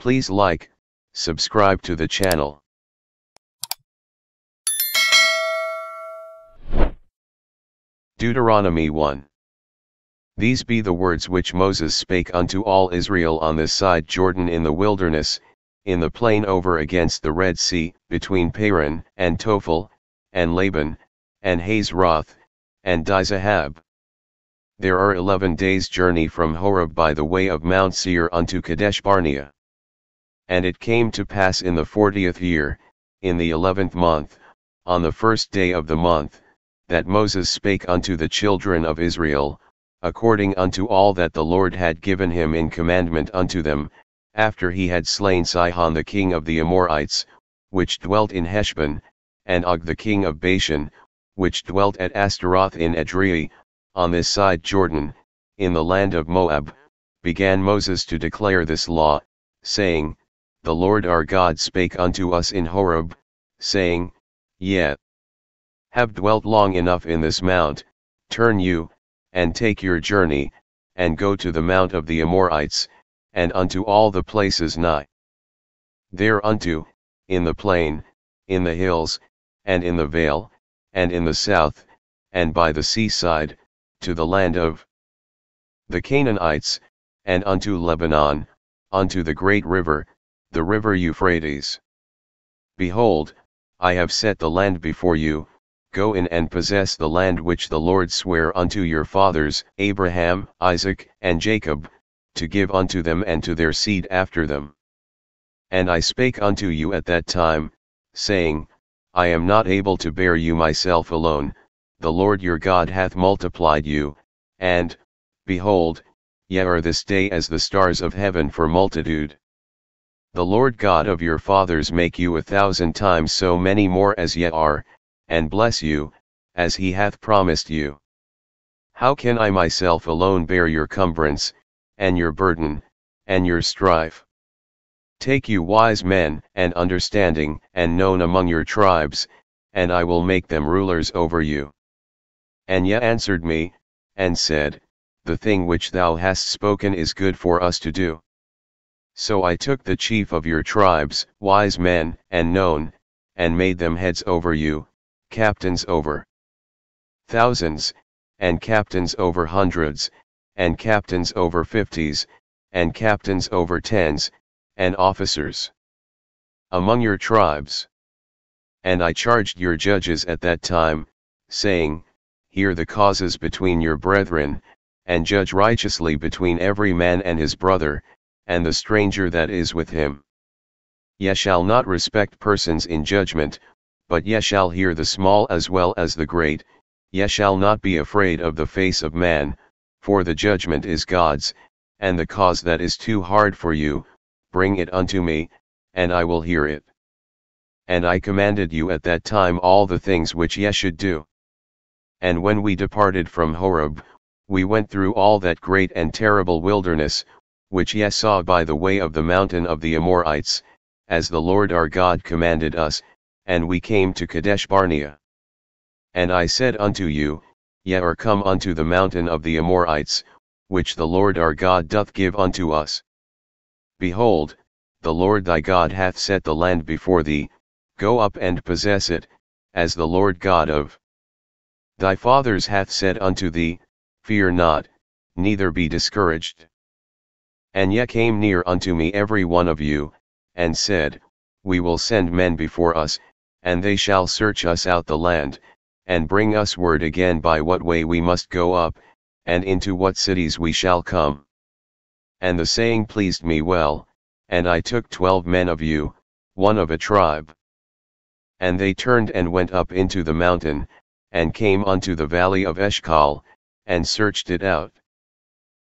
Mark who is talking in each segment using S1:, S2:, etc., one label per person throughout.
S1: Please like, subscribe to the channel. Deuteronomy 1. These be the words which Moses spake unto all Israel on this side Jordan in the wilderness, in the plain over against the Red Sea, between Paran, and Tophel, and Laban, and Hazeroth, and Dizahab. There are 11 days' journey from Horeb by the way of Mount Seir unto Kadesh Barnea. And it came to pass in the 40th year, in the 11th month, on the first day of the month, that Moses spake unto the children of Israel, according unto all that the Lord had given him in commandment unto them, after he had slain Sihon the king of the Amorites, which dwelt in Heshbon, and Og the king of Bashan, which dwelt at Astaroth in Edrei, on this side Jordan, in the land of Moab, began Moses to declare this law, saying, The Lord our God spake unto us in Horeb, saying, Ye have dwelt long enough in this mount, turn you, and take your journey, and go to the mount of the Amorites, and unto all the places nigh thereunto, in the plain, in the hills, and in the vale, and in the south, and by the seaside, to the land of the Canaanites, and unto Lebanon, unto the great river, the river Euphrates. Behold, I have set the land before you, go in and possess the land which the Lord sware unto your fathers, Abraham, Isaac, and Jacob, to give unto them and to their seed after them. And I spake unto you at that time, saying, I am not able to bear you myself alone, the Lord your God hath multiplied you, and, behold, ye are this day as the stars of heaven for multitude. The Lord God of your fathers make you 1,000 times so many more as ye are, and bless you, as he hath promised you. How can I myself alone bear your cumbrance, and your burden, and your strife? Take you wise men, and understanding, and known among your tribes, and I will make them rulers over you. And ye answered me, and said, The thing which thou hast spoken is good for us to do. So I took the chief of your tribes, wise men, and known, and made them heads over you, captains over thousands, and captains over hundreds, and captains over 50s, and captains over 10s, and officers among your tribes. And I charged your judges at that time, saying, Hear the causes between your brethren, and judge righteously between every man and his brother, and the stranger that is with him. Ye shall not respect persons in judgment, but ye shall hear the small as well as the great. Ye shall not be afraid of the face of man, for the judgment is God's, and the cause that is too hard for you, bring it unto me, and I will hear it. And I commanded you at that time all the things which ye should do. And when we departed from Horeb, we went through all that great and terrible wilderness, which ye saw by the way of the mountain of the Amorites, as the Lord our God commanded us, and we came to Kadesh Barnea. And I said unto you, Ye are come unto the mountain of the Amorites, which the Lord our God doth give unto us. Behold, the Lord thy God hath set the land before thee, go up and possess it, as the Lord God of thy fathers hath said unto thee, Fear not, neither be discouraged. And ye came near unto me every one of you, and said, We will send men before us, and they shall search us out the land, and bring us word again by what way we must go up, and into what cities we shall come. And the saying pleased me well, and I took 12 men of you, one of a tribe. And they turned and went up into the mountain, and came unto the valley of Eshcol, and searched it out.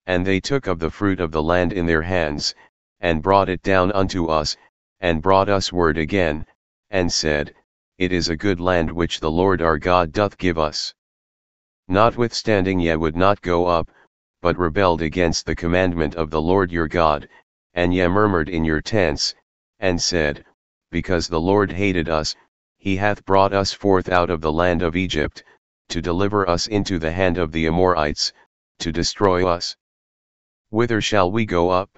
S1: And they took of the fruit of the land in their hands, and brought it down unto us, and brought us word again, and said, It is a good land which the Lord our God doth give us. Notwithstanding ye would not go up, but rebelled against the commandment of the Lord your God, and ye murmured in your tents, and said, Because the Lord hated us, he hath brought us forth out of the land of Egypt, to deliver us into the hand of the Amorites, to destroy us. Whither shall we go up?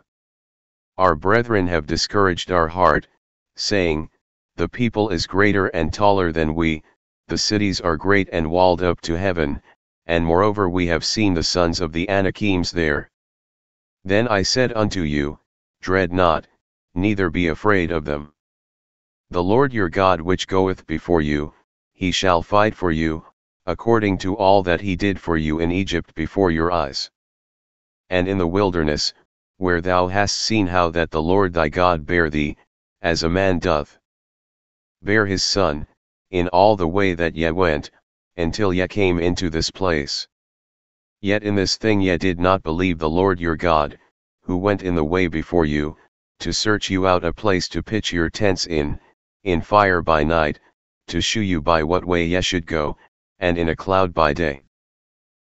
S1: Our brethren have discouraged our heart, saying, the people is greater and taller than we, the cities are great and walled up to heaven, and moreover we have seen the sons of the Anakims there. Then I said unto you, dread not, neither be afraid of them. The Lord your God which goeth before you, he shall fight for you, according to all that he did for you in Egypt before your eyes. And in the wilderness, where thou hast seen how that the Lord thy God bare thee, as a man doth bear his son, in all the way that ye went, until ye came into this place. Yet in this thing ye did not believe the Lord your God, who went in the way before you, to search you out a place to pitch your tents in fire by night, to shew you by what way ye should go, and in a cloud by day.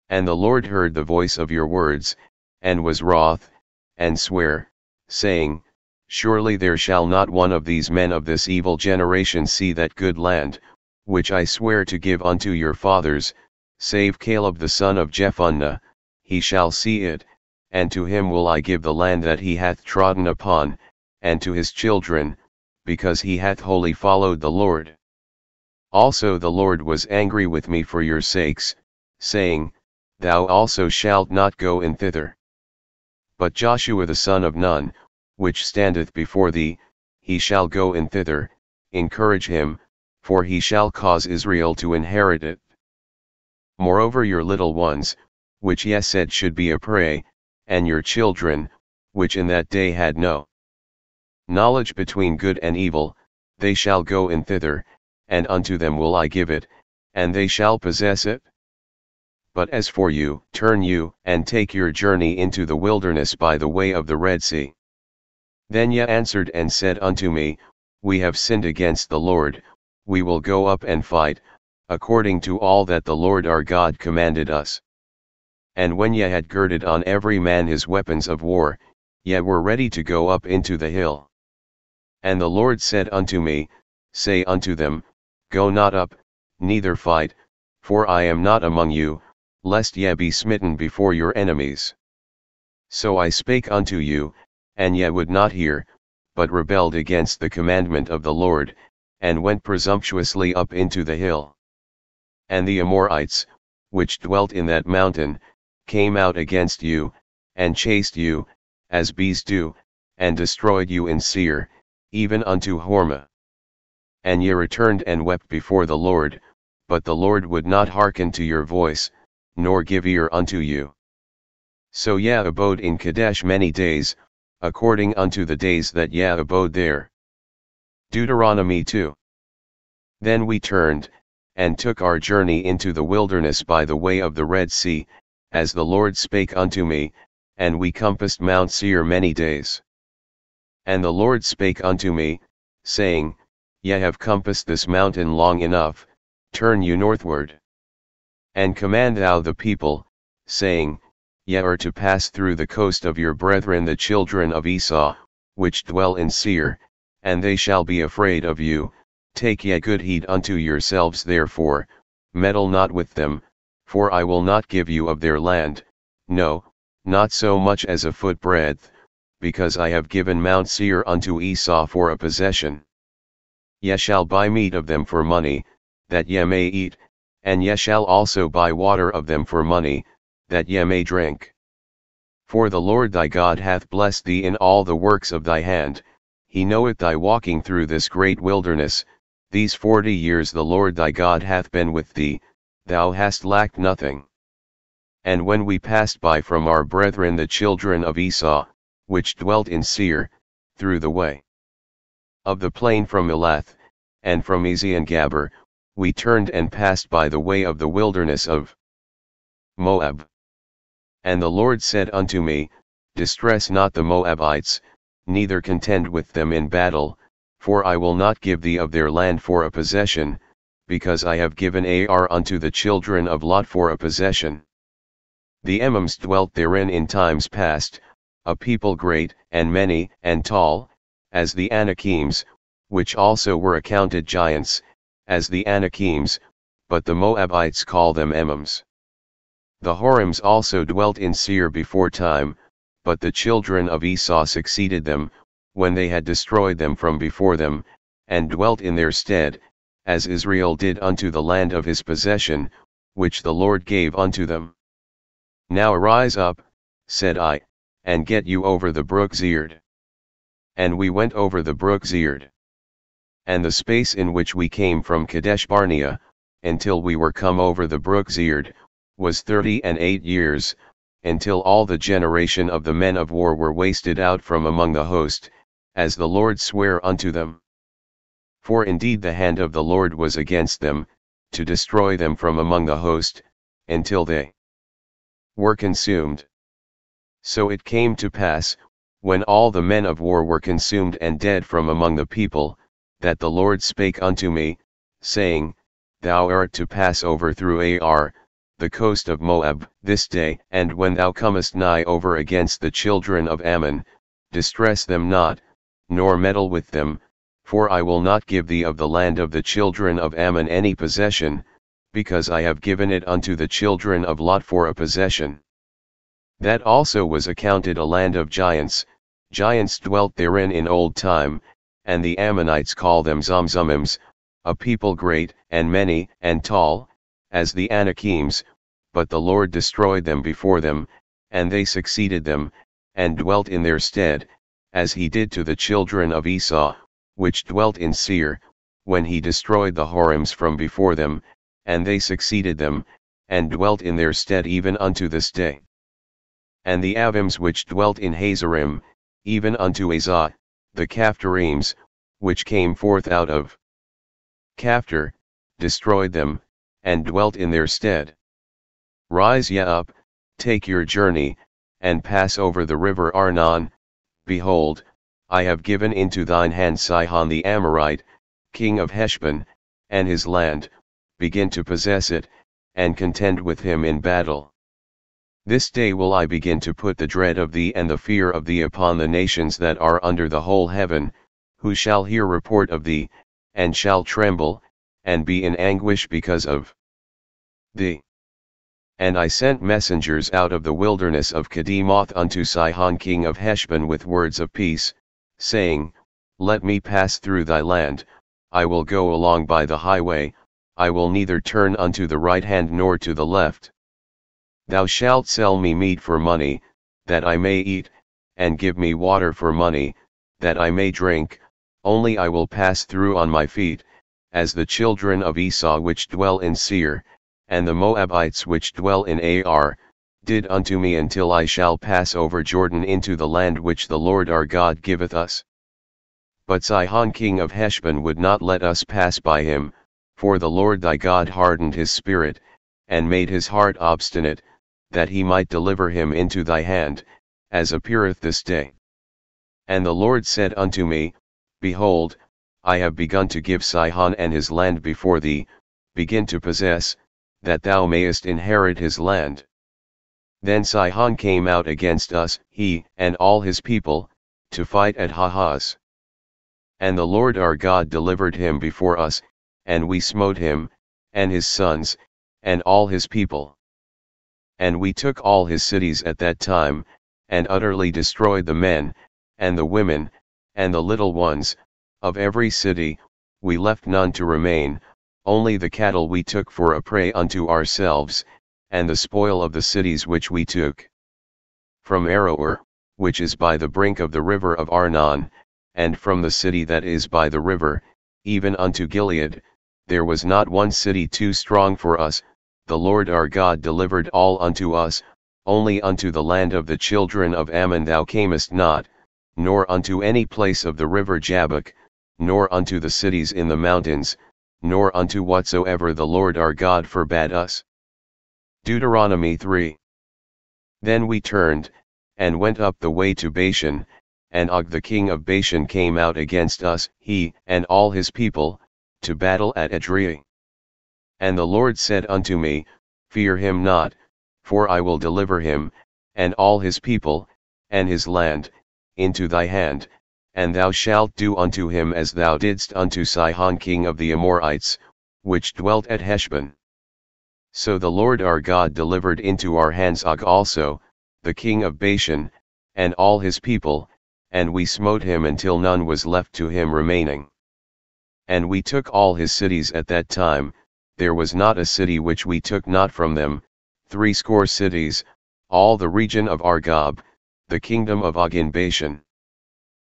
S1: And the Lord heard the voice of your words, and was wroth, and sware, saying, surely there shall not one of these men of this evil generation see that good land, which I swear to give unto your fathers, save Caleb the son of Jephunneh, he shall see it, and to him will I give the land that he hath trodden upon, and to his children, because he hath wholly followed the Lord. Also the Lord was angry with me for your sakes, saying, thou also shalt not go in thither. But Joshua the son of Nun, which standeth before thee, he shall go in thither, encourage him, for he shall cause Israel to inherit it. Moreover your little ones, which ye said should be a prey, and your children, which in that day had no knowledge between good and evil, they shall go in thither, and unto them will I give it, and they shall possess it. But as for you, turn you, and take your journey into the wilderness by the way of the Red Sea. Then ye answered and said unto me, we have sinned against the Lord, we will go up and fight, according to all that the Lord our God commanded us. And when ye had girded on every man his weapons of war, ye were ready to go up into the hill. And the Lord said unto me, say unto them, go not up, neither fight, for I am not among you, lest ye be smitten before your enemies. So I spake unto you, and ye would not hear, but rebelled against the commandment of the Lord, and went presumptuously up into the hill. And the Amorites, which dwelt in that mountain, came out against you, and chased you, as bees do, and destroyed you in Seir, even unto Hormah. And ye returned and wept before the Lord, but the Lord would not hearken to your voice, nor give ear unto you. So ye abode in Kadesh many days, according unto the days that ye abode there. Deuteronomy 2. Then we turned, and took our journey into the wilderness by the way of the Red Sea, as the Lord spake unto me, and we compassed Mount Seir many days. And the Lord spake unto me, saying, ye have compassed this mountain long enough, turn you northward. And command thou the people, saying, ye are to pass through the coast of your brethren the children of Esau, which dwell in Seir, and they shall be afraid of you, take ye good heed unto yourselves therefore, meddle not with them, for I will not give you of their land, no, not so much as a foot breadth, because I have given Mount Seir unto Esau for a possession. Ye shall buy meat of them for money, that ye may eat, and ye shall also buy water of them for money, that ye may drink. For the Lord thy God hath blessed thee in all the works of thy hand, he knoweth thy walking through this great wilderness, these 40 years the Lord thy God hath been with thee, thou hast lacked nothing. And when we passed by from our brethren the children of Esau, which dwelt in Seir, through the way of the plain from Elath, and from Ezion-Gaber, we turned and passed by the way of the wilderness of Moab. And the Lord said unto me, distress not the Moabites, neither contend with them in battle, for I will not give thee of their land for a possession, because I have given Ar unto the children of Lot for a possession. The Emims dwelt therein in times past, a people great, and many, and tall, as the Anakims, which also were accounted giants, as the Anakims, but the Moabites call them Emims. The Horims also dwelt in Seir before time, but the children of Esau succeeded them, when they had destroyed them from before them, and dwelt in their stead, as Israel did unto the land of his possession, which the Lord gave unto them. Now arise up, said I, and get you over the brook Zered. And we went over the brook Zered. And the space in which we came from Kadesh Barnea, until we were come over the brook Zered, was 38 years, until all the generation of the men of war were wasted out from among the host, as the Lord sware unto them. For indeed the hand of the Lord was against them, to destroy them from among the host, until they were consumed. So it came to pass, when all the men of war were consumed and dead from among the people, that the Lord spake unto me, saying, Thou art to pass over through Ar, the coast of Moab, this day, and when thou comest nigh over against the children of Ammon, distress them not, nor meddle with them, for I will not give thee of the land of the children of Ammon any possession, because I have given it unto the children of Lot for a possession. That also was accounted a land of giants, giants dwelt therein in old time, and the Ammonites call them Zamzummims, a people great, and many, and tall, as the Anakims, but the Lord destroyed them before them, and they succeeded them, and dwelt in their stead, as he did to the children of Esau, which dwelt in Seir, when he destroyed the Horims from before them, and they succeeded them, and dwelt in their stead even unto this day. And the Avims which dwelt in Hazarim, even unto Azah, the Caphtorims, which came forth out of Caphtor, destroyed them, and dwelt in their stead. Rise ye up, take your journey, and pass over the river Arnon. Behold, I have given into thine hand Sihon the Amorite, king of Heshbon, and his land, begin to possess it, and contend with him in battle. This day will I begin to put the dread of thee and the fear of thee upon the nations that are under the whole heaven, who shall hear report of thee, and shall tremble, and be in anguish because of thee. And I sent messengers out of the wilderness of Kedemoth unto Sihon king of Heshbon with words of peace, saying, Let me pass through thy land, I will go along by the highway, I will neither turn unto the right hand nor to the left. Thou shalt sell me meat for money, that I may eat, and give me water for money, that I may drink, only I will pass through on my feet, as the children of Esau which dwell in Seir, and the Moabites which dwell in Ar, did unto me until I shall pass over Jordan into the land which the Lord our God giveth us. But Sihon king of Heshbon would not let us pass by him, for the Lord thy God hardened his spirit, and made his heart obstinate, that he might deliver him into thy hand, as appeareth this day. And the Lord said unto me, Behold, I have begun to give Sihon and his land before thee, begin to possess, that thou mayest inherit his land. Then Sihon came out against us, he and all his people, to fight at Hahaz. And the Lord our God delivered him before us, and we smote him, and his sons, and all his people. And we took all his cities at that time, and utterly destroyed the men, and the women, and the little ones, of every city, we left none to remain, only the cattle we took for a prey unto ourselves, and the spoil of the cities which we took. From Aroer, which is by the brink of the river of Arnon, and from the city that is by the river, even unto Gilead, there was not one city too strong for us, the Lord our God delivered all unto us, only unto the land of the children of Ammon thou camest not, nor unto any place of the river Jabbok, nor unto the cities in the mountains, nor unto whatsoever the Lord our God forbade us. Deuteronomy 3. Then we turned, and went up the way to Bashan, and Og the king of Bashan came out against us, he and all his people, to battle at Edrei. And the Lord said unto me, Fear him not, for I will deliver him, and all his people, and his land, into thy hand, and thou shalt do unto him as thou didst unto Sihon king of the Amorites, which dwelt at Heshbon. So the Lord our God delivered into our hands Og also, the king of Bashan, and all his people, and we smote him until none was left to him remaining. And we took all his cities at that time, there was not a city which we took not from them, 80 cities, all the region of Argob, the kingdom of Og in Bashan.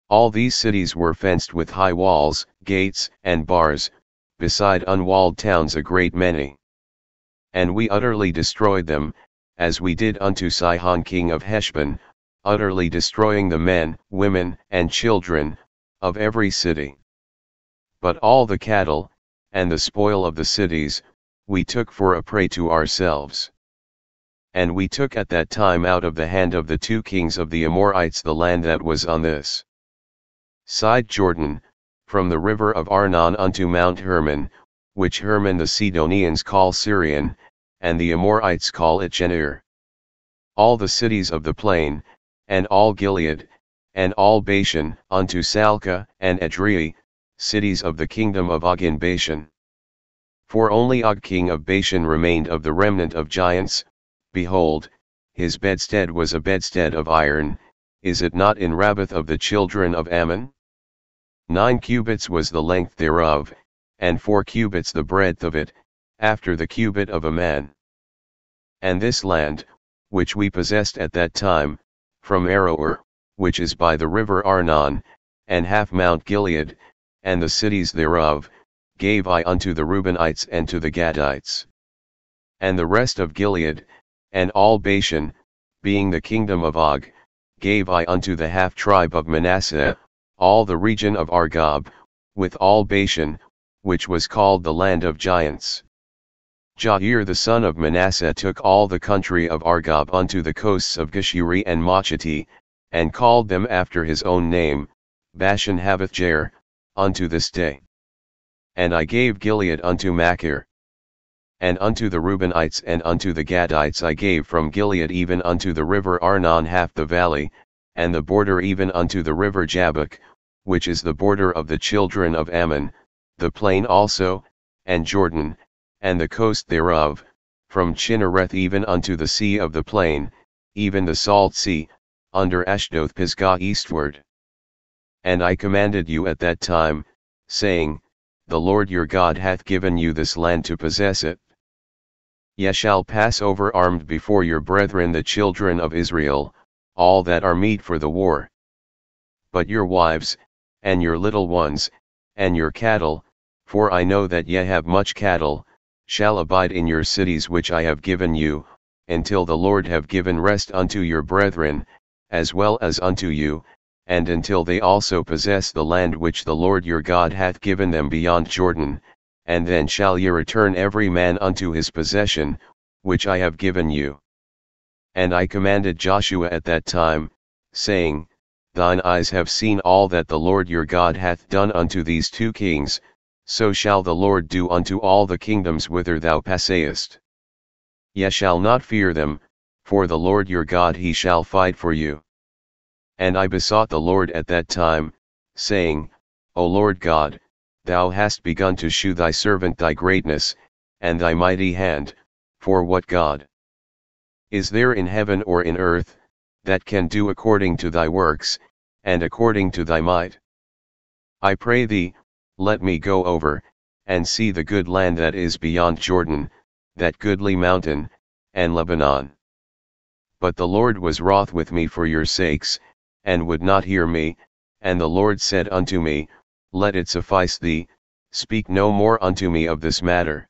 S1: All these cities were fenced with high walls, gates, and bars, beside unwalled towns a great many. And we utterly destroyed them, as we did unto Sihon king of Heshbon, utterly destroying the men, women, and children, of every city. But all the cattle, and the spoil of the cities, we took for a prey to ourselves. And we took at that time out of the hand of the 2 kings of the Amorites the land that was on this side Jordan, from the river of Arnon unto Mount Hermon, which Hermon the Sidonians call Syrian, and the Amorites call it Genir. All the cities of the plain, and all Gilead, and all Bashan, unto Salca and Edrei, cities of the kingdom of Og in Bashan. For only Og king of Bashan remained of the remnant of giants. Behold, his bedstead was a bedstead of iron, is it not in Rabbath of the children of Ammon? 9 cubits was the length thereof, and 4 cubits the breadth of it, after the cubit of a man. And this land, which we possessed at that time, from Aroer, which is by the river Arnon, and half Mount Gilead, and the cities thereof, gave I unto the Reubenites and to the Gadites. And the rest of Gilead, and all Bashan, being the kingdom of Og, gave I unto the half tribe of Manasseh, all the region of Argob, with all Bashan, which was called the land of giants. Jair the son of Manasseh took all the country of Argob unto the coasts of Geshuri and Machati, and called them after his own name, Bashan Havoth Jair, unto this day. And I gave Gilead unto Machir. And unto the Reubenites and unto the Gadites I gave from Gilead even unto the river Arnon half the valley, and the border even unto the river Jabbok, which is the border of the children of Ammon, the plain also, and Jordan, and the coast thereof, from Chinnereth even unto the sea of the plain, even the salt sea, under Ashdoth Pisgah eastward. And I commanded you at that time, saying, The Lord your God hath given you this land to possess it. Ye shall pass over armed before your brethren the children of Israel, all that are meet for the war. But your wives, and your little ones, and your cattle, for I know that ye have much cattle, shall abide in your cities which I have given you, until the Lord have given rest unto your brethren, as well as unto you, and until they also possess the land which the Lord your God hath given them beyond Jordan, and then shall ye return every man unto his possession, which I have given you. And I commanded Joshua at that time, saying, Thine eyes have seen all that the Lord your God hath done unto these 2 kings, so shall the Lord do unto all the kingdoms whither thou passest. Ye shall not fear them, for the Lord your God he shall fight for you. And I besought the Lord at that time, saying, O Lord God, thou hast begun to shew thy servant thy greatness, and thy mighty hand, for what God is there in heaven or in earth, that can do according to thy works, and according to thy might? I pray thee, let me go over, and see the good land that is beyond Jordan, that goodly mountain, and Lebanon. But the Lord was wroth with me for your sakes, and would not hear me, and the Lord said unto me, Let it suffice thee, speak no more unto me of this matter.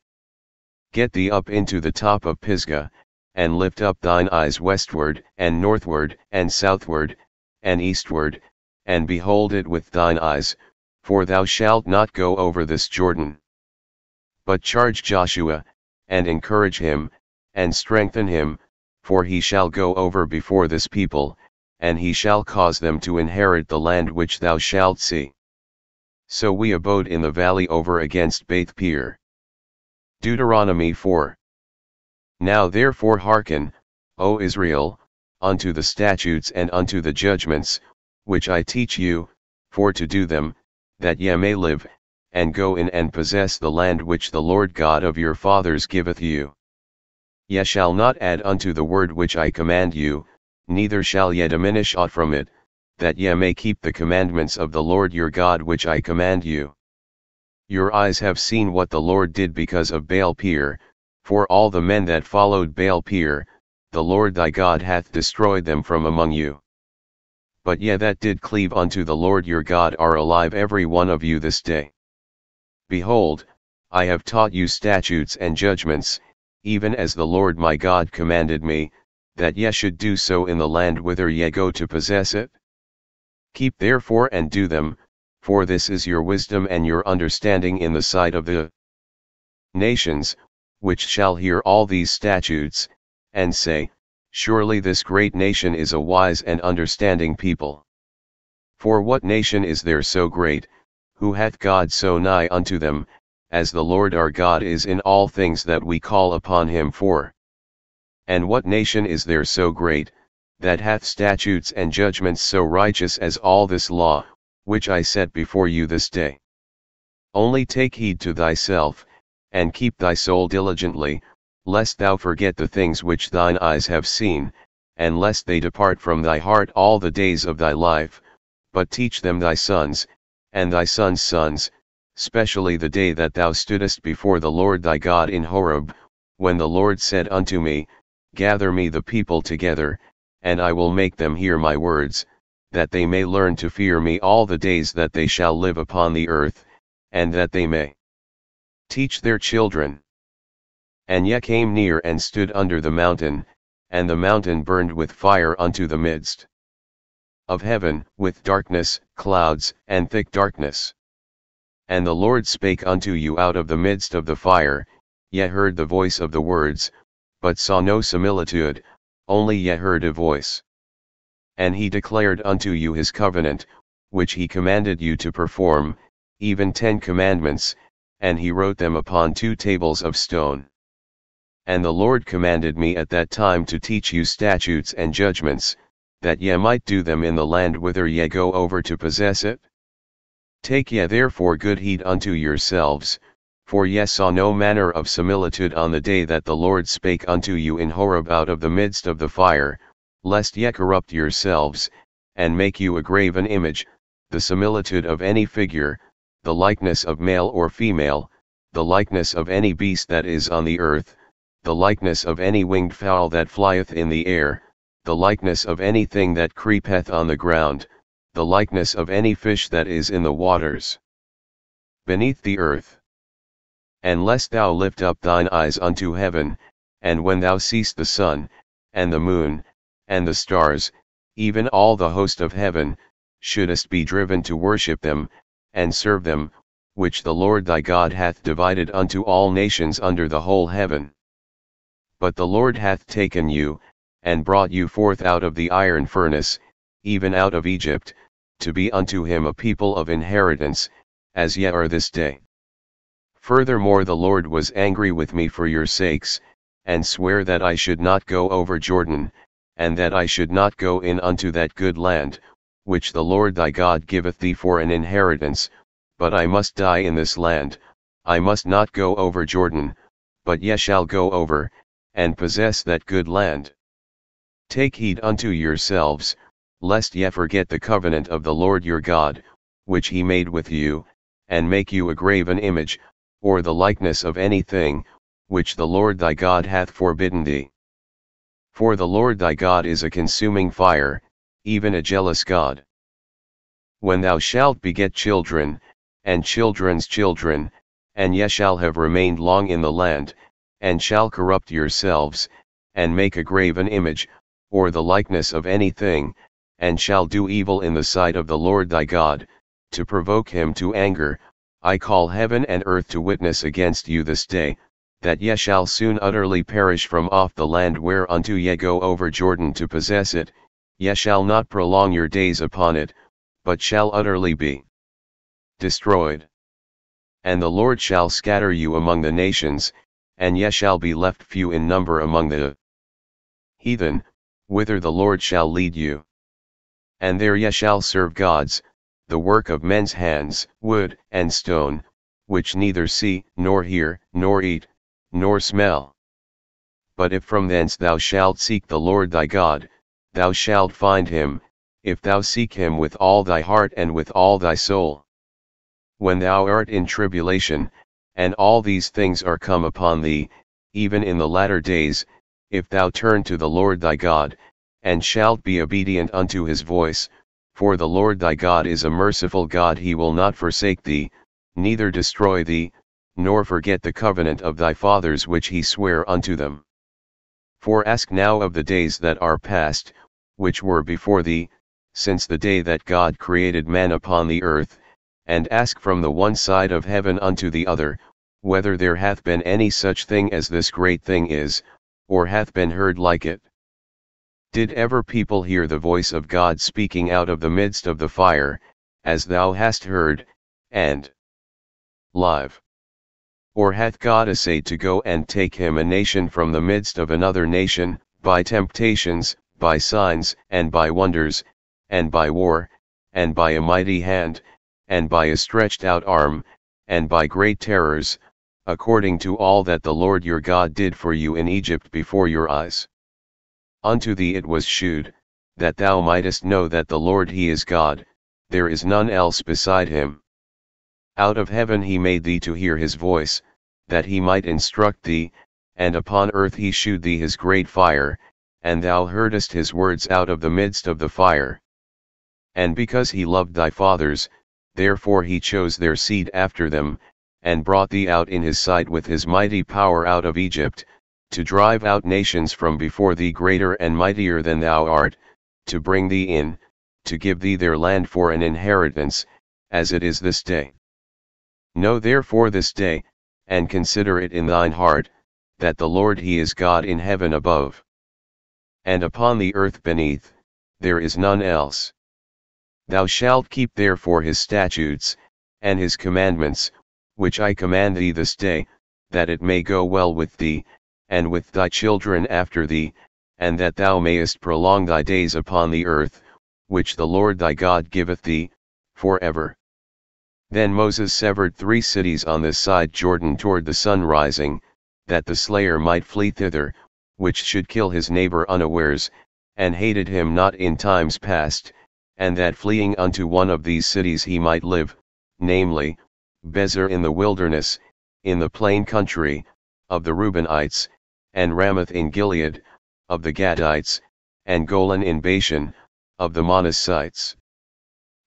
S1: Get thee up into the top of Pisgah, and lift up thine eyes westward, and northward, and southward, and eastward, and behold it with thine eyes, for thou shalt not go over this Jordan. But charge Joshua, and encourage him, and strengthen him, for he shall go over before this people, and he shall cause them to inherit the land which thou shalt see. So we abode in the valley over against Beth Peor. Deuteronomy 4. Now therefore hearken, O Israel, unto the statutes and unto the judgments, which I teach you, for to do them, that ye may live, and go in and possess the land which the Lord God of your fathers giveth you. Ye shall not add unto the word which I command you, neither shall ye diminish aught from it, that ye may keep the commandments of the Lord your God which I command you. Your eyes have seen what the Lord did because of Baal-peor, for all the men that followed Baal-peor, the Lord thy God hath destroyed them from among you. But ye that did cleave unto the Lord your God are alive every one of you this day. Behold, I have taught you statutes and judgments, even as the Lord my God commanded me, that ye should do so in the land whither ye go to possess it. Keep therefore and do them, for this is your wisdom and your understanding in the sight of the nations, which shall hear all these statutes, and say, Surely this great nation is a wise and understanding people. For what nation is there so great, who hath God so nigh unto them, as the Lord our God is in all things that we call upon him for? And what nation is there so great, that hath statutes and judgments so righteous as all this law, which I set before you this day? Only take heed to thyself, and keep thy soul diligently, lest thou forget the things which thine eyes have seen, and lest they depart from thy heart all the days of thy life, but teach them thy sons, and thy sons' sons, specially the day that thou stoodest before the Lord thy God in Horeb, when the Lord said unto me, Gather me the people together, and I will make them hear my words, that they may learn to fear me all the days that they shall live upon the earth, and that they may teach their children. And ye came near and stood under the mountain, and the mountain burned with fire unto the midst of heaven, with darkness, clouds, and thick darkness. And the Lord spake unto you out of the midst of the fire, ye heard the voice of the words, but saw no similitude, only ye heard a voice. And he declared unto you his covenant, which he commanded you to perform, even 10 commandments, and he wrote them upon 2 tables of stone. And the Lord commanded me at that time to teach you statutes and judgments, that ye might do them in the land whither ye go over to possess it. Take ye therefore good heed unto yourselves, for ye saw no manner of similitude on the day that the Lord spake unto you in Horeb out of the midst of the fire, lest ye corrupt yourselves, and make you a graven image, the similitude of any figure, the likeness of male or female, the likeness of any beast that is on the earth, the likeness of any winged fowl that flieth in the air, the likeness of anything that creepeth on the ground, the likeness of any fish that is in the waters beneath the earth. And lest thou lift up thine eyes unto heaven, and when thou seest the sun, and the moon, and the stars, even all the host of heaven, shouldest be driven to worship them, and serve them, which the Lord thy God hath divided unto all nations under the whole heaven. But the Lord hath taken you, and brought you forth out of the iron furnace, even out of Egypt, to be unto him a people of inheritance, as ye are this day. Furthermore the Lord was angry with me for your sakes, and sware that I should not go over Jordan, and that I should not go in unto that good land, which the Lord thy God giveth thee for an inheritance, but I must die in this land. I must not go over Jordan, but ye shall go over, and possess that good land. Take heed unto yourselves, lest ye forget the covenant of the Lord your God, which he made with you, and make you a graven image, or the likeness of anything, which the Lord thy God hath forbidden thee. For the Lord thy God is a consuming fire, even a jealous God. When thou shalt beget children, and children's children, and ye shall have remained long in the land, and shall corrupt yourselves, and make a graven image, or the likeness of anything, and shall do evil in the sight of the Lord thy God, to provoke him to anger, I call heaven and earth to witness against you this day, that ye shall soon utterly perish from off the land whereunto ye go over Jordan to possess it, ye shall not prolong your days upon it, but shall utterly be destroyed. And the Lord shall scatter you among the nations, and ye shall be left few in number among the heathen, whither the Lord shall lead you. And there ye shall serve gods, the work of men's hands, wood and stone, which neither see, nor hear, nor eat, nor smell. But if from thence thou shalt seek the Lord thy God, thou shalt find him, if thou seek him with all thy heart and with all thy soul. When thou art in tribulation, and all these things are come upon thee, even in the latter days, if thou turn to the Lord thy God, and shalt be obedient unto his voice, for the Lord thy God is a merciful God, he will not forsake thee, neither destroy thee, nor forget the covenant of thy fathers which he sware unto them. For ask now of the days that are past, which were before thee, since the day that God created man upon the earth, and ask from the one side of heaven unto the other, whether there hath been any such thing as this great thing is, or hath been heard like it. Did ever people hear the voice of God speaking out of the midst of the fire, as thou hast heard, and live? Or hath God essayed to go and take him a nation from the midst of another nation, by temptations, by signs, and by wonders, and by war, and by a mighty hand, and by a stretched out arm, and by great terrors, according to all that the Lord your God did for you in Egypt before your eyes? Unto thee it was shewed, that thou mightest know that the Lord he is God, there is none else beside him. Out of heaven he made thee to hear his voice, that he might instruct thee, and upon earth he shewed thee his great fire, and thou heardest his words out of the midst of the fire. And because he loved thy fathers, therefore he chose their seed after them, and brought thee out in his sight with his mighty power out of Egypt, to drive out nations from before thee greater and mightier than thou art, to bring thee in, to give thee their land for an inheritance, as it is this day. Know therefore this day, and consider it in thine heart, that the Lord he is God in heaven above, and upon the earth beneath, there is none else. Thou shalt keep therefore his statutes, and his commandments, which I command thee this day, that it may go well with thee, and with thy children after thee, and that thou mayest prolong thy days upon the earth, which the Lord thy God giveth thee, for ever. Then Moses severed 3 cities on this side Jordan toward the sun rising, that the slayer might flee thither, which should kill his neighbor unawares, and hated him not in times past, and that fleeing unto one of these cities he might live, namely, Bezer in the wilderness, in the plain country, of the Reubenites, and Ramoth in Gilead, of the Gadites, and Golan in Bashan, of the Manassites.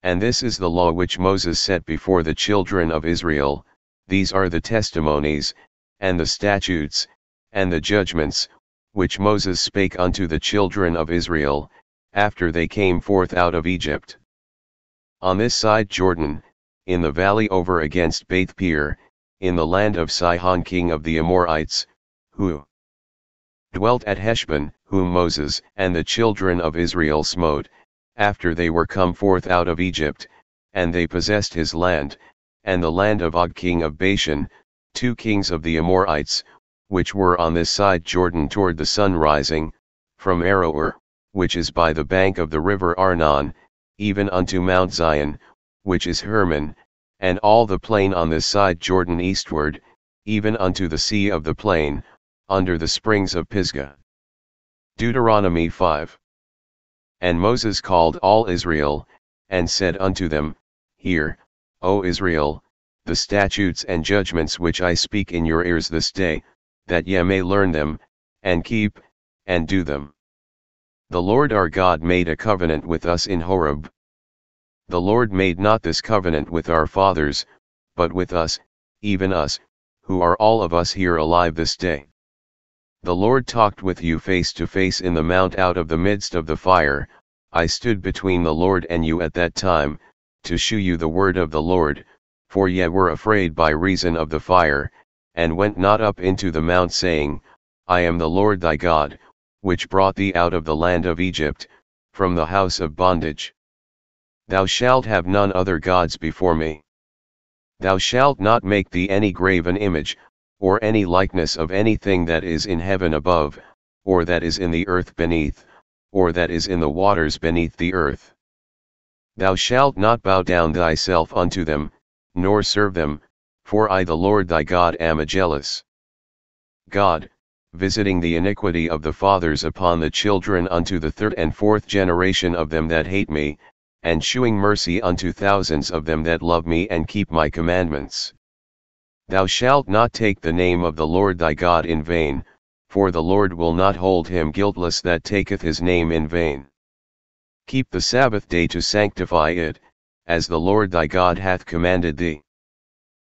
S1: And this is the law which Moses set before the children of Israel, these are the testimonies, and the statutes, and the judgments, which Moses spake unto the children of Israel, after they came forth out of Egypt. On this side Jordan, in the valley over against Beth-peor, in the land of Sihon king of the Amorites, who dwelt at Heshbon, whom Moses and the children of Israel smote, after they were come forth out of Egypt, and they possessed his land, and the land of Og king of Bashan, 2 kings of the Amorites, which were on this side Jordan toward the sun rising, from Aroer, which is by the bank of the river Arnon, even unto Mount Zion, which is Hermon, and all the plain on this side Jordan eastward, even unto the sea of the plain, under the springs of Pisgah. Deuteronomy 5. And Moses called all Israel, and said unto them, Hear, O Israel, the statutes and judgments which I speak in your ears this day, that ye may learn them, and keep, and do them. The Lord our God made a covenant with us in Horeb. The Lord made not this covenant with our fathers, but with us, even us, who are all of us here alive this day. The Lord talked with you face to face in the mount out of the midst of the fire. I stood between the Lord and you at that time, to shew you the word of the Lord, for ye were afraid by reason of the fire, and went not up into the mount, saying, I am the Lord thy God, which brought thee out of the land of Egypt, from the house of bondage. Thou shalt have none other gods before me. Thou shalt not make thee any graven image, or any likeness of anything that is in heaven above, or that is in the earth beneath, or that is in the waters beneath the earth. Thou shalt not bow down thyself unto them, nor serve them, for I the Lord thy God am a jealous God, visiting the iniquity of the fathers upon the children unto the third and fourth generation of them that hate me, and shewing mercy unto thousands of them that love me and keep my commandments. Thou shalt not take the name of the Lord thy God in vain, for the Lord will not hold him guiltless that taketh his name in vain. Keep the Sabbath day to sanctify it, as the Lord thy God hath commanded thee.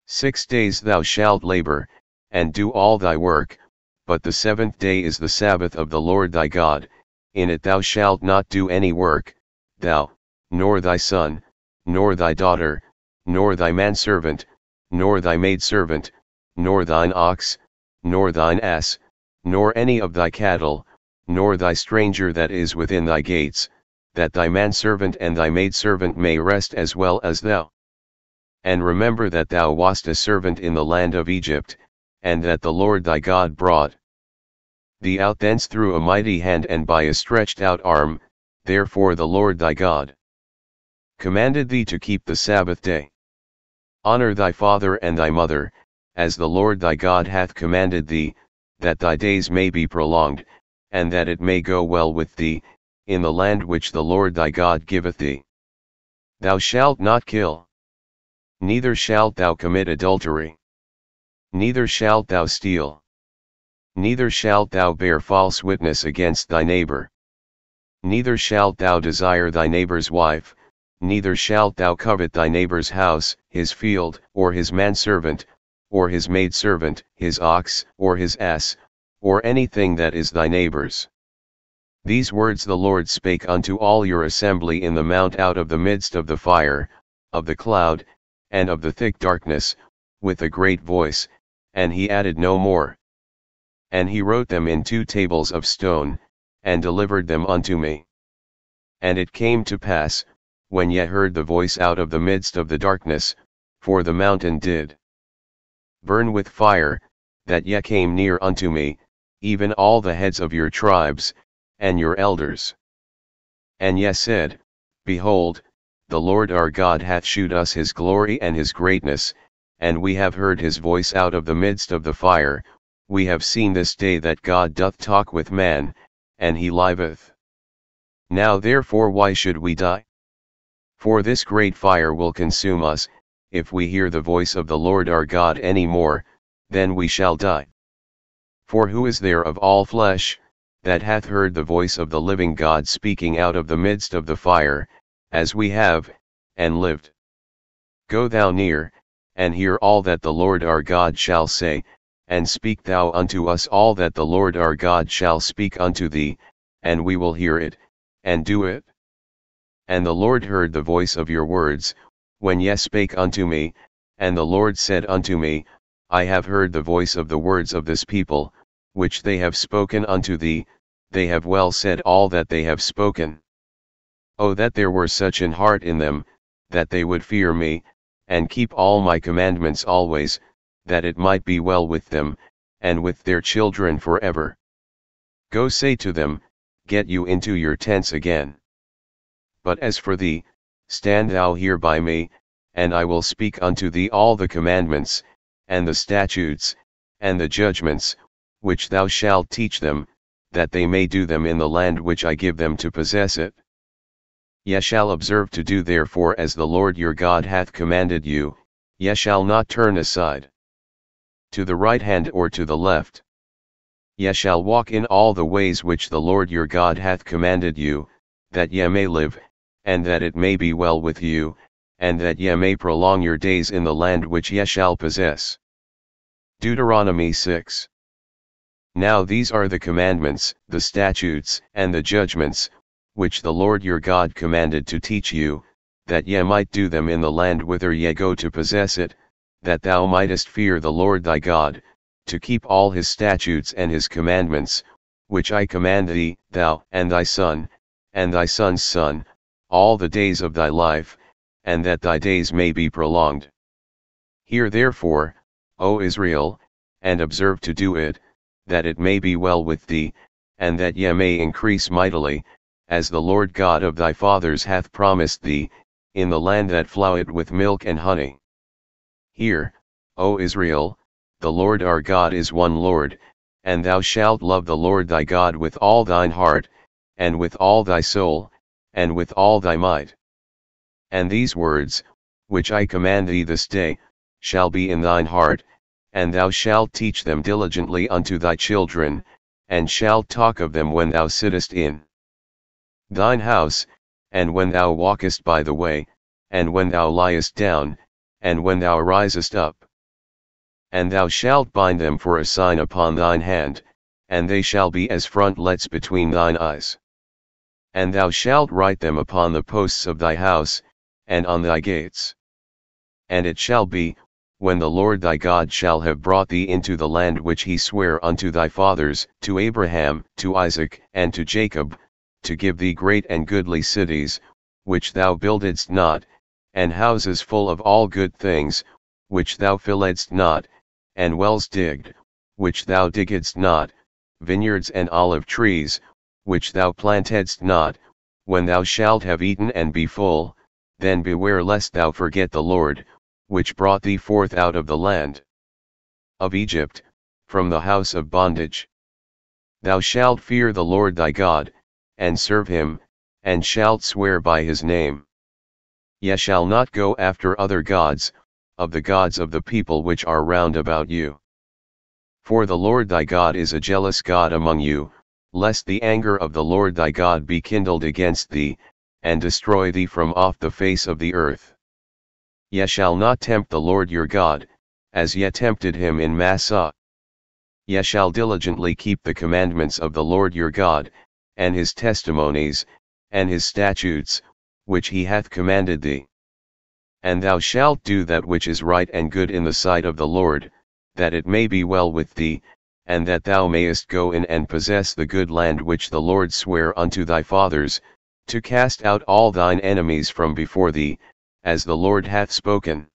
S1: 6 days thou shalt labor, and do all thy work, but the seventh day is the Sabbath of the Lord thy God. In it thou shalt not do any work, thou, nor thy son, nor thy daughter, nor thy manservant, nor thy maidservant, nor thine ox, nor thine ass, nor any of thy cattle, nor thy stranger that is within thy gates, that thy manservant and thy maidservant may rest as well as thou. And remember that thou wast a servant in the land of Egypt, and that the Lord thy God brought thee out thence through a mighty hand and by a stretched out arm. Therefore the Lord thy God commanded thee to keep the Sabbath day. Honor thy father and thy mother, as the Lord thy God hath commanded thee, that thy days may be prolonged, and that it may go well with thee, in the land which the Lord thy God giveth thee. Thou shalt not kill. Neither shalt thou commit adultery. Neither shalt thou steal. Neither shalt thou bear false witness against thy neighbor. Neither shalt thou desire thy neighbor's wife, neither shalt thou covet thy neighbor's house, his field, or his manservant, or his maidservant, his ox, or his ass, or anything that is thy neighbor's. These words the Lord spake unto all your assembly in the mount out of the midst of the fire, of the cloud, and of the thick darkness, with a great voice, and he added no more. And he wrote them in 2 tables of stone, and delivered them unto me. And it came to pass, when ye heard the voice out of the midst of the darkness, for the mountain did burn with fire, that ye came near unto me, even all the heads of your tribes, and your elders. And ye said, Behold, the Lord our God hath shewed us his glory and his greatness, and we have heard his voice out of the midst of the fire. We have seen this day that God doth talk with man, and he liveth. Now therefore why should we die? For this great fire will consume us. If we hear the voice of the Lord our God any more, then we shall die. For who is there of all flesh, that hath heard the voice of the living God speaking out of the midst of the fire, as we have, and lived? Go thou near, and hear all that the Lord our God shall say, and speak thou unto us all that the Lord our God shall speak unto thee, and we will hear it, and do it. And the Lord heard the voice of your words, when ye spake unto me, and the Lord said unto me, I have heard the voice of the words of this people, which they have spoken unto thee. They have well said all that they have spoken. O that there were such an heart in them, that they would fear me, and keep all my commandments always, that it might be well with them, and with their children forever. Go say to them, Get you into your tents again. But as for thee, stand thou here by me, and I will speak unto thee all the commandments, and the statutes, and the judgments, which thou shalt teach them, that they may do them in the land which I give them to possess it. Ye shall observe to do therefore as the Lord your God hath commanded you. Ye shall not turn aside to the right hand or to the left. Ye shall walk in all the ways which the Lord your God hath commanded you, that ye may live, and that it may be well with you, and that ye may prolong your days in the land which ye shall possess. Deuteronomy 6. Now these are the commandments, the statutes, and the judgments, which the Lord your God commanded to teach you, that ye might do them in the land whither ye go to possess it, that thou mightest fear the Lord thy God, to keep all his statutes and his commandments, which I command thee, thou and thy son, and thy son's son, all the days of thy life, and that thy days may be prolonged. Hear therefore, O Israel, and observe to do it, that it may be well with thee, and that ye may increase mightily, as the Lord God of thy fathers hath promised thee, in the land that floweth with milk and honey. Hear, O Israel, the Lord our God is one Lord, and thou shalt love the Lord thy God with all thine heart, and with all thy soul, and with all thy might. And these words, which I command thee this day, shall be in thine heart, and thou shalt teach them diligently unto thy children, and shalt talk of them when thou sittest in thine house, and when thou walkest by the way, and when thou liest down, and when thou risest up. And thou shalt bind them for a sign upon thine hand, and they shall be as frontlets between thine eyes. And thou shalt write them upon the posts of thy house, and on thy gates. And it shall be, when the Lord thy God shall have brought thee into the land which he sware unto thy fathers, to Abraham, to Isaac, and to Jacob, to give thee great and goodly cities, which thou buildedst not, and houses full of all good things, which thou filledst not, and wells digged, which thou diggedst not, vineyards and olive trees, which thou plantedst not, when thou shalt have eaten and be full, then beware lest thou forget the Lord, which brought thee forth out of the land of Egypt, from the house of bondage. Thou shalt fear the Lord thy God, and serve him, and shalt swear by his name. Ye shall not go after other gods, of the gods of the people which are round about you. For the Lord thy God is a jealous God among you, lest the anger of the Lord thy God be kindled against thee, and destroy thee from off the face of the earth. Ye shall not tempt the Lord your God, as ye tempted him in Massah. Ye shall diligently keep the commandments of the Lord your God, and his testimonies, and his statutes, which he hath commanded thee. And thou shalt do that which is right and good in the sight of the Lord, that it may be well with thee, and that thou mayest go in and possess the good land which the Lord sware unto thy fathers, to cast out all thine enemies from before thee, as the Lord hath spoken.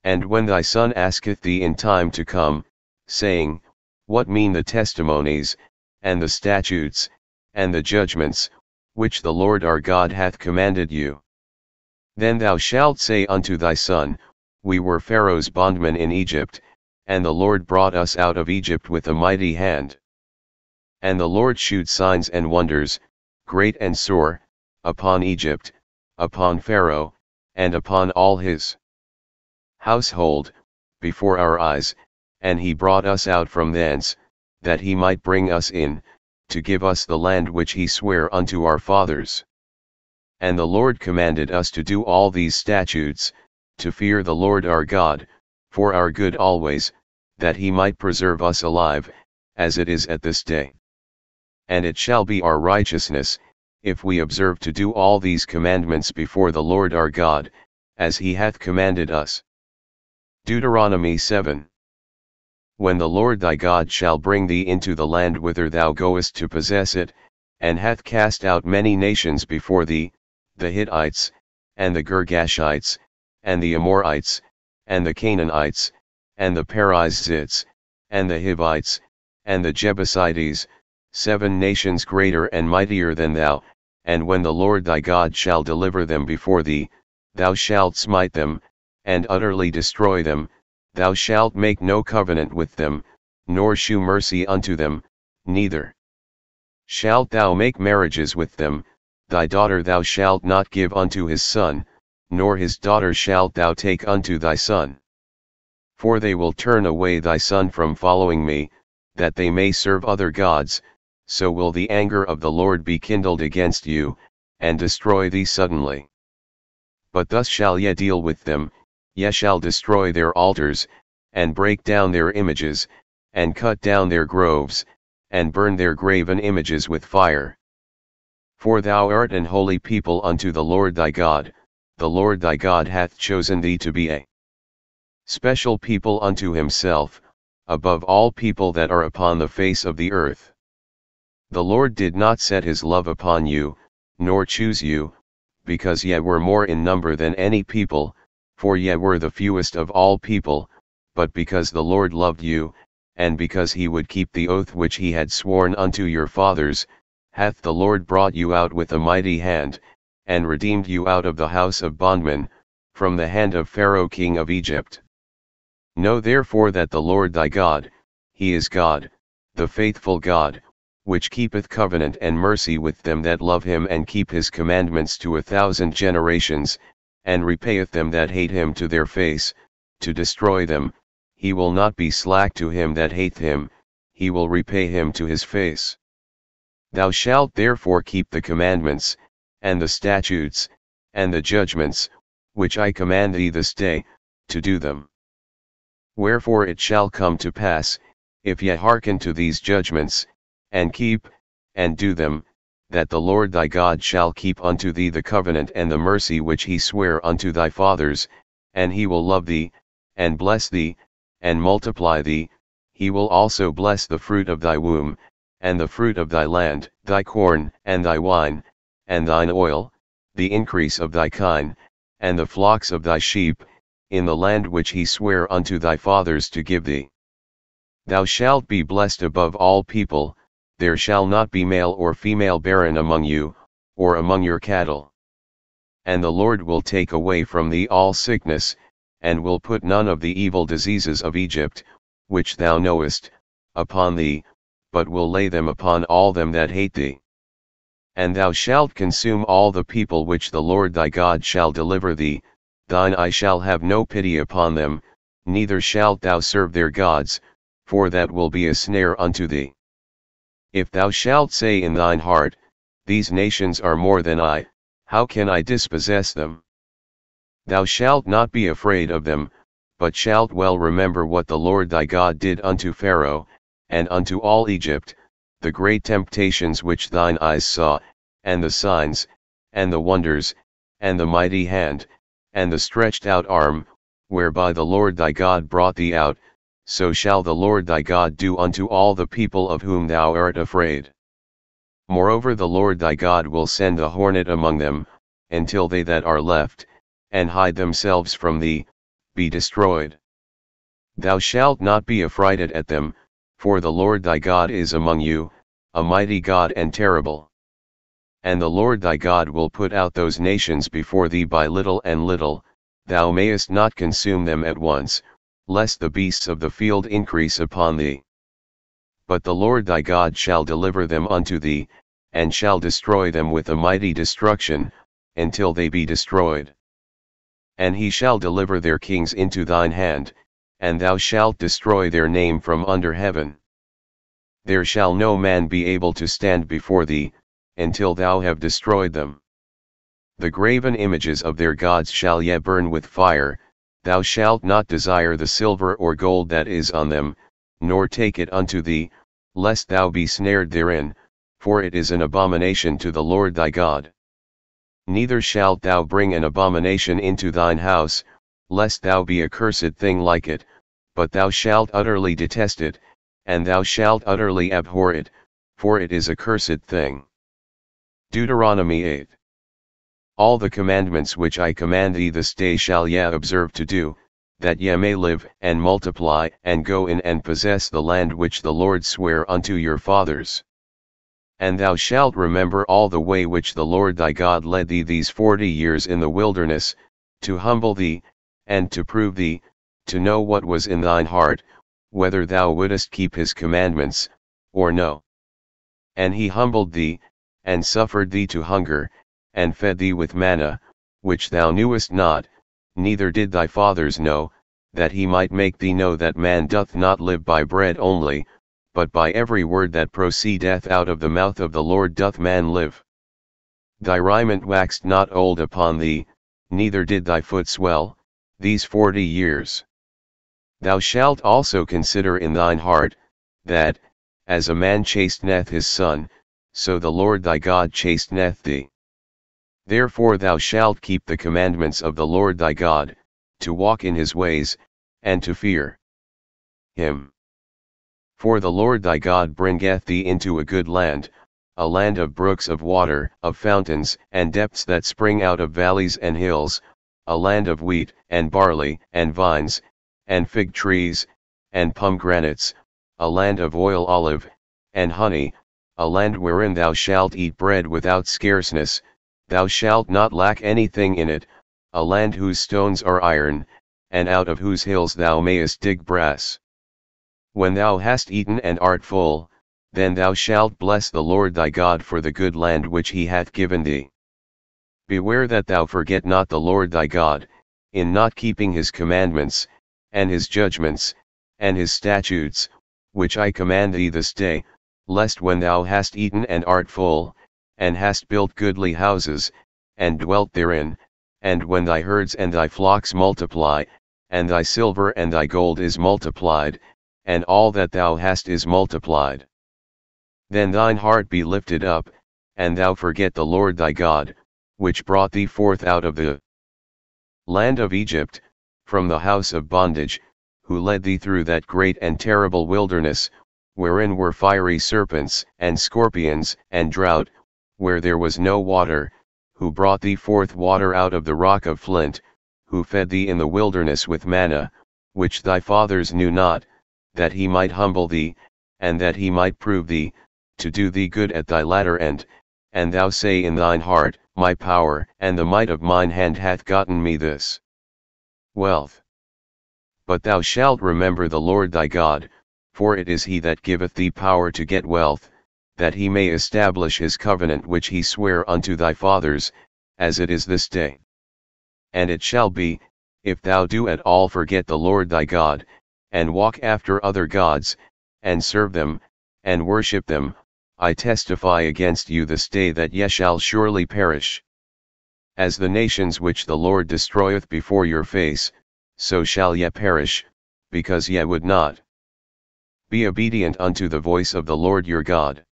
S1: And when thy son asketh thee in time to come, saying, What mean the testimonies, and the statutes, and the judgments, which the Lord our God hath commanded you? Then thou shalt say unto thy son, We were Pharaoh's bondmen in Egypt, and the Lord brought us out of Egypt with a mighty hand. And the Lord shewed signs and wonders, great and sore, upon Egypt, upon Pharaoh, and upon all his household, before our eyes, and he brought us out from thence, that he might bring us in, to give us the land which he sware unto our fathers. And the Lord commanded us to do all these statutes, to fear the Lord our God, for our good always, that he might preserve us alive, as it is at this day. And it shall be our righteousness, if we observe to do all these commandments before the Lord our God, as he hath commanded us. Deuteronomy 7. When the Lord thy God shall bring thee into the land whither thou goest to possess it, and hath cast out many nations before thee, the Hittites, and the Girgashites, and the Amorites, and the Canaanites, and the Perizzites, and the Hivites, and the Jebusites, 7 nations greater and mightier than thou, and when the Lord thy God shall deliver them before thee, thou shalt smite them, and utterly destroy them, thou shalt make no covenant with them, nor shew mercy unto them, neither shalt thou make marriages with them. Thy daughter thou shalt not give unto his son, nor his daughter shalt thou take unto thy son. For they will turn away thy son from following me, that they may serve other gods, so will the anger of the Lord be kindled against you, and destroy thee suddenly. But thus shall ye deal with them, ye shall destroy their altars, and break down their images, and cut down their groves, and burn their graven images with fire. For thou art an holy people unto the Lord thy God, the Lord thy God hath chosen thee to be a special people unto himself, above all people that are upon the face of the earth. The Lord did not set his love upon you, nor choose you, because ye were more in number than any people, for ye were the fewest of all people, but because the Lord loved you, and because he would keep the oath which he had sworn unto your fathers, hath the Lord brought you out with a mighty hand, and redeemed you out of the house of bondmen, from the hand of Pharaoh king of Egypt. Know therefore that the Lord thy God, he is God, the faithful God, which keepeth covenant and mercy with them that love him and keep his commandments to 1,000 generations, and repayeth them that hate him to their face, to destroy them. He will not be slack to him that hateth him, he will repay him to his face. Thou shalt therefore keep the commandments, and the statutes, and the judgments, which I command thee this day, to do them. Wherefore it shall come to pass, if ye hearken to these judgments, and keep, and do them, that the Lord thy God shall keep unto thee the covenant and the mercy which he sware unto thy fathers, and he will love thee, and bless thee, and multiply thee. He will also bless the fruit of thy womb, and the fruit of thy land, thy corn, and thy wine, and thine oil, the increase of thy kine, and the flocks of thy sheep, in the land which he sware unto thy fathers to give thee. Thou shalt be blessed above all people, there shall not be male or female barren among you, or among your cattle. And the Lord will take away from thee all sickness, and will put none of the evil diseases of Egypt, which thou knowest, upon thee, but will lay them upon all them that hate thee. And thou shalt consume all the people which the Lord thy God shall deliver thee, thine eye shall have no pity upon them, neither shalt thou serve their gods, for that will be a snare unto thee. If thou shalt say in thine heart, these nations are more than I, how can I dispossess them? Thou shalt not be afraid of them, but shalt well remember what the Lord thy God did unto Pharaoh, and unto all Egypt, the great temptations which thine eyes saw, and the signs, and the wonders, and the mighty hand, and the stretched out arm, whereby the Lord thy God brought thee out, so shall the Lord thy God do unto all the people of whom thou art afraid. Moreover the Lord thy God will send a hornet among them, until they that are left, and hide themselves from thee, be destroyed. Thou shalt not be affrighted at them, for the Lord thy God is among you, a mighty God and terrible. And the Lord thy God will put out those nations before thee by little and little, thou mayest not consume them at once, lest the beasts of the field increase upon thee. But the Lord thy God shall deliver them unto thee, and shall destroy them with a mighty destruction, until they be destroyed. And he shall deliver their kings into thine hand, and thou shalt destroy their name from under heaven. There shall no man be able to stand before thee, until thou have destroyed them. The graven images of their gods shall ye burn with fire, thou shalt not desire the silver or gold that is on them, nor take it unto thee, lest thou be snared therein, for it is an abomination to the Lord thy God. Neither shalt thou bring an abomination into thine house, lest thou be a cursed thing like it, but thou shalt utterly detest it, and thou shalt utterly abhor it, for it is a cursed thing. Deuteronomy 8. All the commandments which I command thee this day shall ye observe to do, that ye may live and multiply and go in and possess the land which the Lord sware unto your fathers. And thou shalt remember all the way which the Lord thy God led thee these 40 years in the wilderness, to humble thee, and to prove thee, to know what was in thine heart, whether thou wouldest keep his commandments, or no. And he humbled thee, and suffered thee to hunger, and fed thee with manna, which thou knewest not, neither did thy fathers know, that he might make thee know that man doth not live by bread only, but by every word that proceedeth out of the mouth of the Lord doth man live. Thy raiment waxed not old upon thee, neither did thy foot swell, these 40 years. Thou shalt also consider in thine heart, that, as a man chasteneth his son, so the Lord thy God chasteneth thee. Therefore thou shalt keep the commandments of the Lord thy God, to walk in his ways, and to fear him. For the Lord thy God bringeth thee into a good land, a land of brooks of water, of fountains and depths that spring out of valleys and hills, a land of wheat, and barley, and vines, and fig trees, and pomegranates, a land of oil olive, and honey, a land wherein thou shalt eat bread without scarceness, thou shalt not lack anything in it, a land whose stones are iron, and out of whose hills thou mayest dig brass. When thou hast eaten and art full, then thou shalt bless the Lord thy God for the good land which he hath given thee. Beware that thou forget not the Lord thy God, in not keeping his commandments, and his judgments, and his statutes, which I command thee this day, lest when thou hast eaten and art full, and hast built goodly houses, and dwelt therein, and when thy herds and thy flocks multiply, and thy silver and thy gold is multiplied, and all that thou hast is multiplied. Then thine heart be lifted up, and thou forget the Lord thy God, which brought thee forth out of the land of Egypt, from the house of bondage, who led thee through that great and terrible wilderness, wherein were fiery serpents and scorpions and drought, where there was no water, who brought thee forth water out of the rock of flint, who fed thee in the wilderness with manna, which thy fathers knew not, that he might humble thee, and that he might prove thee, to do thee good at thy latter end. And thou say in thine heart, My power and the might of mine hand hath gotten me this wealth. But thou shalt remember the Lord thy God, for it is he that giveth thee power to get wealth, that he may establish his covenant which he sware unto thy fathers, as it is this day. And it shall be, if thou do at all forget the Lord thy God, and walk after other gods, and serve them, and worship them, I testify against you this day that ye shall surely perish. As the nations which the Lord destroyeth before your face, so shall ye perish, because ye would not be obedient unto the voice of the Lord your God.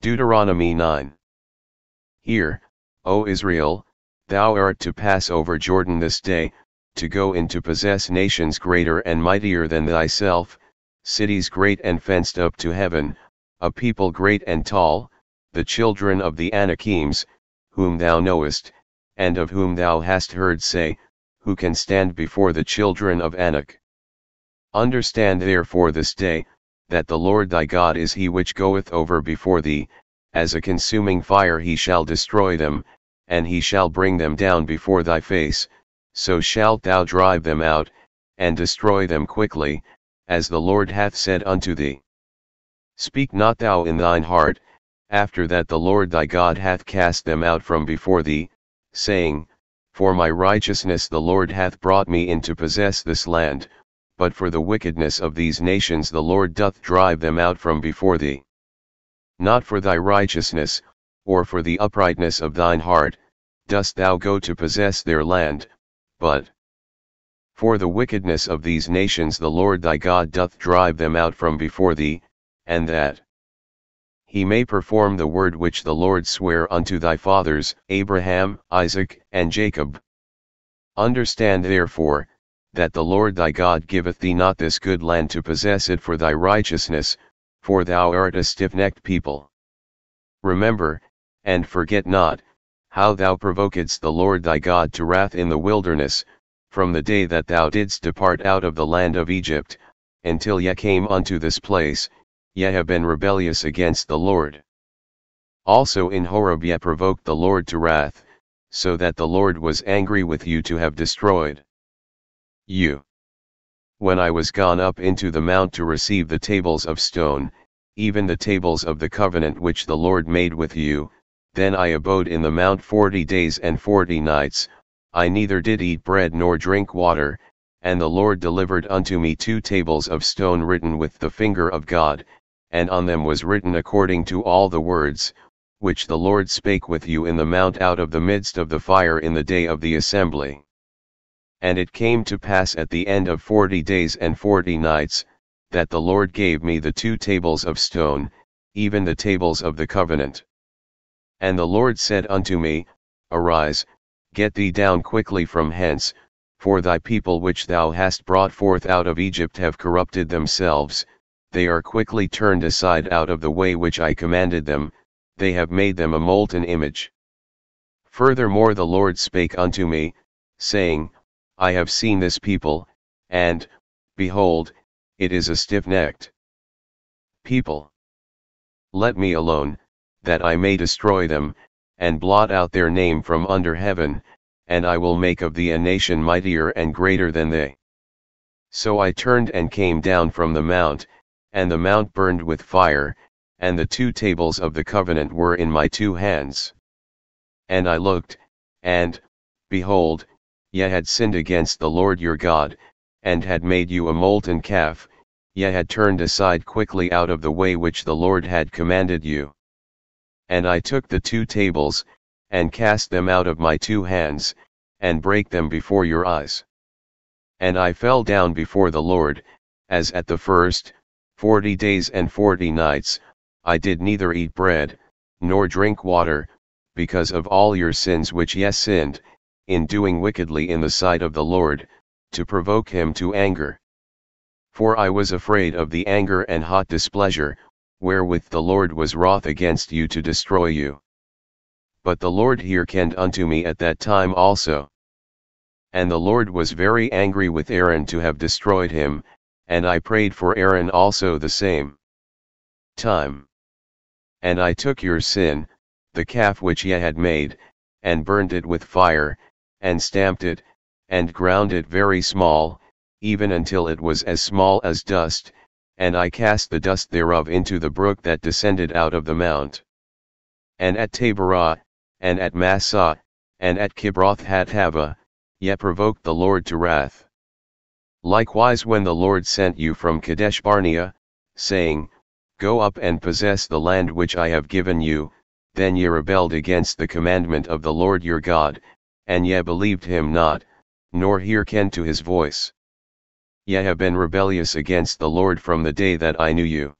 S1: Deuteronomy 9. Hear, O Israel, thou art to pass over Jordan this day, to go in to possess nations greater and mightier than thyself, cities great and fenced up to heaven, a people great and tall, the children of the Anakims, whom thou knowest, and of whom thou hast heard say, Who can stand before the children of Anak? Understand therefore this day, that the Lord thy God is he which goeth over before thee, as a consuming fire he shall destroy them, and he shall bring them down before thy face, so shalt thou drive them out, and destroy them quickly, as the Lord hath said unto thee. Speak not thou in thine heart, after that the Lord thy God hath cast them out from before thee, saying, For my righteousness the Lord hath brought me in to possess this land, but for the wickedness of these nations the Lord doth drive them out from before thee. Not for thy righteousness, or for the uprightness of thine heart, dost thou go to possess their land, but for the wickedness of these nations the Lord thy God doth drive them out from before thee, and that he may perform the word which the Lord sware unto thy fathers, Abraham, Isaac, and Jacob. Understand therefore, that the Lord thy God giveth thee not this good land to possess it for thy righteousness, for thou art a stiff-necked people. Remember, and forget not, how thou provokedst the Lord thy God to wrath in the wilderness, from the day that thou didst depart out of the land of Egypt, until ye came unto this place, ye have been rebellious against the Lord. Also in Horeb ye provoked the Lord to wrath, so that the Lord was angry with you to have destroyed you. When I was gone up into the mount to receive the tables of stone, even the tables of the covenant which the Lord made with you, then I abode in the mount 40 days and 40 nights, I neither did eat bread nor drink water, and the Lord delivered unto me 2 tables of stone written with the finger of God, and on them was written according to all the words, which the Lord spake with you in the mount out of the midst of the fire in the day of the assembly. And it came to pass at the end of 40 days and 40 nights, that the Lord gave me the 2 tables of stone, even the tables of the covenant. And the Lord said unto me, Arise, get thee down quickly from hence, for thy people which thou hast brought forth out of Egypt have corrupted themselves, they are quickly turned aside out of the way which I commanded them, they have made them a molten image. Furthermore the Lord spake unto me, saying, I have seen this people, and, behold, it is a stiff-necked people. Let me alone, that I may destroy them, and blot out their name from under heaven, and I will make of thee a nation mightier and greater than they. So I turned and came down from the mount, and the mount burned with fire, and the 2 tables of the covenant were in my 2 hands. And I looked, and, behold, ye had sinned against the Lord your God, and had made you a molten calf, ye had turned aside quickly out of the way which the Lord had commanded you. And I took the 2 tables, and cast them out of my 2 hands, and brake them before your eyes. And I fell down before the Lord, as at the first, 40 days and 40 nights, I did neither eat bread, nor drink water, because of all your sins which ye sinned, in doing wickedly in the sight of the Lord, to provoke him to anger. For I was afraid of the anger and hot displeasure, wherewith the Lord was wroth against you to destroy you. But the Lord hearkened unto me at that time also. And the Lord was very angry with Aaron to have destroyed him, and I prayed for Aaron also the same time. And I took your sin, the calf which ye had made, and burned it with fire, and stamped it, and ground it very small, even until it was as small as dust, and I cast the dust thereof into the brook that descended out of the mount. And at Taberah, and at Massah, and at Kibroth-Hattaavah, ye provoked the Lord to wrath. Likewise when the Lord sent you from Kadesh Barnea, saying, Go up and possess the land which I have given you, then ye rebelled against the commandment of the Lord your God, and ye believed him not, nor hearkened to his voice. Ye have been rebellious against the Lord from the day that I knew you.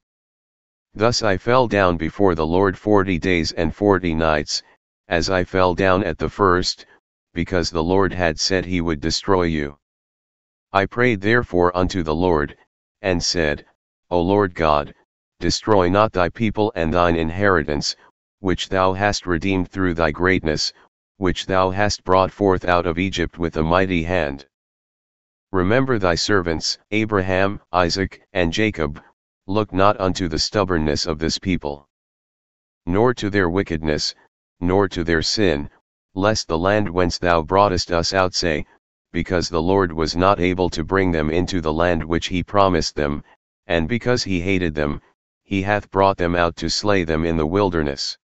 S1: Thus I fell down before the Lord 40 days and 40 nights, as I fell down at the first, because the Lord had said he would destroy you. I prayed therefore unto the Lord, and said, O Lord God, destroy not thy people and thine inheritance, which thou hast redeemed through thy greatness, which thou hast brought forth out of Egypt with a mighty hand. Remember thy servants, Abraham, Isaac, and Jacob, look not unto the stubbornness of this people, nor to their wickedness, nor to their sin, lest the land whence thou broughtest us out say, because the Lord was not able to bring them into the land which he promised them, and because he hated them, he hath brought them out to slay them in the wilderness.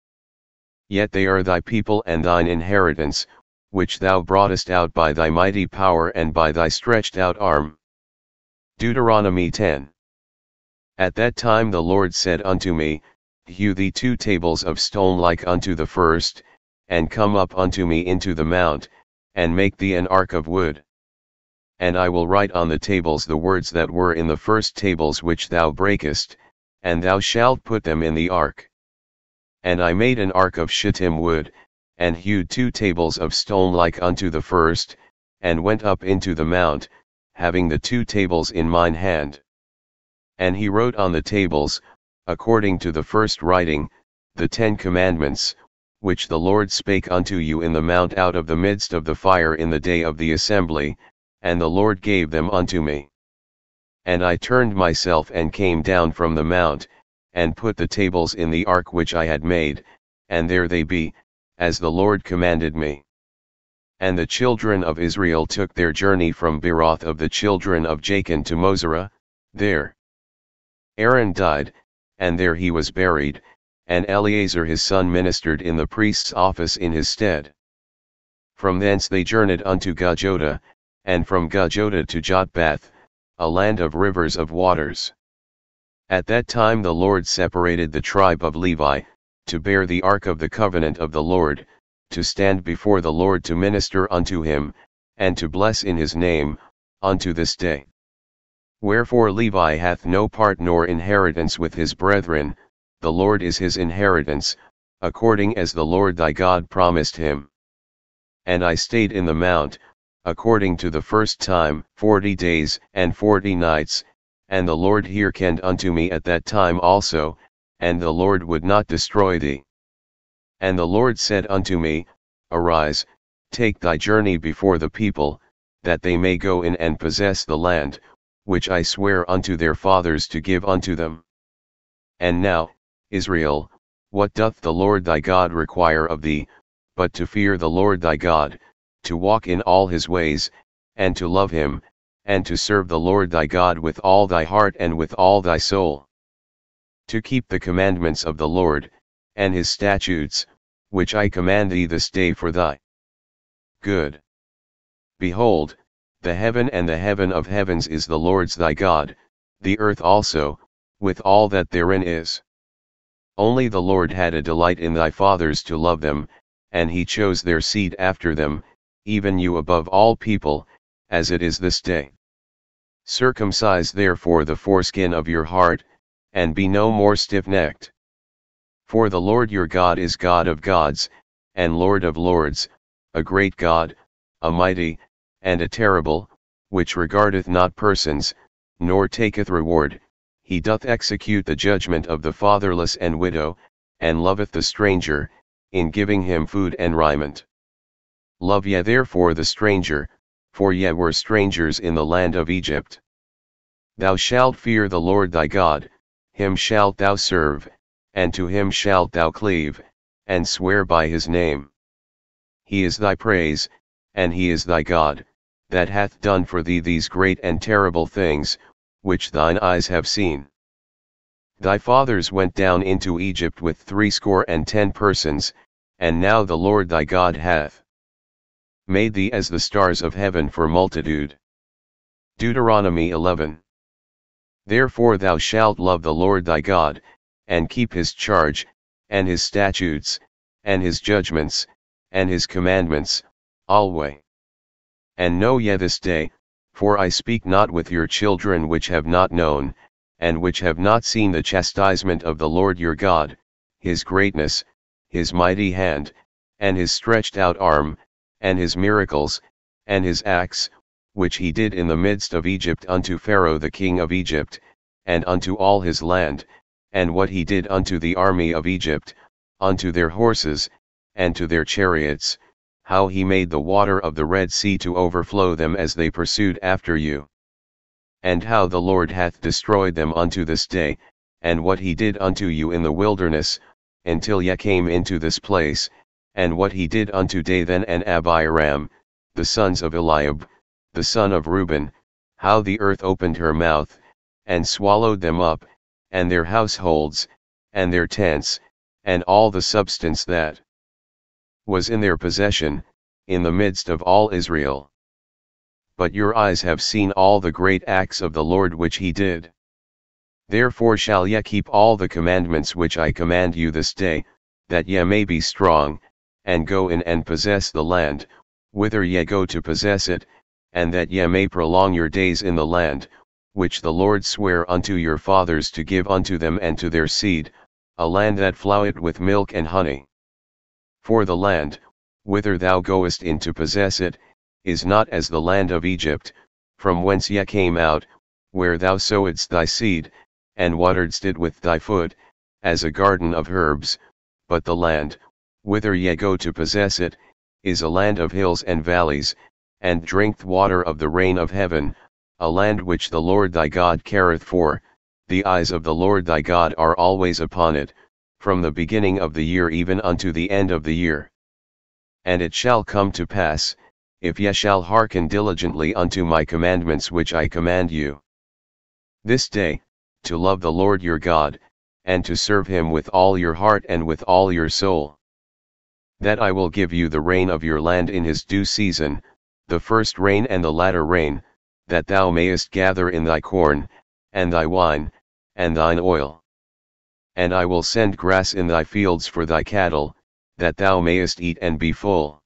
S1: Yet they are thy people and thine inheritance, which thou broughtest out by thy mighty power and by thy stretched out arm. Deuteronomy 10. At that time the Lord said unto me, Hew thee 2 tables of stone like unto the first, and come up unto me into the mount, and make thee an ark of wood. And I will write on the tables the words that were in the first tables which thou breakest, and thou shalt put them in the ark. And I made an ark of shittim wood, and hewed 2 tables of stone like unto the first, and went up into the mount, having the 2 tables in mine hand. And he wrote on the tables, according to the first writing, the 10 commandments, which the Lord spake unto you in the mount out of the midst of the fire in the day of the assembly, and the Lord gave them unto me. And I turned myself and came down from the mount, and put the tables in the ark which I had made, and there they be, as the Lord commanded me. And the children of Israel took their journey from Beeroth of the children of Jachin to Mosera, there Aaron died, and there he was buried, and Eleazar his son ministered in the priest's office in his stead. From thence they journeyed unto Gajota, and from Gajota to Jotbath, a land of rivers of waters. At that time the Lord separated the tribe of Levi, to bear the ark of the covenant of the Lord, to stand before the Lord to minister unto him, and to bless in his name, unto this day. Wherefore Levi hath no part nor inheritance with his brethren, the Lord is his inheritance, according as the Lord thy God promised him. And I stayed in the mount, according to the first time, 40 days and 40 nights, and the Lord hearkened unto me at that time also, and the Lord would not destroy thee. And the Lord said unto me, Arise, take thy journey before the people, that they may go in and possess the land, which I swear unto their fathers to give unto them. And now, Israel, what doth the Lord thy God require of thee, but to fear the Lord thy God, to walk in all his ways, and to love him, and to serve the Lord thy God with all thy heart and with all thy soul. To keep the commandments of the Lord, and his statutes, which I command thee this day for thy good. Behold, the heaven and the heaven of heavens is the Lord's thy God, the earth also, with all that therein is. Only the Lord had a delight in thy fathers to love them, and he chose their seed after them, even you above all people, as it is this day. Circumcise therefore the foreskin of your heart, and be no more stiff-necked. For the Lord your God is God of gods, and Lord of lords, a great God, a mighty, and a terrible, which regardeth not persons, nor taketh reward. He doth execute the judgment of the fatherless and widow, and loveth the stranger, in giving him food and raiment. Love ye therefore the stranger, for ye were strangers in the land of Egypt. Thou shalt fear the Lord thy God, him shalt thou serve, and to him shalt thou cleave, and swear by his name. He is thy praise, and he is thy God, that hath done for thee these great and terrible things, which thine eyes have seen. Thy fathers went down into Egypt with 70 persons, and now the Lord thy God hath made thee as the stars of heaven for multitude. Deuteronomy 11. Therefore thou shalt love the Lord thy God, and keep his charge, and his statutes, and his judgments, and his commandments, alway. And know ye this day, for I speak not with your children which have not known, and which have not seen the chastisement of the Lord your God, his greatness, his mighty hand, and his stretched out arm, and his miracles, and his acts, which he did in the midst of Egypt unto Pharaoh the king of Egypt, and unto all his land, and what he did unto the army of Egypt, unto their horses, and to their chariots, how he made the water of the Red Sea to overflow them as they pursued after you. And how the Lord hath destroyed them unto this day, and what he did unto you in the wilderness, until ye came into this place, and what he did unto Dathan and Abiram, the sons of Eliab, the son of Reuben, how the earth opened her mouth, and swallowed them up, and their households, and their tents, and all the substance that was in their possession, in the midst of all Israel. But your eyes have seen all the great acts of the Lord which he did. Therefore shall ye keep all the commandments which I command you this day, that ye may be strong, and go in and possess the land, whither ye go to possess it, and that ye may prolong your days in the land, which the Lord sware unto your fathers to give unto them and to their seed, a land that floweth with milk and honey. For the land, whither thou goest in to possess it, is not as the land of Egypt, from whence ye came out, where thou sowedst thy seed, and wateredst it with thy foot, as a garden of herbs, but the land, whither ye go to possess it, is a land of hills and valleys, and drinketh water of the rain of heaven, a land which the Lord thy God careth for. The eyes of the Lord thy God are always upon it, from the beginning of the year even unto the end of the year. And it shall come to pass, if ye shall hearken diligently unto my commandments which I command you this day, to love the Lord your God, and to serve him with all your heart and with all your soul, that I will give you the rain of your land in his due season, the first rain and the latter rain, that thou mayest gather in thy corn, and thy wine, and thine oil. And I will send grass in thy fields for thy cattle, that thou mayest eat and be full.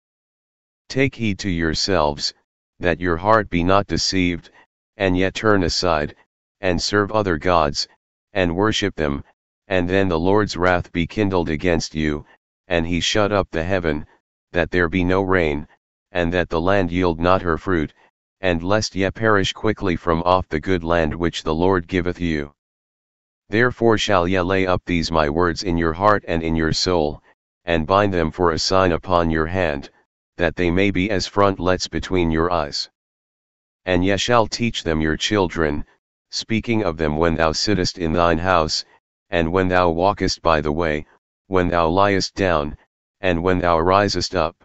S1: Take heed to yourselves, that your heart be not deceived, and yet turn aside, and serve other gods, and worship them, and then the Lord's wrath be kindled against you, and he shut up the heaven, that there be no rain, and that the land yield not her fruit, and lest ye perish quickly from off the good land which the Lord giveth you. Therefore shall ye lay up these my words in your heart and in your soul, and bind them for a sign upon your hand, that they may be as frontlets between your eyes. And ye shall teach them your children, speaking of them when thou sittest in thine house, and when thou walkest by the way, when thou liest down, and when thou risest up.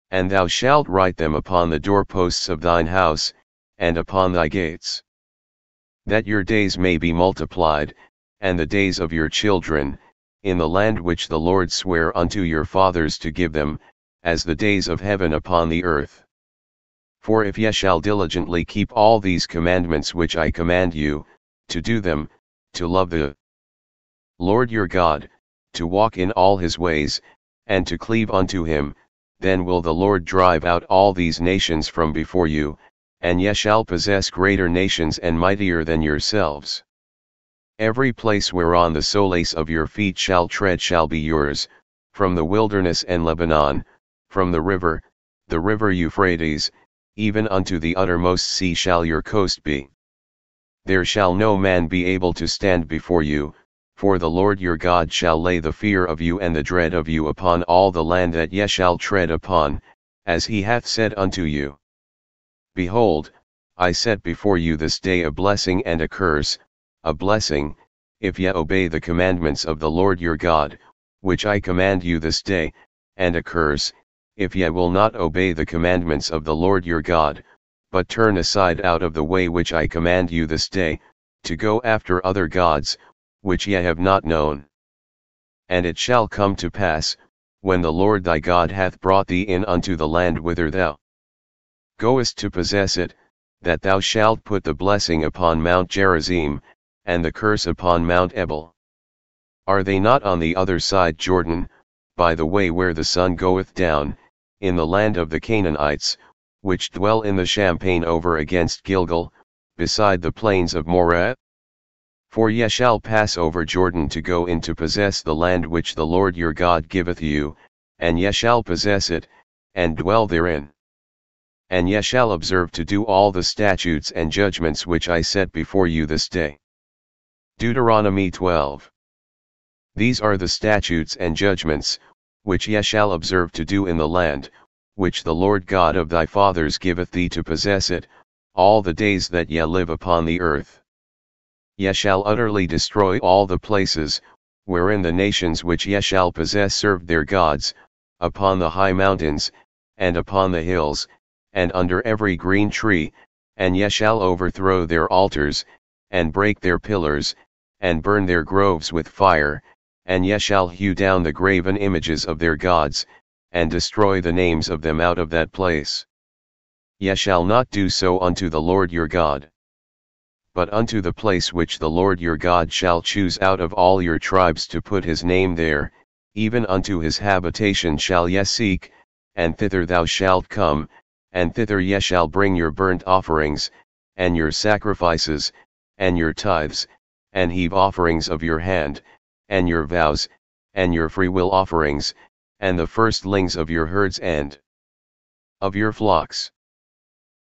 S1: And thou shalt write them upon the doorposts of thine house, and upon thy gates. That your days may be multiplied, and the days of your children, in the land which the Lord sware unto your fathers to give them, as the days of heaven upon the earth. For if ye shall diligently keep all these commandments which I command you, to do them, to love the Lord your God, to walk in all his ways, and to cleave unto him, then will the Lord drive out all these nations from before you, and ye shall possess greater nations and mightier than yourselves. Every place whereon the soles of your feet shall tread shall be yours, from the wilderness and Lebanon, from the river Euphrates, even unto the uttermost sea shall your coast be. There shall no man be able to stand before you, for the Lord your God shall lay the fear of you and the dread of you upon all the land that ye shall tread upon, as he hath said unto you. Behold, I set before you this day a blessing and a curse. A blessing, if ye obey the commandments of the Lord your God, which I command you this day, and a curse, if ye will not obey the commandments of the Lord your God, but turn aside out of the way which I command you this day, to go after other gods, which ye have not known. And it shall come to pass, when the Lord thy God hath brought thee in unto the land whither thou goest to possess it, that thou shalt put the blessing upon Mount Gerizim, and the curse upon Mount Ebal. Are they not on the other side Jordan, by the way where the sun goeth down, in the land of the Canaanites, which dwell in the champaign over against Gilgal, beside the plains of Moreh? For ye shall pass over Jordan to go in to possess the land which the Lord your God giveth you, and ye shall possess it, and dwell therein. And ye shall observe to do all the statutes and judgments which I set before you this day. Deuteronomy 12. These are the statutes and judgments, which ye shall observe to do in the land, which the Lord God of thy fathers giveth thee to possess it, all the days that ye live upon the earth. Ye shall utterly destroy all the places, wherein the nations which ye shall possess served their gods, upon the high mountains, and upon the hills, and under every green tree, and ye shall overthrow their altars, and break their pillars, and burn their groves with fire, and ye shall hew down the graven images of their gods, and destroy the names of them out of that place. Ye shall not do so unto the Lord your God. But unto the place which the Lord your God shall choose out of all your tribes to put his name there, even unto his habitation shall ye seek, and thither thou shalt come, and thither ye shall bring your burnt offerings, and your sacrifices, and your tithes, and heave offerings of your hand, and your vows, and your freewill offerings, and the firstlings of your herds and of your flocks.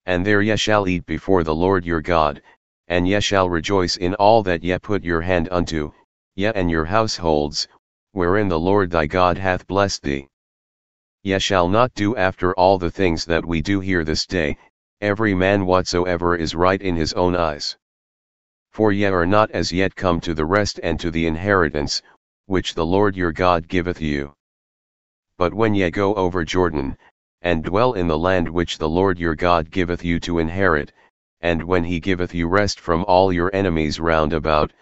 S1: And there ye shall eat before the Lord your God, and ye shall rejoice in all that ye put your hand unto, ye and your households, wherein the Lord thy God hath blessed thee. Ye shall not do after all the things that we do here this day, every man whatsoever is right in his own eyes. For ye are not as yet come to the rest and to the inheritance, which the Lord your God giveth you. But when ye go over Jordan, and dwell in the land which the Lord your God giveth you to inherit, and when he giveth you rest from all your enemies round about,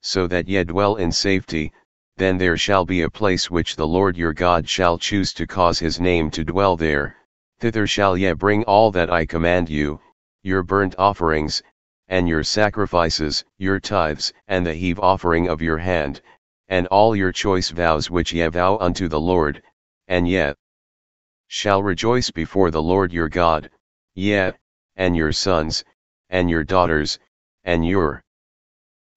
S1: so that ye dwell in safety, then there shall be a place which the Lord your God shall choose to cause his name to dwell there, thither shall ye bring all that I command you, your burnt offerings, and your sacrifices, your tithes, and the heave offering of your hand, and all your choice vows which ye vow unto the Lord, and ye shall rejoice before the Lord your God, ye, and your sons, and your daughters, and your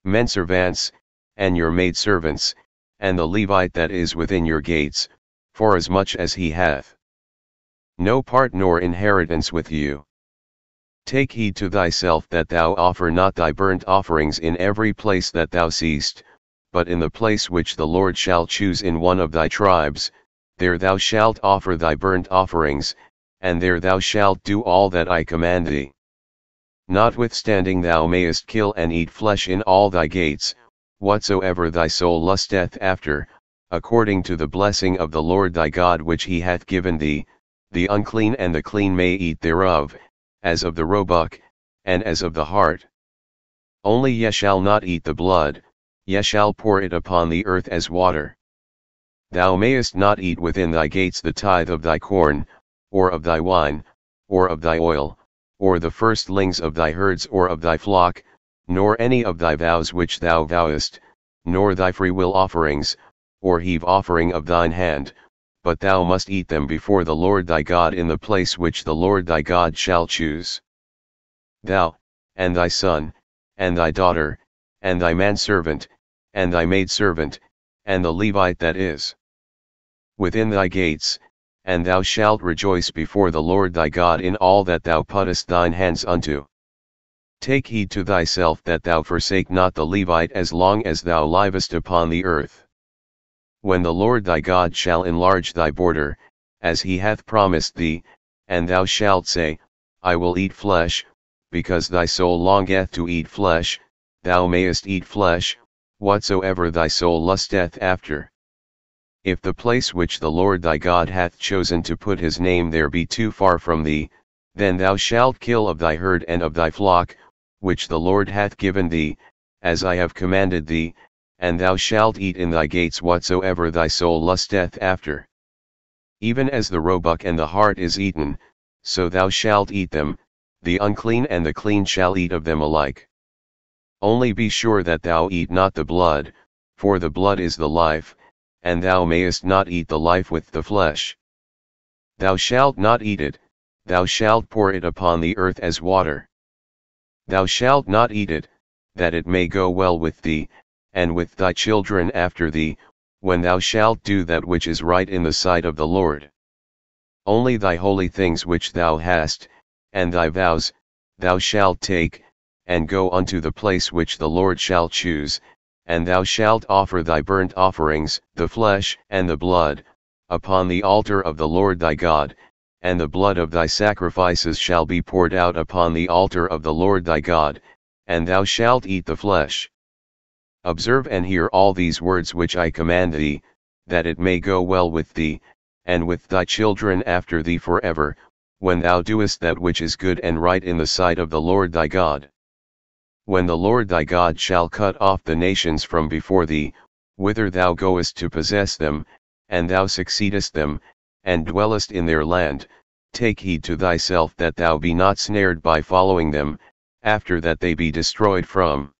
S1: menservants, and your maidservants, and the Levite that is within your gates, forasmuch as he hath no part nor inheritance with you. Take heed to thyself that thou offer not thy burnt offerings in every place that thou seest, but in the place which the Lord shall choose in one of thy tribes, there thou shalt offer thy burnt offerings, and there thou shalt do all that I command thee. Notwithstanding thou mayest kill and eat flesh in all thy gates, whatsoever thy soul lusteth after, according to the blessing of the Lord thy God which he hath given thee, the unclean and the clean may eat thereof, as of the roebuck, and as of the heart. Only ye shall not eat the blood, ye shall pour it upon the earth as water. Thou mayest not eat within thy gates the tithe of thy corn, or of thy wine, or of thy oil, or the firstlings of thy herds or of thy flock, nor any of thy vows which thou vowest, nor thy freewill offerings, or heave offering of thine hand, but thou must eat them before the Lord thy God in the place which the Lord thy God shall choose. Thou, and thy son, and thy daughter, and thy manservant, and thy maidservant, and the Levite that is within thy gates, and thou shalt rejoice before the Lord thy God in all that thou puttest thine hands unto. Take heed to thyself that thou forsake not the Levite as long as thou livest upon the earth. When the Lord thy God shall enlarge thy border, as he hath promised thee, and thou shalt say, I will eat flesh, because thy soul longeth to eat flesh, thou mayest eat flesh, whatsoever thy soul lusteth after. If the place which the Lord thy God hath chosen to put his name there be too far from thee, then thou shalt kill of thy herd and of thy flock, which the Lord hath given thee, as I have commanded thee, and thou shalt eat in thy gates whatsoever thy soul lusteth after. Even as the roebuck and the hart is eaten, so thou shalt eat them, the unclean and the clean shall eat of them alike. Only be sure that thou eat not the blood, for the blood is the life, and thou mayest not eat the life with the flesh. Thou shalt not eat it, thou shalt pour it upon the earth as water. Thou shalt not eat it, that it may go well with thee, and with thy children after thee, when thou shalt do that which is right in the sight of the Lord. Only thy holy things which thou hast, and thy vows, thou shalt take, and go unto the place which the Lord shall choose, and thou shalt offer thy burnt offerings, the flesh and the blood, upon the altar of the Lord thy God, and the blood of thy sacrifices shall be poured out upon the altar of the Lord thy God, and thou shalt eat the flesh. Observe and hear all these words which I command thee, that it may go well with thee, and with thy children after thee forever, when thou doest that which is good and right in the sight of the Lord thy God. When the Lord thy God shall cut off the nations from before thee, whither thou goest to possess them, and thou succeedest them, and dwellest in their land, take heed to thyself that thou be not snared by following them, after that they be destroyed from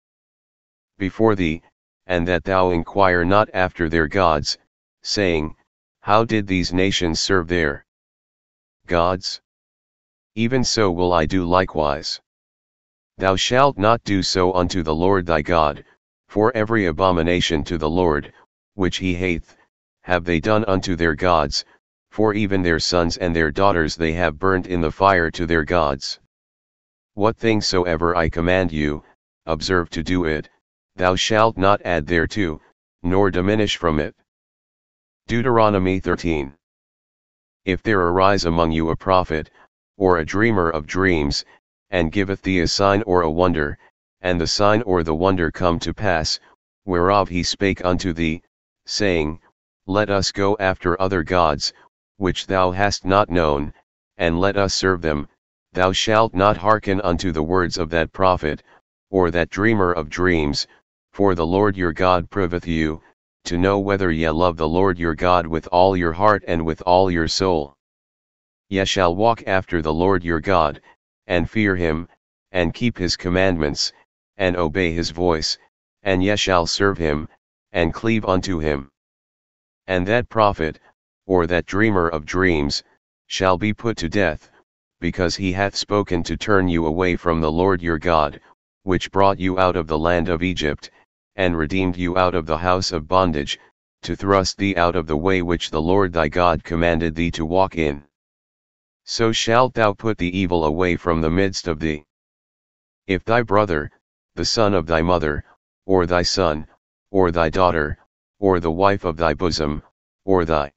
S1: before thee, and that thou inquire not after their gods, saying, How did these nations serve their gods? Even so will I do likewise. Thou shalt not do so unto the Lord thy God, for every abomination to the Lord, which he hateth, have they done unto their gods, for even their sons and their daughters they have burnt in the fire to their gods. What thing soever I command you, observe to do it, thou shalt not add thereto, nor diminish from it. Deuteronomy 13. If there arise among you a prophet, or a dreamer of dreams, and giveth thee a sign or a wonder, and the sign or the wonder come to pass, whereof he spake unto thee, saying, Let us go after other gods, which thou hast not known, and let us serve them, thou shalt not hearken unto the words of that prophet, or that dreamer of dreams, for the Lord your God proveth you, to know whether ye love the Lord your God with all your heart and with all your soul. Ye shall walk after the Lord your God, and fear him, and keep his commandments, and obey his voice, and ye shall serve him, and cleave unto him. And that prophet, or that dreamer of dreams, shall be put to death, because he hath spoken to turn you away from the Lord your God, which brought you out of the land of Egypt, and redeemed you out of the house of bondage, to thrust thee out of the way which the Lord thy God commanded thee to walk in. So shalt thou put the evil away from the midst of thee. If thy brother, the son of thy mother, or thy son, or thy daughter, or the wife of thy bosom, or thy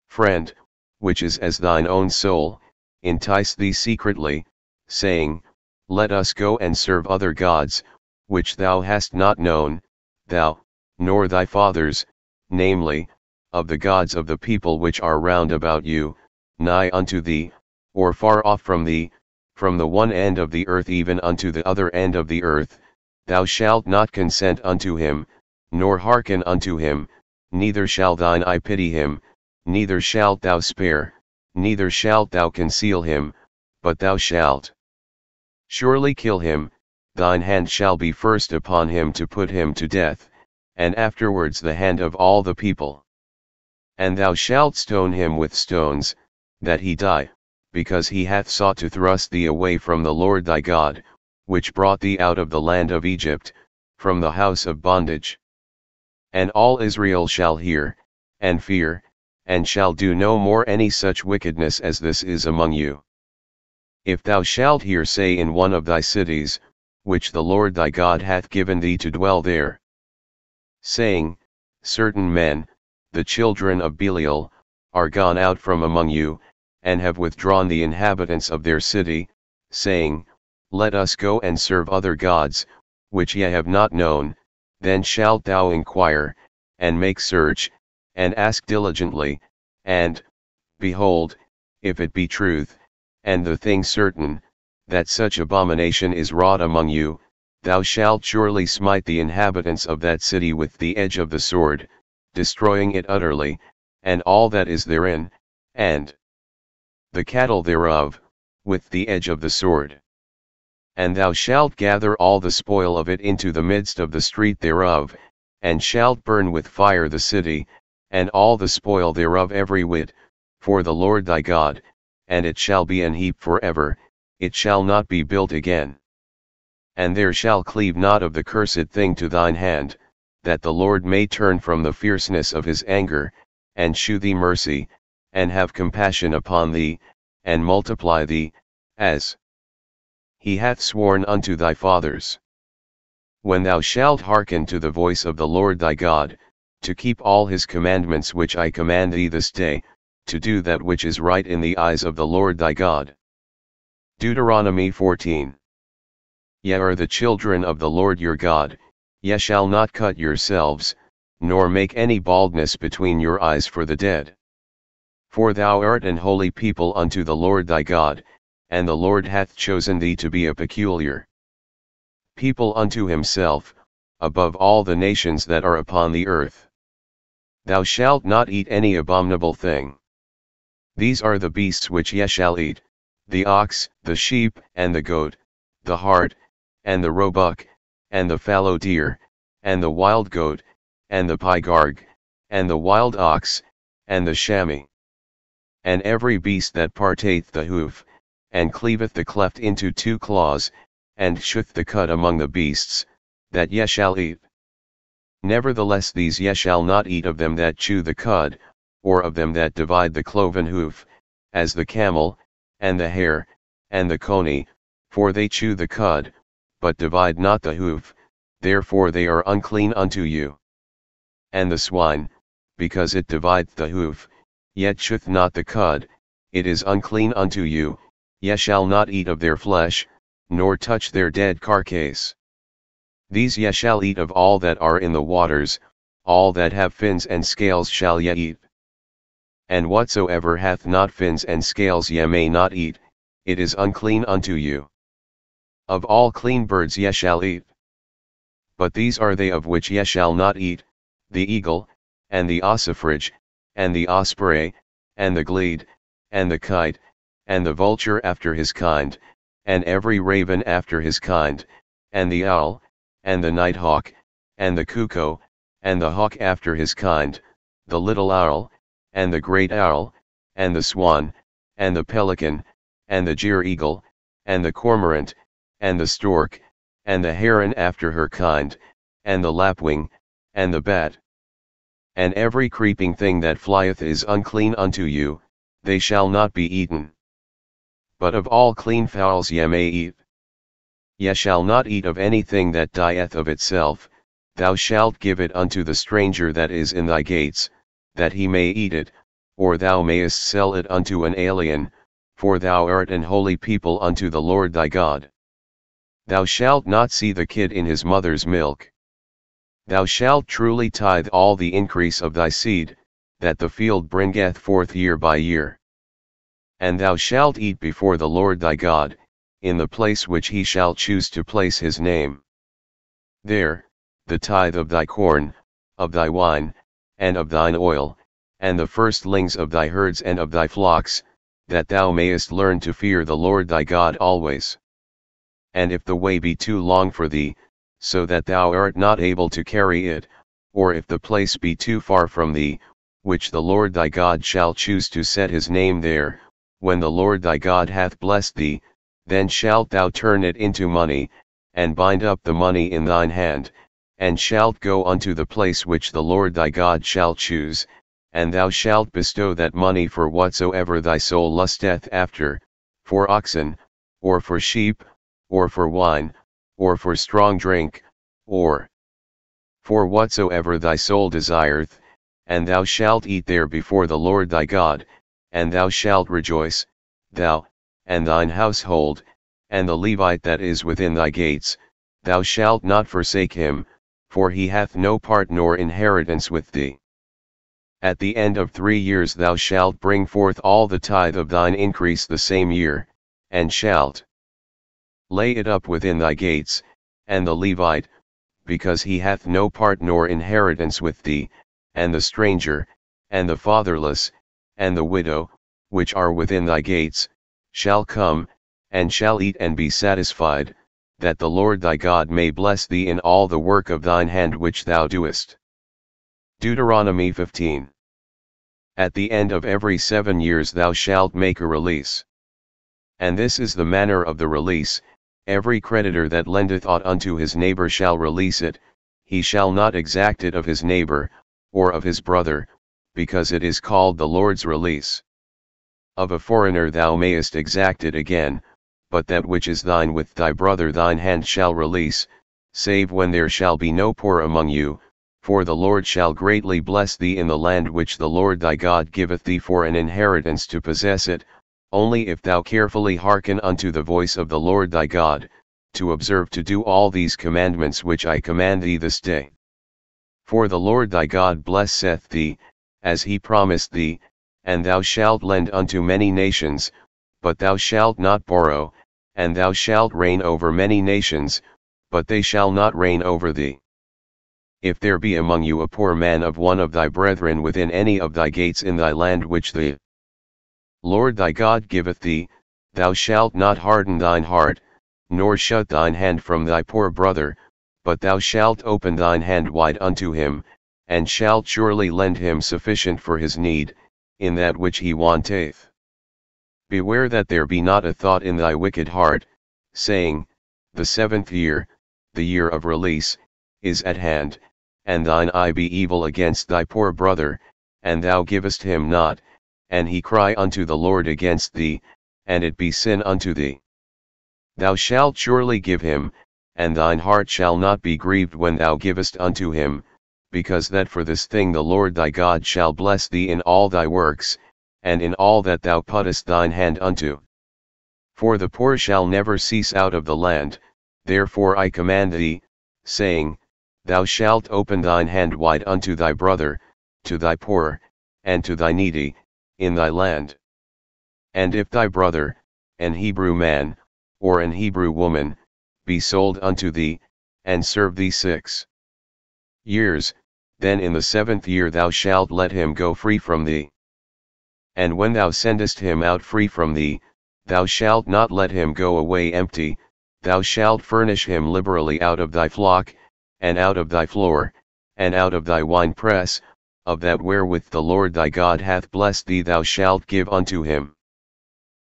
S1: friend, which is as thine own soul, entice thee secretly, saying, Let us go and serve other gods, which thou hast not known, thou, nor thy fathers, namely, of the gods of the people which are round about you, nigh unto thee, or far off from thee, from the one end of the earth even unto the other end of the earth, thou shalt not consent unto him, nor hearken unto him, neither shall thine eye pity him, neither shalt thou spare, neither shalt thou conceal him, but thou shalt surely kill him, thine hand shall be first upon him to put him to death, and afterwards the hand of all the people. And thou shalt stone him with stones, that he die, because he hath sought to thrust thee away from the Lord thy God, which brought thee out of the land of Egypt, from the house of bondage. And all Israel shall hear, and fear, and shall do no more any such wickedness as this is among you. If thou shalt hear say in one of thy cities, which the Lord thy God hath given thee to dwell there, saying, certain men, the children of Belial, are gone out from among you, and have withdrawn the inhabitants of their city, saying, let us go and serve other gods, which ye have not known, then shalt thou inquire, and make search, and ask diligently, and, behold, if it be truth, and the thing certain, that such abomination is wrought among you, thou shalt surely smite the inhabitants of that city with the edge of the sword, destroying it utterly, and all that is therein, and the cattle thereof, with the edge of the sword. And thou shalt gather all the spoil of it into the midst of the street thereof, and shalt burn with fire the city, and all the spoil thereof every whit, for the Lord thy God, and it shall be an heap forever, it shall not be built again. And there shall cleave not of the cursed thing to thine hand, that the Lord may turn from the fierceness of his anger, and shew thee mercy, and have compassion upon thee, and multiply thee, as he hath sworn unto thy fathers. When thou shalt hearken to the voice of the Lord thy God, to keep all his commandments which I command thee this day, to do that which is right in the eyes of the Lord thy God. Deuteronomy 14. Ye are the children of the Lord your God, ye shall not cut yourselves, nor make any baldness between your eyes for the dead. For thou art an holy people unto the Lord thy God, and the Lord hath chosen thee to be a peculiar people unto himself, above all the nations that are upon the earth. Thou shalt not eat any abominable thing. These are the beasts which ye shall eat, the ox, the sheep, and the goat, the hart, and the roebuck, and the fallow deer, and the wild goat, and the pygarg, and the wild ox, and the chamois. And every beast that parteth the hoof, and cleaveth the cleft into two claws, and sheweth the cut among the beasts, that ye shall eat. Nevertheless these ye shall not eat of them that chew the cud, or of them that divide the cloven hoof, as the camel, and the hare, and the coney, for they chew the cud, but divide not the hoof, therefore they are unclean unto you. And the swine, because it divideth the hoof, yet cheweth not the cud, it is unclean unto you, ye shall not eat of their flesh, nor touch their dead carcase. These ye shall eat of all that are in the waters, all that have fins and scales shall ye eat. And whatsoever hath not fins and scales ye may not eat, it is unclean unto you. Of all clean birds ye shall eat. But these are they of which ye shall not eat, the eagle, and the ossifrage, and the osprey, and the glede, and the kite, and the vulture after his kind, and every raven after his kind, and the owl, and the nighthawk, and the cuckoo, and the hawk after his kind, the little owl, and the great owl, and the swan, and the pelican, and the gyre-eagle, and the cormorant, and the stork, and the heron after her kind, and the lapwing, and the bat. And every creeping thing that flieth is unclean unto you, they shall not be eaten. But of all clean fowls ye may eat. Ye shall not eat of anything that dieth of itself, thou shalt give it unto the stranger that is in thy gates, that he may eat it, or thou mayest sell it unto an alien, for thou art an holy people unto the Lord thy God. Thou shalt not see the kid in his mother's milk. Thou shalt truly tithe all the increase of thy seed, that the field bringeth forth year by year. And thou shalt eat before the Lord thy God, in the place which he shall choose to place his name. There, the tithe of thy corn, of thy wine, and of thine oil, and the firstlings of thy herds and of thy flocks, that thou mayest learn to fear the Lord thy God always. And if the way be too long for thee, so that thou art not able to carry it, or if the place be too far from thee, which the Lord thy God shall choose to set his name there, when the Lord thy God hath blessed thee, then shalt thou turn it into money, and bind up the money in thine hand, and shalt go unto the place which the Lord thy God shall choose, and thou shalt bestow that money for whatsoever thy soul lusteth after, for oxen, or for sheep, or for wine, or for strong drink, or for whatsoever thy soul desireth, and thou shalt eat there before the Lord thy God, and thou shalt rejoice, thou, and thine household, and the Levite that is within thy gates, thou shalt not forsake him, for he hath no part nor inheritance with thee. At the end of 3 years thou shalt bring forth all the tithe of thine increase the same year, and shalt lay it up within thy gates, and the Levite, because he hath no part nor inheritance with thee, and the stranger, and the fatherless, and the widow, which are within thy gates, shall come, and shall eat and be satisfied, that the Lord thy God may bless thee in all the work of thine hand which thou doest. Deuteronomy 15. At the end of every 7 years thou shalt make a release. And this is the manner of the release: every creditor that lendeth aught unto his neighbor shall release it, he shall not exact it of his neighbor, or of his brother, because it is called the Lord's release. Of a foreigner thou mayest exact it again, but that which is thine with thy brother thine hand shall release, save when there shall be no poor among you, for the Lord shall greatly bless thee in the land which the Lord thy God giveth thee for an inheritance to possess it, only if thou carefully hearken unto the voice of the Lord thy God, to observe to do all these commandments which I command thee this day. For the Lord thy God blesseth thee, as he promised thee, and thou shalt lend unto many nations, but thou shalt not borrow, and thou shalt reign over many nations, but they shall not reign over thee. If there be among you a poor man of one of thy brethren within any of thy gates in thy land which the Lord thy God giveth thee, thou shalt not harden thine heart, nor shut thine hand from thy poor brother, but thou shalt open thine hand wide unto him, and shalt surely lend him sufficient for his need, in that which he wanteth. Beware that there be not a thought in thy wicked heart, saying, The 7th year, the year of release, is at hand, and thine eye be evil against thy poor brother, and thou givest him not, and he cry unto the Lord against thee, and it be sin unto thee. Thou shalt surely give him, and thine heart shall not be grieved when thou givest unto him, because that for this thing the Lord thy God shall bless thee in all thy works, and in all that thou puttest thine hand unto. For the poor shall never cease out of the land, therefore I command thee, saying, Thou shalt open thine hand wide unto thy brother, to thy poor, and to thy needy, in thy land. And if thy brother, an Hebrew man, or an Hebrew woman, be sold unto thee, and serve thee 6 years, then in the 7th year thou shalt let him go free from thee. And when thou sendest him out free from thee, thou shalt not let him go away empty, thou shalt furnish him liberally out of thy flock, and out of thy floor, and out of thy winepress, of that wherewith the Lord thy God hath blessed thee thou shalt give unto him.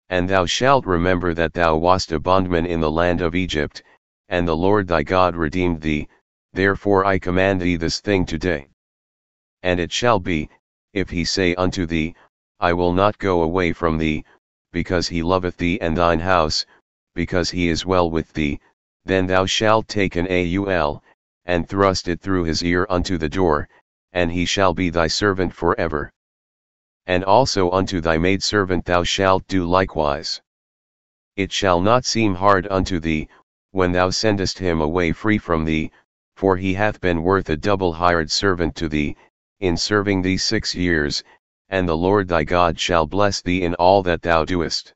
S1: And thou shalt remember that thou wast a bondman in the land of Egypt, and the Lord thy God redeemed thee, therefore I command thee this thing today. And it shall be, if he say unto thee, I will not go away from thee, because he loveth thee and thine house, because he is well with thee, then thou shalt take an aul, and thrust it through his ear unto the door, and he shall be thy servant forever. And also unto thy maidservant thou shalt do likewise. It shall not seem hard unto thee, when thou sendest him away free from thee, for he hath been worth a double hired servant to thee, in serving thee 6 years, and the Lord thy God shall bless thee in all that thou doest.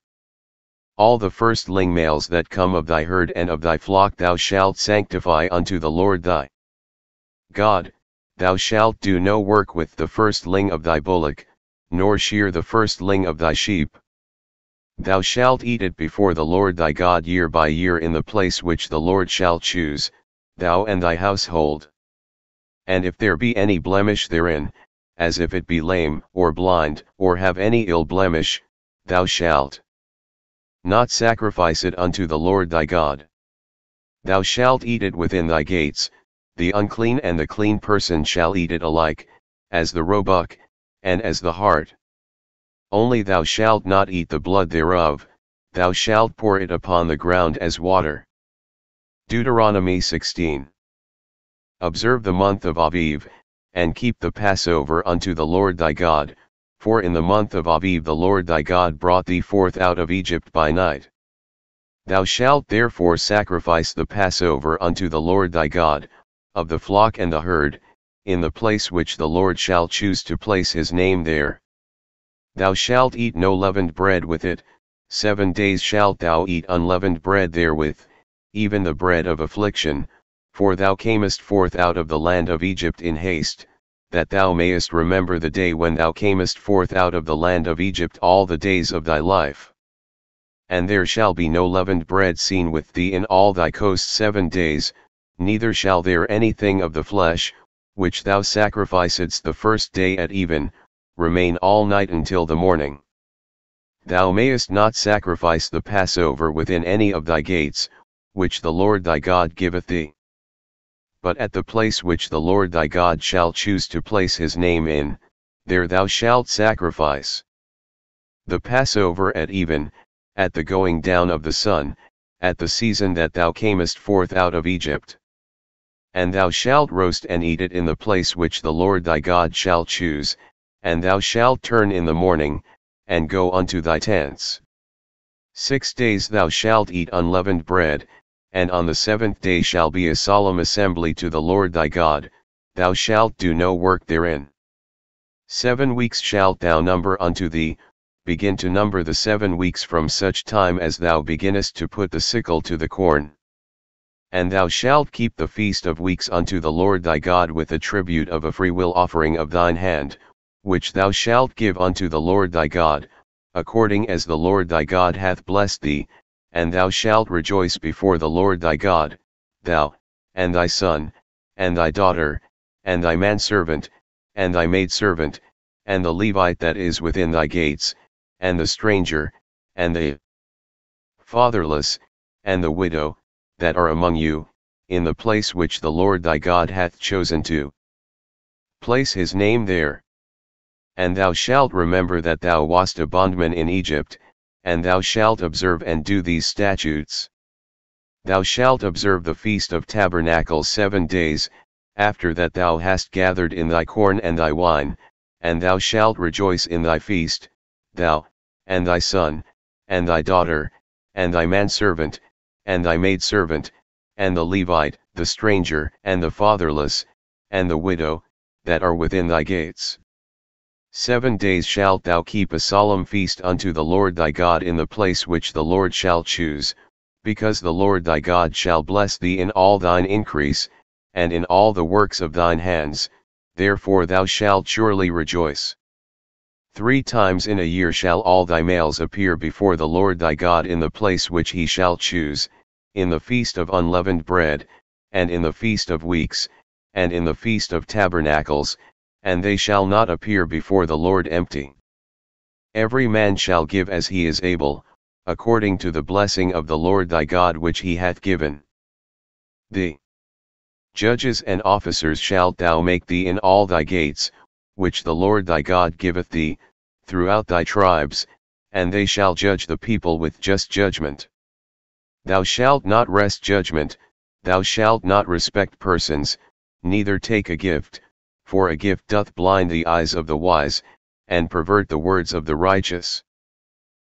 S1: All the firstling males that come of thy herd and of thy flock thou shalt sanctify unto the Lord thy God. Thou shalt do no work with the firstling of thy bullock, nor shear the firstling of thy sheep. Thou shalt eat it before the Lord thy God year by year in the place which the Lord shall choose, thou and thy household. And if there be any blemish therein, as if it be lame, or blind, or have any ill blemish, thou shalt not sacrifice it unto the Lord thy God. Thou shalt eat it within thy gates. The unclean and the clean person shall eat it alike, as the roebuck, and as the hart. Only thou shalt not eat the blood thereof, thou shalt pour it upon the ground as water. Deuteronomy 16. Observe the month of Aviv, and keep the Passover unto the Lord thy God, for in the month of Aviv the Lord thy God brought thee forth out of Egypt by night. Thou shalt therefore sacrifice the Passover unto the Lord thy God, of the flock and the herd, in the place which the Lord shall choose to place his name there. Thou shalt eat no leavened bread with it, 7 days shalt thou eat unleavened bread therewith, even the bread of affliction, for thou camest forth out of the land of Egypt in haste, that thou mayest remember the day when thou camest forth out of the land of Egypt all the days of thy life. And there shall be no leavened bread seen with thee in all thy coast 7 days, neither shall there anything of the flesh, which thou sacrificedst the first day at even, remain all night until the morning. Thou mayest not sacrifice the Passover within any of thy gates, which the Lord thy God giveth thee. But at the place which the Lord thy God shall choose to place his name in, there thou shalt sacrifice the Passover at even, at the going down of the sun, at the season that thou camest forth out of Egypt. And thou shalt roast and eat it in the place which the Lord thy God shall choose, and thou shalt turn in the morning, and go unto thy tents. 6 days thou shalt eat unleavened bread, and on the 7th day shall be a solemn assembly to the Lord thy God, thou shalt do no work therein. 7 weeks shalt thou number unto thee, begin to number the 7 weeks from such time as thou beginnest to put the sickle to the corn. And thou shalt keep the feast of weeks unto the Lord thy God with a tribute of a freewill offering of thine hand, which thou shalt give unto the Lord thy God, according as the Lord thy God hath blessed thee, and thou shalt rejoice before the Lord thy God, thou, and thy son, and thy daughter, and thy manservant, and thy maidservant, and the Levite that is within thy gates, and the stranger, and the fatherless, and the widow, that are among you, in the place which the Lord thy God hath chosen to place his name there. And thou shalt remember that thou wast a bondman in Egypt, and thou shalt observe and do these statutes. Thou shalt observe the feast of tabernacles 7 days, after that thou hast gathered in thy corn and thy wine, and thou shalt rejoice in thy feast, thou, and thy son, and thy daughter, and thy manservant, and thy maidservant, and the Levite, the stranger, and the fatherless, and the widow, that are within thy gates. 7 days shalt thou keep a solemn feast unto the Lord thy God in the place which the Lord shall choose, because the Lord thy God shall bless thee in all thine increase, and in all the works of thine hands, therefore thou shalt surely rejoice. 3 times in a year shall all thy males appear before the Lord thy God in the place which he shall choose, in the feast of unleavened bread, and in the feast of weeks, and in the feast of tabernacles, and they shall not appear before the Lord empty. Every man shall give as he is able, according to the blessing of the Lord thy God which he hath given. The judges and officers shalt thou make thee in all thy gates, which the Lord thy God giveth thee, throughout thy tribes, and they shall judge the people with just judgment. Thou shalt not wrest judgment, thou shalt not respect persons, neither take a gift, for a gift doth blind the eyes of the wise, and pervert the words of the righteous.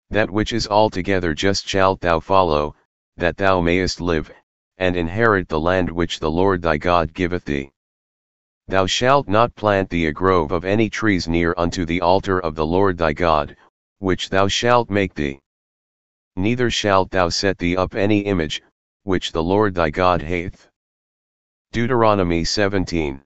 S1: That which is altogether just shalt thou follow, that thou mayest live, and inherit the land which the Lord thy God giveth thee. Thou shalt not plant thee a grove of any trees near unto the altar of the Lord thy God, which thou shalt make thee. Neither shalt thou set thee up any image, which the Lord thy God hateth. Deuteronomy 17.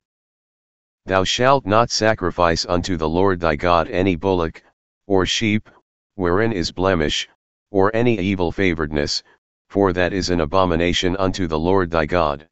S1: Thou shalt not sacrifice unto the Lord thy God any bullock, or sheep, wherein is blemish, or any evil favoredness, for that is an abomination unto the Lord thy God.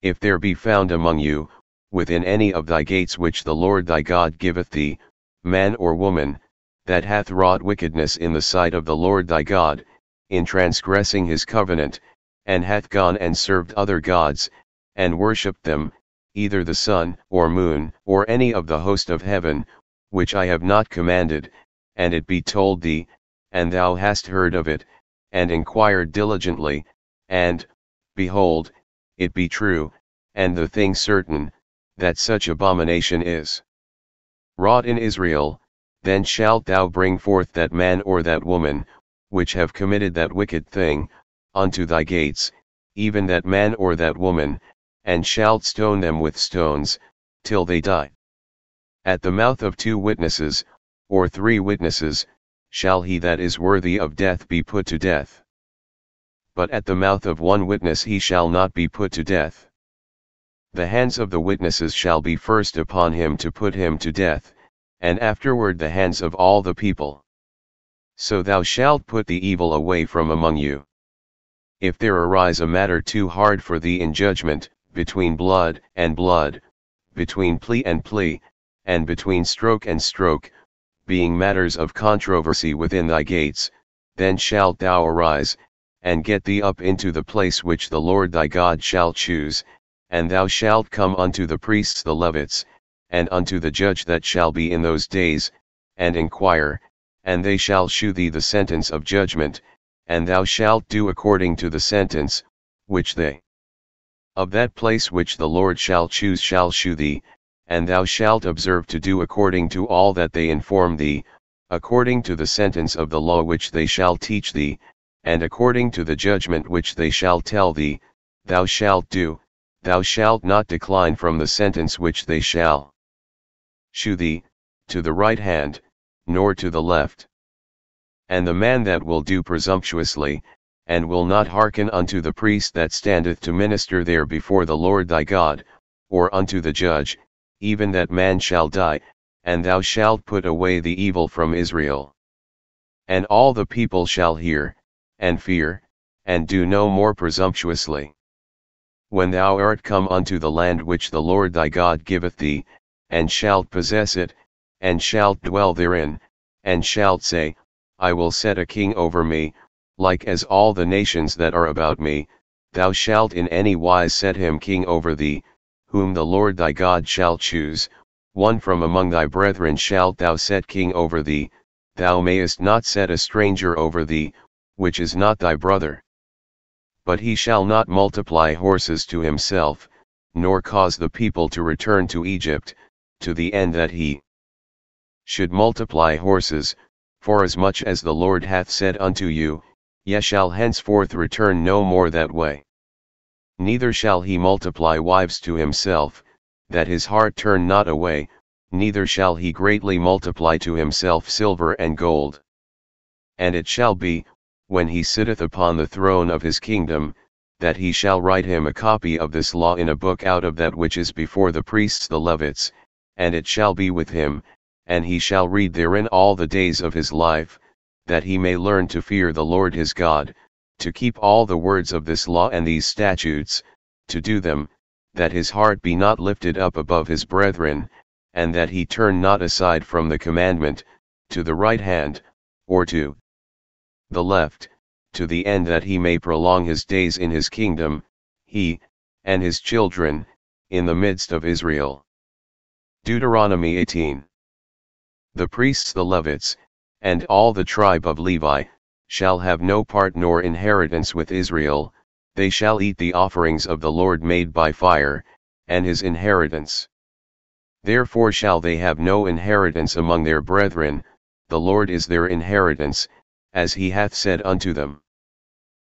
S1: If there be found among you, within any of thy gates which the Lord thy God giveth thee, man or woman, that hath wrought wickedness in the sight of the Lord thy God, in transgressing his covenant, and hath gone and served other gods, and worshipped them, either the sun, or moon, or any of the host of heaven, which I have not commanded, and it be told thee, and thou hast heard of it, and inquired diligently, and, behold, it be true, and the thing certain, that such abomination is wrought in Israel, then shalt thou bring forth that man or that woman, which have committed that wicked thing, unto thy gates, even that man or that woman, and shalt stone them with stones, till they die. At the mouth of 2 witnesses, or 3 witnesses, shall he that is worthy of death be put to death. But at the mouth of 1 witness he shall not be put to death. The hands of the witnesses shall be first upon him to put him to death, and afterward the hands of all the people. So thou shalt put the evil away from among you. If there arise a matter too hard for thee in judgment, between blood and blood, between plea and plea, and between stroke and stroke, being matters of controversy within thy gates, then shalt thou arise, and get thee up into the place which the Lord thy God shall choose, and thou shalt come unto the priests the Levites, and unto the judge that shall be in those days, and inquire, and they shall shew thee the sentence of judgment, and thou shalt do according to the sentence, which they of that place which the Lord shall choose shall shew thee, and thou shalt observe to do according to all that they inform thee, according to the sentence of the law which they shall teach thee, and according to the judgment which they shall tell thee, thou shalt do, thou shalt not decline from the sentence which they shall shew thee, to the right hand, nor to the left. And the man that will do presumptuously, and will not hearken unto the priest that standeth to minister there before the Lord thy God, or unto the judge, even that man shall die, and thou shalt put away the evil from Israel. And all the people shall hear, and fear, and do no more presumptuously. When thou art come unto the land which the Lord thy God giveth thee, and shalt possess it, and shalt dwell therein, and shalt say, I will set a king over me, like as all the nations that are about me, thou shalt in any wise set him king over thee, whom the Lord thy God shall choose, one from among thy brethren shalt thou set king over thee, thou mayest not set a stranger over thee, which is not thy brother. But he shall not multiply horses to himself, nor cause the people to return to Egypt, to the end that he should multiply horses, forasmuch as the Lord hath said unto you, Ye shall henceforth return no more that way. Neither shall he multiply wives to himself, that his heart turn not away, neither shall he greatly multiply to himself silver and gold. And it shall be, when he sitteth upon the throne of his kingdom, that he shall write him a copy of this law in a book out of that which is before the priests the Levites, and it shall be with him, and he shall read therein all the days of his life, that he may learn to fear the Lord his God, to keep all the words of this law and these statutes, to do them, that his heart be not lifted up above his brethren, and that he turn not aside from the commandment, to the right hand, or to the left, to the end that he may prolong his days in his kingdom, he, and his children, in the midst of Israel. Deuteronomy 18. The priests the Levites, and all the tribe of Levi, shall have no part nor inheritance with Israel, they shall eat the offerings of the Lord made by fire, and his inheritance. Therefore shall they have no inheritance among their brethren, the Lord is their inheritance, as he hath said unto them.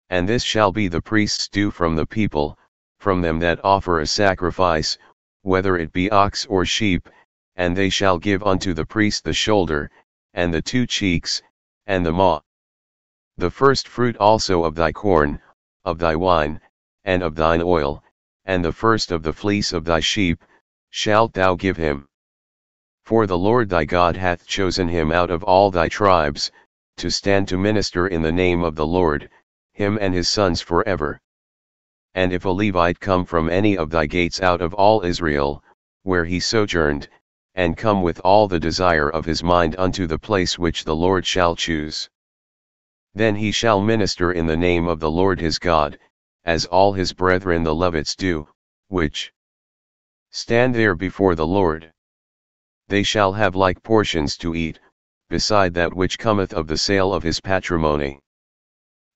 S1: And this shall be the priest's due from the people, from them that offer a sacrifice, whether it be ox or sheep, and they shall give unto the priest the shoulder, and the 2 cheeks, and the maw. The first fruit also of thy corn, of thy wine, and of thine oil, and the first of the fleece of thy sheep, shalt thou give him. For the Lord thy God hath chosen him out of all thy tribes, to stand to minister in the name of the Lord, him and his sons forever. And if a Levite come from any of thy gates out of all Israel, where he sojourned, and come with all the desire of his mind unto the place which the Lord shall choose, then he shall minister in the name of the Lord his God, as all his brethren the Levites do, which stand there before the Lord. They shall have like portions to eat, beside that which cometh of the sale of his patrimony.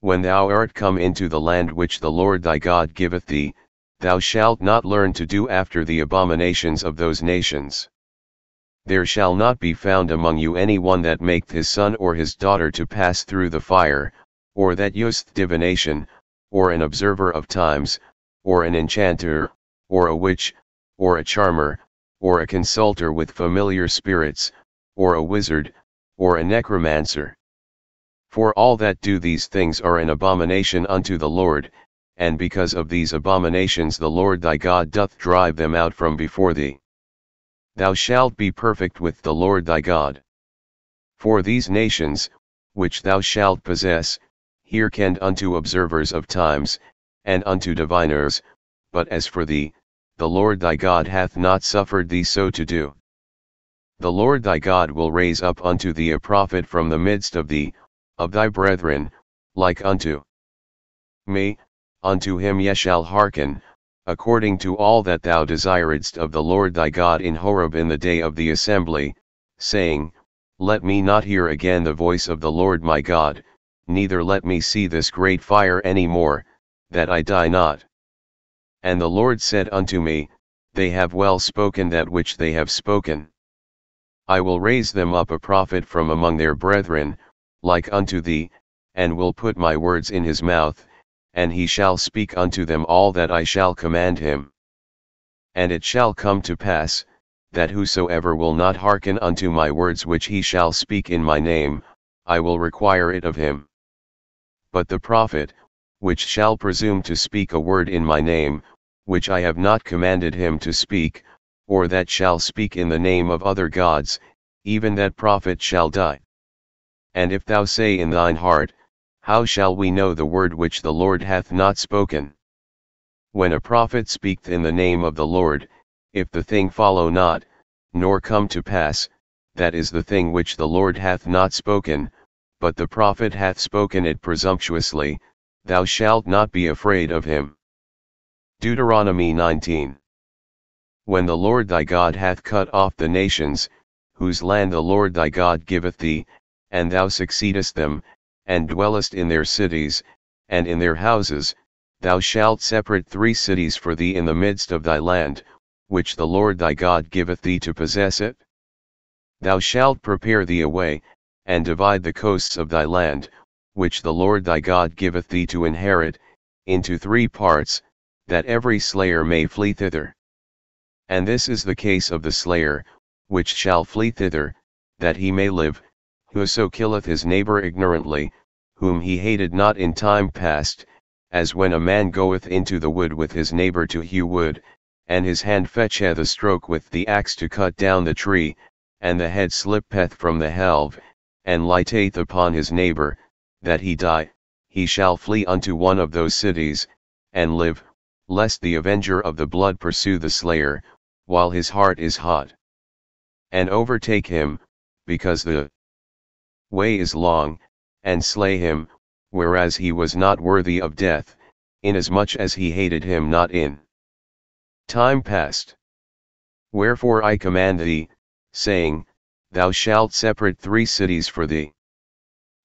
S1: When thou art come into the land which the Lord thy God giveth thee, thou shalt not learn to do after the abominations of those nations. There shall not be found among you any one that maketh his son or his daughter to pass through the fire, or that useth divination, or an observer of times, or an enchanter, or a witch, or a charmer, or a consulter with familiar spirits, or a wizard, or a necromancer. For all that do these things are an abomination unto the Lord, and because of these abominations the Lord thy God doth drive them out from before thee. Thou shalt be perfect with the Lord thy God. For these nations, which thou shalt possess, hearken unto observers of times, and unto diviners, but as for thee, the Lord thy God hath not suffered thee so to do. The Lord thy God will raise up unto thee a prophet from the midst of thee, of thy brethren, like unto me, unto him ye shall hearken, according to all that thou desiredst of the Lord thy God in Horeb in the day of the assembly, saying, Let me not hear again the voice of the Lord my God, neither let me see this great fire any more, that I die not. And the Lord said unto me, They have well spoken that which they have spoken. I will raise them up a prophet from among their brethren, like unto thee, and will put my words in his mouth, and he shall speak unto them all that I shall command him. And it shall come to pass, that whosoever will not hearken unto my words which he shall speak in my name, I will require it of him. But the prophet, which shall presume to speak a word in my name, which I have not commanded him to speak, or that shall speak in the name of other gods, even that prophet shall die. And if thou say in thine heart, How shall we know the word which the Lord hath not spoken? When a prophet speaketh in the name of the Lord, if the thing follow not, nor come to pass, that is the thing which the Lord hath not spoken, but the prophet hath spoken it presumptuously, thou shalt not be afraid of him. Deuteronomy 19. When the Lord thy God hath cut off the nations, whose land the Lord thy God giveth thee, and thou succeedest them, and dwellest in their cities, and in their houses, thou shalt separate 3 cities for thee in the midst of thy land, which the Lord thy God giveth thee to possess it. Thou shalt prepare thee a way, and divide the coasts of thy land, which the Lord thy God giveth thee to inherit, into 3 parts, that every slayer may flee thither. And this is the case of the slayer, which shall flee thither, that he may live, whoso killeth his neighbor ignorantly, whom he hated not in time past, as when a man goeth into the wood with his neighbor to hew wood, and his hand fetcheth a stroke with the axe to cut down the tree, and the head slippeth from the helve, and lighteth upon his neighbor, that he die, he shall flee unto one of those cities, and live, lest the avenger of the blood pursue the slayer, while his heart is hot, and overtake him, because the way is long, and slay him, whereas he was not worthy of death, inasmuch as he hated him not in time past. Wherefore I command thee, saying, Thou shalt separate 3 cities for thee.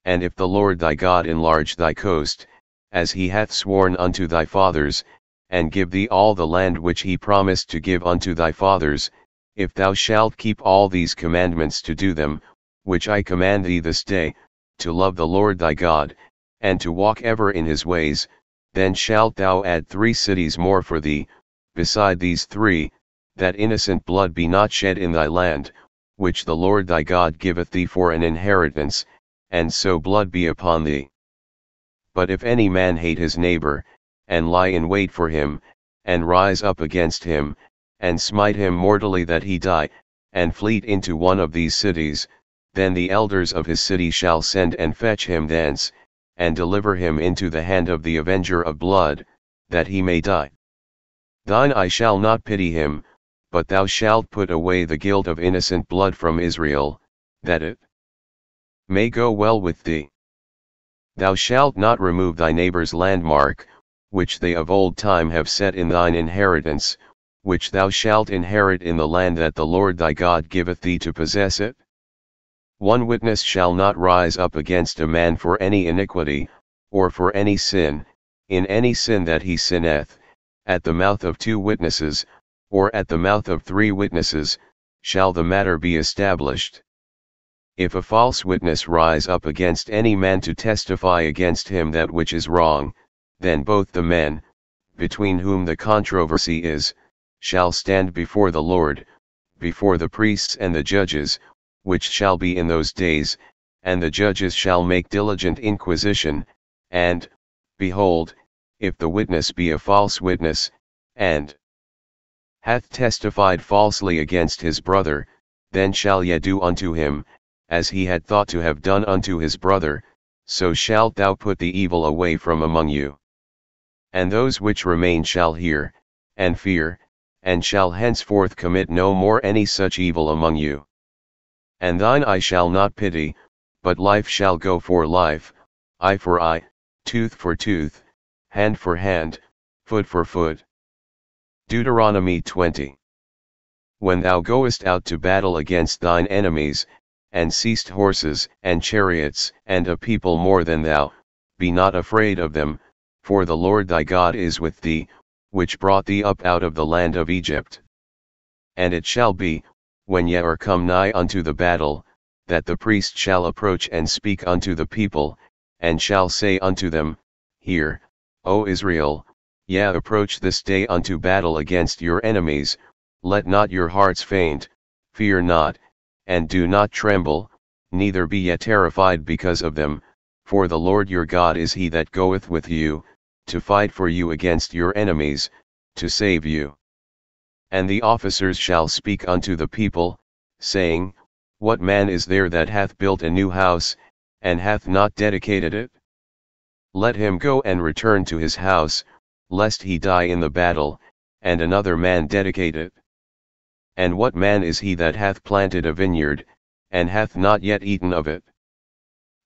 S1: And if the Lord thy God enlarge thy coast, as he hath sworn unto thy fathers, and give thee all the land which he promised to give unto thy fathers, if thou shalt keep all these commandments to do them, which I command thee this day, to love the Lord thy God, and to walk ever in his ways, then shalt thou add 3 cities more for thee, beside these 3, that innocent blood be not shed in thy land, which the Lord thy God giveth thee for an inheritance, and so blood be upon thee. But if any man hate his neighbor, and lie in wait for him, and rise up against him, and smite him mortally that he die, and flee into one of these cities, then the elders of his city shall send and fetch him thence, and deliver him into the hand of the avenger of blood, that he may die. Thine eye shall not pity him, but thou shalt put away the guilt of innocent blood from Israel, that it may go well with thee. Thou shalt not remove thy neighbor's landmark, which they of old time have set in thine inheritance, which thou shalt inherit in the land that the Lord thy God giveth thee to possess it. One witness shall not rise up against a man for any iniquity, or for any sin, in any sin that he sinneth, at the mouth of 2 witnesses, or at the mouth of 3 witnesses, shall the matter be established. If a false witness rise up against any man to testify against him that which is wrong, then both the men, between whom the controversy is, shall stand before the Lord, before the priests and the judges, which shall be in those days, and the judges shall make diligent inquisition, and, behold, if the witness be a false witness, and hath testified falsely against his brother, then shall ye do unto him, as he had thought to have done unto his brother, so shalt thou put the evil away from among you. And those which remain shall hear, and fear, and shall henceforth commit no more any such evil among you. And thine eye shall not pity, but life shall go for life, eye for eye, tooth for tooth, hand for hand, foot for foot. Deuteronomy 20. When thou goest out to battle against thine enemies, and seest horses and chariots and a people more than thou, be not afraid of them, for the Lord thy God is with thee, which brought thee up out of the land of Egypt. And it shall be, when ye are come nigh unto the battle, that the priest shall approach and speak unto the people, and shall say unto them, Hear, O Israel, ye approach this day unto battle against your enemies, let not your hearts faint, fear not, and do not tremble, neither be ye terrified because of them, for the Lord your God is he that goeth with you, to fight for you against your enemies, to save you. And the officers shall speak unto the people, saying, What man is there that hath built a new house, and hath not dedicated it? Let him go and return to his house, lest he die in the battle, and another man dedicate it. And what man is he that hath planted a vineyard, and hath not yet eaten of it?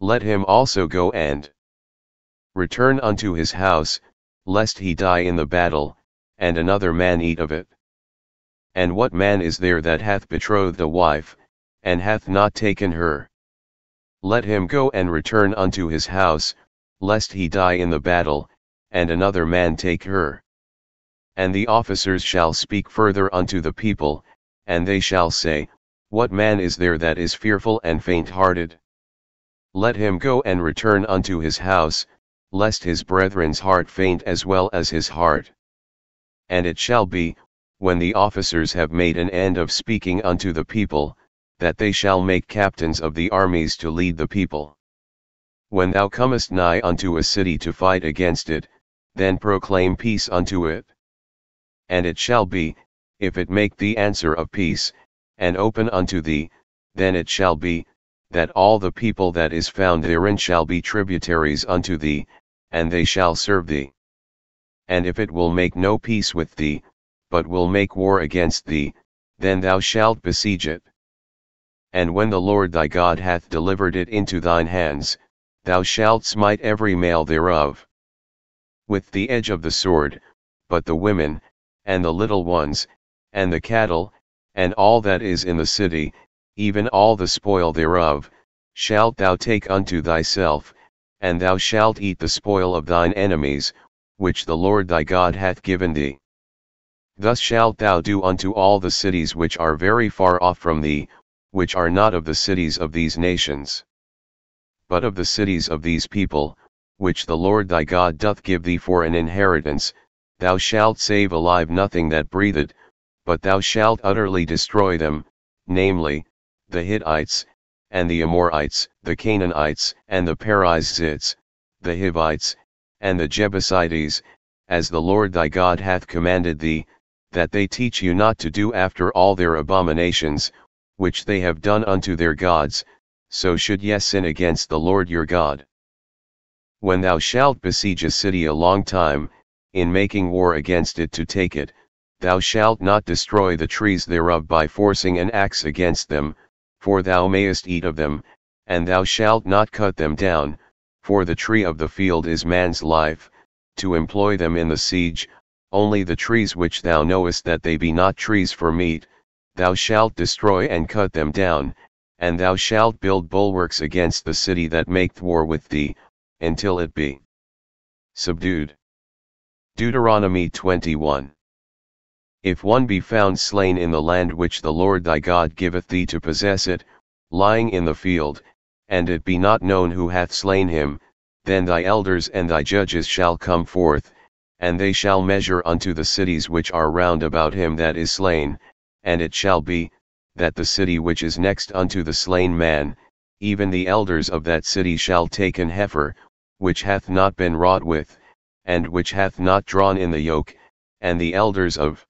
S1: Let him also go and return unto his house, lest he die in the battle, and another man eat of it. And what man is there that hath betrothed a wife, and hath not taken her? Let him go and return unto his house, lest he die in the battle, and another man take her. And the officers shall speak further unto the people, and they shall say, What man is there that is fearful and faint-hearted? Let him go and return unto his house, lest his brethren's heart faint as well as his heart. And it shall be, when the officers have made an end of speaking unto the people, that they shall make captains of the armies to lead the people. When thou comest nigh unto a city to fight against it, then proclaim peace unto it. And it shall be, if it make thee answer of peace, and open unto thee, then it shall be, that all the people that is found therein shall be tributaries unto thee, and they shall serve thee. And if it will make no peace with thee, but will make war against thee, then thou shalt besiege it. And when the Lord thy God hath delivered it into thine hands, thou shalt smite every male thereof with the edge of the sword, but the women, and the little ones, and the cattle, and all that is in the city, even all the spoil thereof, shalt thou take unto thyself, and thou shalt eat the spoil of thine enemies, which the Lord thy God hath given thee. Thus shalt thou do unto all the cities which are very far off from thee, which are not of the cities of these nations, but of the cities of these people, which the Lord thy God doth give thee for an inheritance. Thou shalt save alive nothing that breatheth, but thou shalt utterly destroy them, namely, the Hittites, and the Amorites, the Canaanites, and the Perizzites, the Hivites, and the Jebusites, as the Lord thy God hath commanded thee, that they teach you not to do after all their abominations, which they have done unto their gods, so should ye sin against the Lord your God. When thou shalt besiege a city a long time, in making war against it to take it, thou shalt not destroy the trees thereof by forcing an axe against them, for thou mayest eat of them, and thou shalt not cut them down, for the tree of the field is man's life, to employ them in the siege. Only the trees which thou knowest that they be not trees for meat, thou shalt destroy and cut them down, and thou shalt build bulwarks against the city that maketh war with thee, until it be subdued. Deuteronomy 21. If one be found slain in the land which the Lord thy God giveth thee to possess it, lying in the field, and it be not known who hath slain him, then thy elders and thy judges shall come forth, and they shall measure unto the cities which are round about him that is slain, and it shall be, that the city which is next unto the slain man, even the elders of that city shall take an heifer, which hath not been wrought with, and which hath not drawn in the yoke, and the elders of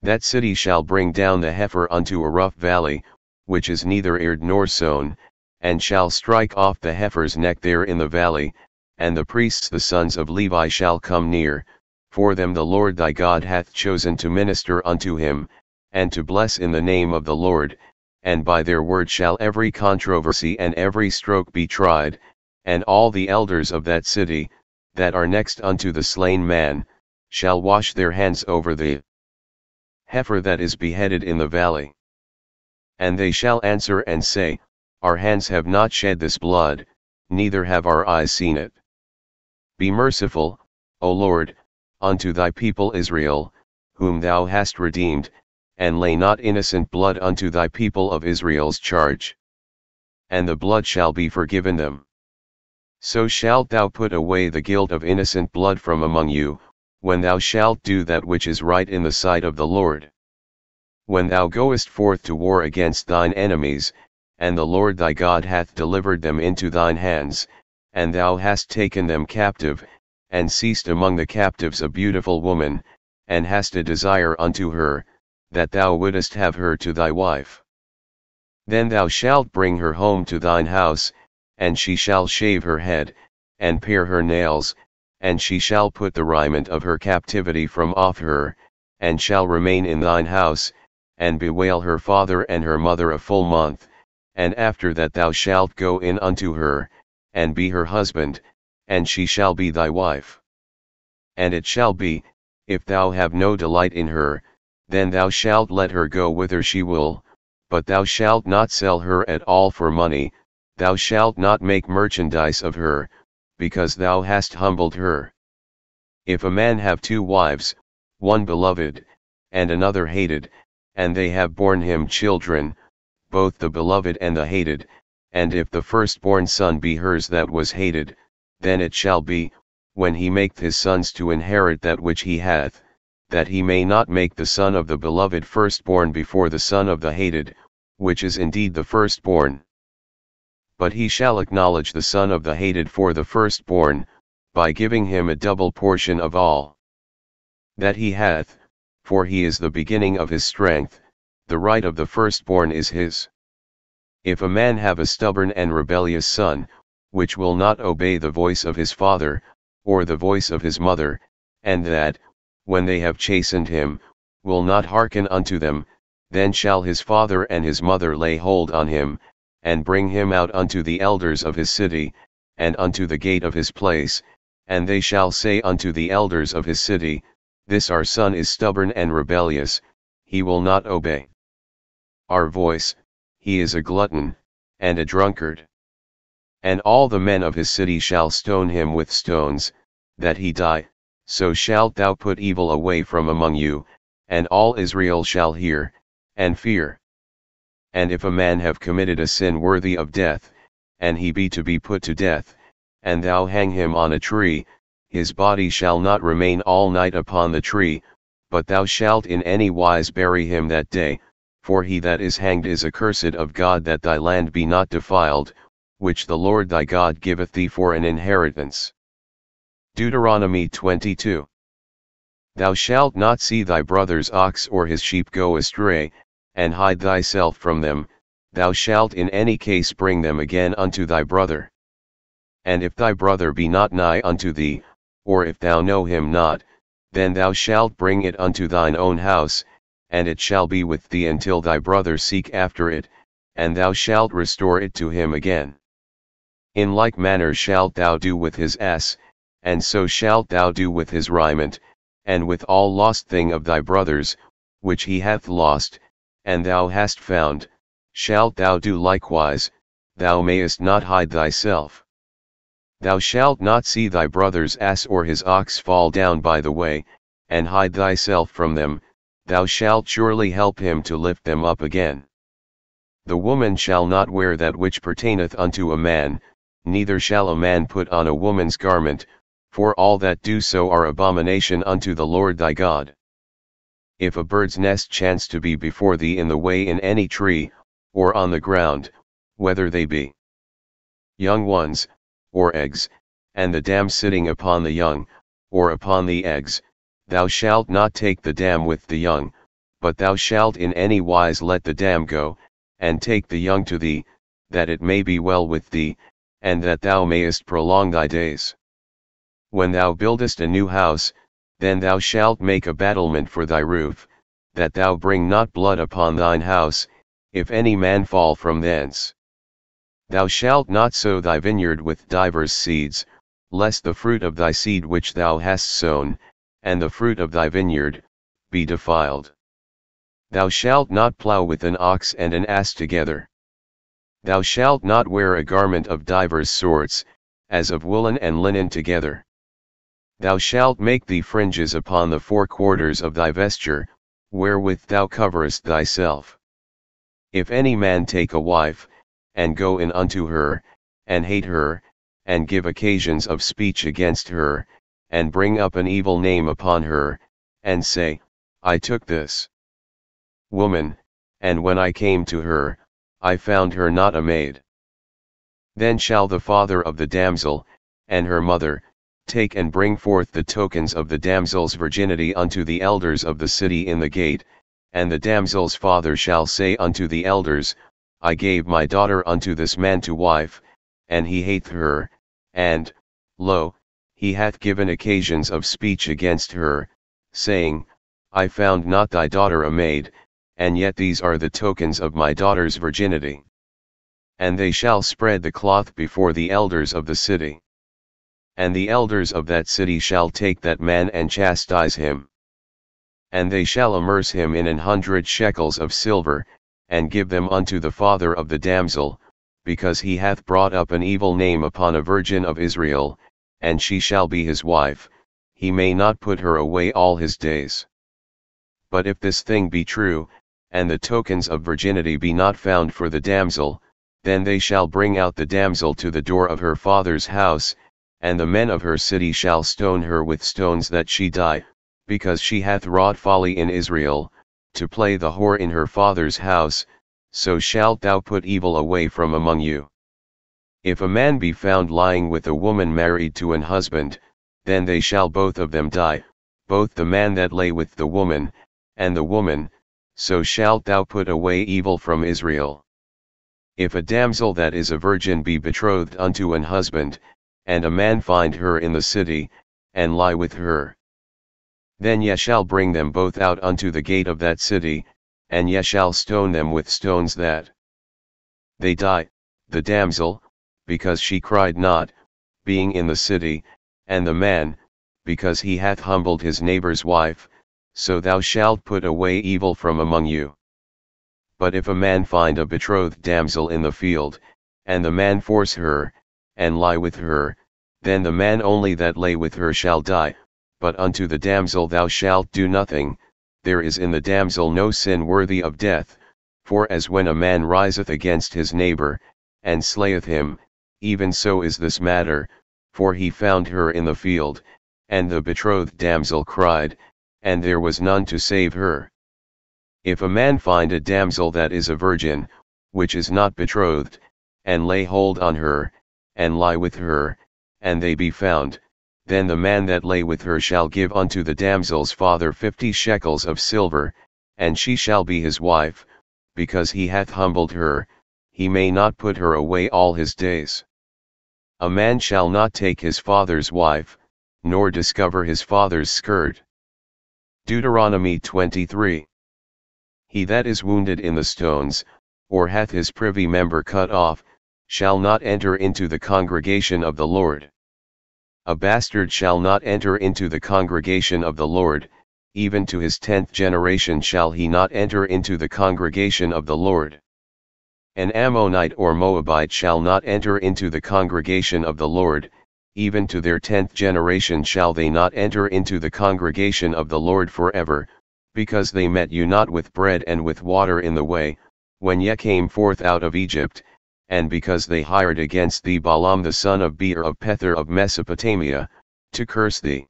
S1: that city shall bring down the heifer unto a rough valley, which is neither eared nor sown, and shall strike off the heifer's neck there in the valley, and the priests the sons of Levi shall come near, for them the Lord thy God hath chosen to minister unto him, and to bless in the name of the Lord, and by their word shall every controversy and every stroke be tried, and all the elders of that city, that are next unto the slain man, shall wash their hands over the heifer that is beheaded in the valley. And they shall answer and say, Our hands have not shed this blood, neither have our eyes seen it. Be merciful, O Lord, unto thy people Israel, whom thou hast redeemed, and lay not innocent blood unto thy people of Israel's charge. And the blood shall be forgiven them. So shalt thou put away the guilt of innocent blood from among you, when thou shalt do that which is right in the sight of the Lord. When thou goest forth to war against thine enemies, and the Lord thy God hath delivered them into thine hands, and thou hast taken them captive, and seest among the captives a beautiful woman, and hast a desire unto her, that thou wouldest have her to thy wife. Then thou shalt bring her home to thine house, and she shall shave her head, and pare her nails, and she shall put the raiment of her captivity from off her, and shall remain in thine house, and bewail her father and her mother a full month, and after that thou shalt go in unto her, and be her husband, and she shall be thy wife. And it shall be, if thou have no delight in her, then thou shalt let her go whither she will, but thou shalt not sell her at all for money, thou shalt not make merchandise of her, because thou hast humbled her. If a man have two wives, one beloved, and another hated, and they have borne him children, both the beloved and the hated, and if the firstborn son be hers that was hated, then it shall be, when he maketh his sons to inherit that which he hath, that he may not make the son of the beloved firstborn before the son of the hated, which is indeed the firstborn. But he shall acknowledge the son of the hated for the firstborn, by giving him a double portion of all that he hath, for he is the beginning of his strength, the right of the firstborn is his. If a man have a stubborn and rebellious son, which will not obey the voice of his father, or the voice of his mother, and that, when they have chastened him, will not hearken unto them, then shall his father and his mother lay hold on him, and bring him out unto the elders of his city, and unto the gate of his place, and they shall say unto the elders of his city, This our son is stubborn and rebellious, he will not obey our voice, he is a glutton, and a drunkard. And all the men of his city shall stone him with stones, that he die, so shalt thou put evil away from among you, and all Israel shall hear, and fear. And if a man have committed a sin worthy of death, and he be to be put to death, and thou hang him on a tree, his body shall not remain all night upon the tree, but thou shalt in any wise bury him that day, for he that is hanged is accursed of God, that thy land be not defiled, which the Lord thy God giveth thee for an inheritance. Deuteronomy 22. Thou shalt not see thy brother's ox or his sheep go astray, and hide thyself from them, thou shalt in any case bring them again unto thy brother. And if thy brother be not nigh unto thee, or if thou know him not, then thou shalt bring it unto thine own house, and it shall be with thee until thy brother seek after it, and thou shalt restore it to him again. In like manner shalt thou do with his ass, and so shalt thou do with his raiment, and with all lost thing of thy brother's, which he hath lost, and thou hast found, shalt thou do likewise, thou mayest not hide thyself. Thou shalt not see thy brother's ass or his ox fall down by the way, and hide thyself from them, thou shalt surely help him to lift them up again. The woman shall not wear that which pertaineth unto a man, neither shall a man put on a woman's garment, for all that do so are abomination unto the Lord thy God. If a bird's nest chance to be before thee in the way in any tree, or on the ground, whether they be young ones, or eggs, and the dam sitting upon the young, or upon the eggs, thou shalt not take the dam with the young, but thou shalt in any wise let the dam go, and take the young to thee, that it may be well with thee, and that thou mayest prolong thy days. When thou buildest a new house, then thou shalt make a battlement for thy roof, that thou bring not blood upon thine house, if any man fall from thence. Thou shalt not sow thy vineyard with divers seeds, lest the fruit of thy seed which thou hast sown, and the fruit of thy vineyard, be defiled. Thou shalt not plough with an ox and an ass together. Thou shalt not wear a garment of divers sorts, as of woolen and linen together. Thou shalt make thee fringes upon the four quarters of thy vesture, wherewith thou coverest thyself. If any man take a wife, and go in unto her, and hate her, and give occasions of speech against her, and bring up an evil name upon her, and say, I took this woman, and when I came to her, I found her not a maid. Then shall the father of the damsel, and her mother, take and bring forth the tokens of the damsel's virginity unto the elders of the city in the gate, and the damsel's father shall say unto the elders, I gave my daughter unto this man to wife, and he hateth her, and, lo, he hath given occasions of speech against her, saying, I found not thy daughter a maid, and yet these are the tokens of my daughter's virginity. And they shall spread the cloth before the elders of the city. And the elders of that city shall take that man and chastise him. And they shall immerse him in 100 shekels of silver, and give them unto the father of the damsel, because he hath brought up an evil name upon a virgin of Israel, and she shall be his wife, he may not put her away all his days. But if this thing be true, and the tokens of virginity be not found for the damsel, then they shall bring out the damsel to the door of her father's house, and the men of her city shall stone her with stones that she die, because she hath wrought folly in Israel, to play the whore in her father's house, so shalt thou put evil away from among you. If a man be found lying with a woman married to an husband, then they shall both of them die, both the man that lay with the woman, and the woman, so shalt thou put away evil from Israel. If a damsel that is a virgin be betrothed unto an husband, and a man find her in the city, and lie with her, then ye shall bring them both out unto the gate of that city, and ye shall stone them with stones that they die, the damsel, because she cried not, being in the city, and the man, because he hath humbled his neighbor's wife, so thou shalt put away evil from among you. But if a man find a betrothed damsel in the field, and the man force her, and lie with her, then the man only that lay with her shall die, but unto the damsel thou shalt do nothing, there is in the damsel no sin worthy of death, for as when a man riseth against his neighbor, and slayeth him, even so is this matter, for he found her in the field, and the betrothed damsel cried, and there was none to save her. If a man find a damsel that is a virgin, which is not betrothed, and lay hold on her, and lie with her, and they be found, then the man that lay with her shall give unto the damsel's father 50 shekels of silver, and she shall be his wife, because he hath humbled her, he may not put her away all his days. A man shall not take his father's wife, nor discover his father's skirt. Deuteronomy 23. He that is wounded in the stones, or hath his privy member cut off, shall not enter into the congregation of the Lord. A bastard shall not enter into the congregation of the Lord, even to his 10th generation shall he not enter into the congregation of the Lord. An Ammonite or Moabite shall not enter into the congregation of the Lord, even to their 10th generation shall they not enter into the congregation of the Lord forever, because they met you not with bread and with water in the way, when ye came forth out of Egypt, and because they hired against thee Balaam the son of Beor of Pethor of Mesopotamia, to curse thee.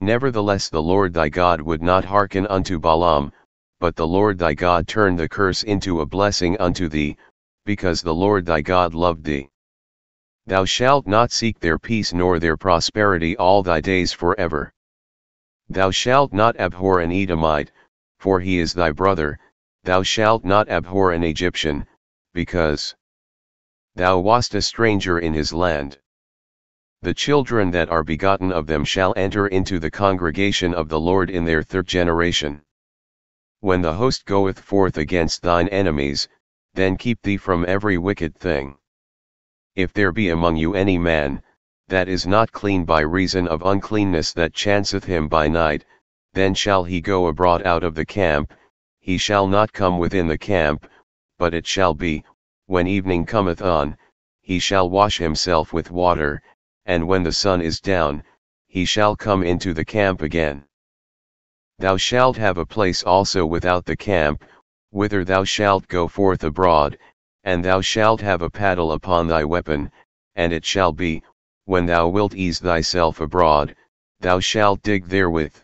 S1: Nevertheless the Lord thy God would not hearken unto Balaam, but the Lord thy God turned the curse into a blessing unto thee, because the Lord thy God loved thee. Thou shalt not seek their peace nor their prosperity all thy days forever. Thou shalt not abhor an Edomite, for he is thy brother, thou shalt not abhor an Egyptian, because thou wast a stranger in his land. The children that are begotten of them shall enter into the congregation of the Lord in their 3rd generation. When the host goeth forth against thine enemies, then keep thee from every wicked thing. If there be among you any man, that is not clean by reason of uncleanness that chanceth him by night, then shall he go abroad out of the camp, he shall not come within the camp, but it shall be, when evening cometh on, he shall wash himself with water, and when the sun is down, he shall come into the camp again. Thou shalt have a place also without the camp, whither thou shalt go forth abroad, and thou shalt have a paddle upon thy weapon, and it shall be, when thou wilt ease thyself abroad, thou shalt dig therewith,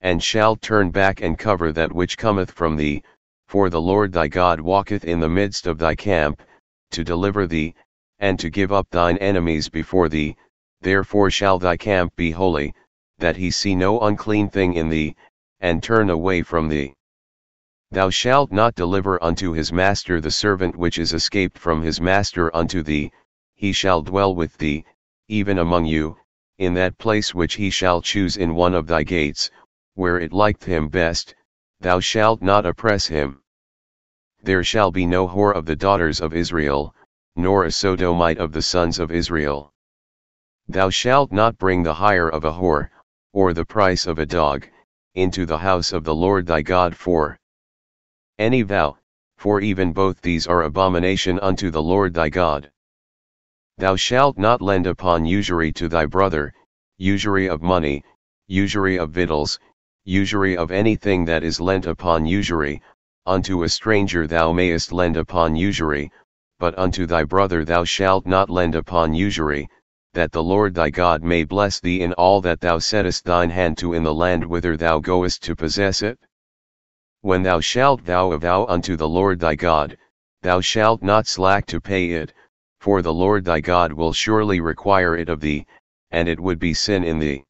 S1: and shalt turn back and cover that which cometh from thee, for the Lord thy God walketh in the midst of thy camp, to deliver thee, and to give up thine enemies before thee, therefore shall thy camp be holy, that he see no unclean thing in thee, and turn away from thee. Thou shalt not deliver unto his master the servant which is escaped from his master unto thee, he shall dwell with thee, even among you, in that place which he shall choose in one of thy gates, where it liketh him best, thou shalt not oppress him. There shall be no whore of the daughters of Israel, nor a sodomite of the sons of Israel. Thou shalt not bring the hire of a whore, or the price of a dog, into the house of the Lord thy God for any vow, for even both these are abomination unto the Lord thy God. Thou shalt not lend upon usury to thy brother, usury of money, usury of victuals, usury of anything that is lent upon usury, unto a stranger thou mayest lend upon usury, but unto thy brother thou shalt not lend upon usury, that the Lord thy God may bless thee in all that thou settest thine hand to in the land whither thou goest to possess it. When thou shalt vow a vow unto the Lord thy God, thou shalt not slack to pay it, for the Lord thy God will surely require it of thee, and it would be sin in thee.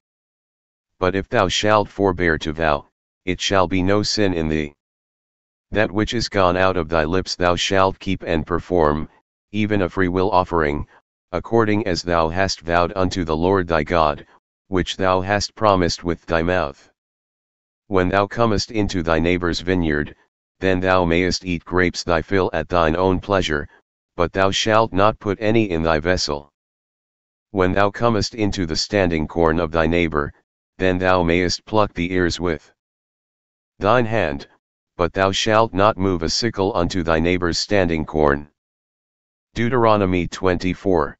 S1: But if thou shalt forbear to vow, it shall be no sin in thee. That which is gone out of thy lips thou shalt keep and perform, even a freewill offering, according as thou hast vowed unto the Lord thy God, which thou hast promised with thy mouth. When thou comest into thy neighbor's vineyard, then thou mayest eat grapes thy fill at thine own pleasure, but thou shalt not put any in thy vessel. When thou comest into the standing corn of thy neighbor, then thou mayest pluck the ears with thine hand, but thou shalt not move a sickle unto thy neighbor's standing corn. Deuteronomy 24.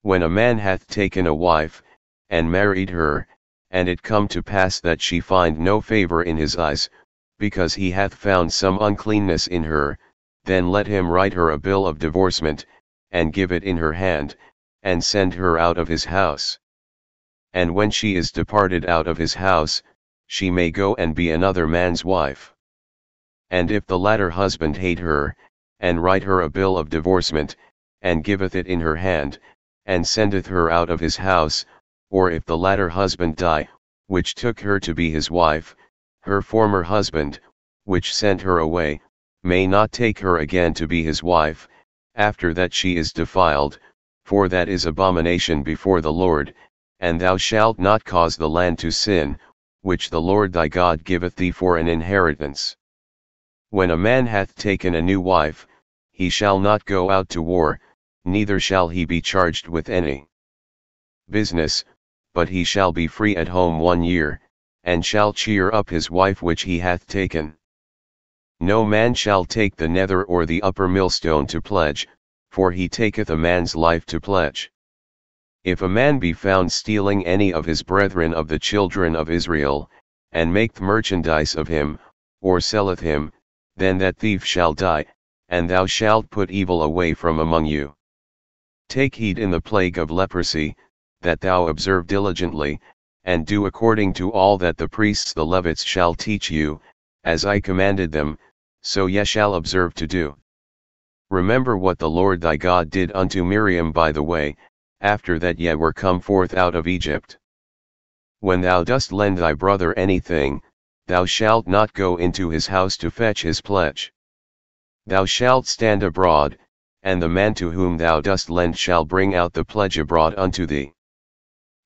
S1: When a man hath taken a wife, and married her, and it come to pass that she find no favor in his eyes, because he hath found some uncleanness in her, then let him write her a bill of divorcement, and give it in her hand, and send her out of his house. And when she is departed out of his house, she may go and be another man's wife. And if the latter husband hate her, and write her a bill of divorcement, and giveth it in her hand, and sendeth her out of his house, or if the latter husband die, which took her to be his wife, her former husband, which sent her away, may not take her again to be his wife, after that she is defiled, for that is abomination before the Lord, and thou shalt not cause the land to sin, which the Lord thy God giveth thee for an inheritance. When a man hath taken a new wife, he shall not go out to war, neither shall he be charged with any business, but he shall be free at home 1 year, and shall cheer up his wife which he hath taken. No man shall take the nether or the upper millstone to pledge, for he taketh a man's life to pledge. If a man be found stealing any of his brethren of the children of Israel, and maketh merchandise of him, or selleth him, then that thief shall die, and thou shalt put evil away from among you. Take heed in the plague of leprosy, that thou observe diligently, and do according to all that the priests the Levites shall teach you, as I commanded them, so ye shall observe to do. Remember what the Lord thy God did unto Miriam by the way, after that ye were come forth out of Egypt. When thou dost lend thy brother anything, thou shalt not go into his house to fetch his pledge. Thou shalt stand abroad, and the man to whom thou dost lend shall bring out the pledge abroad unto thee.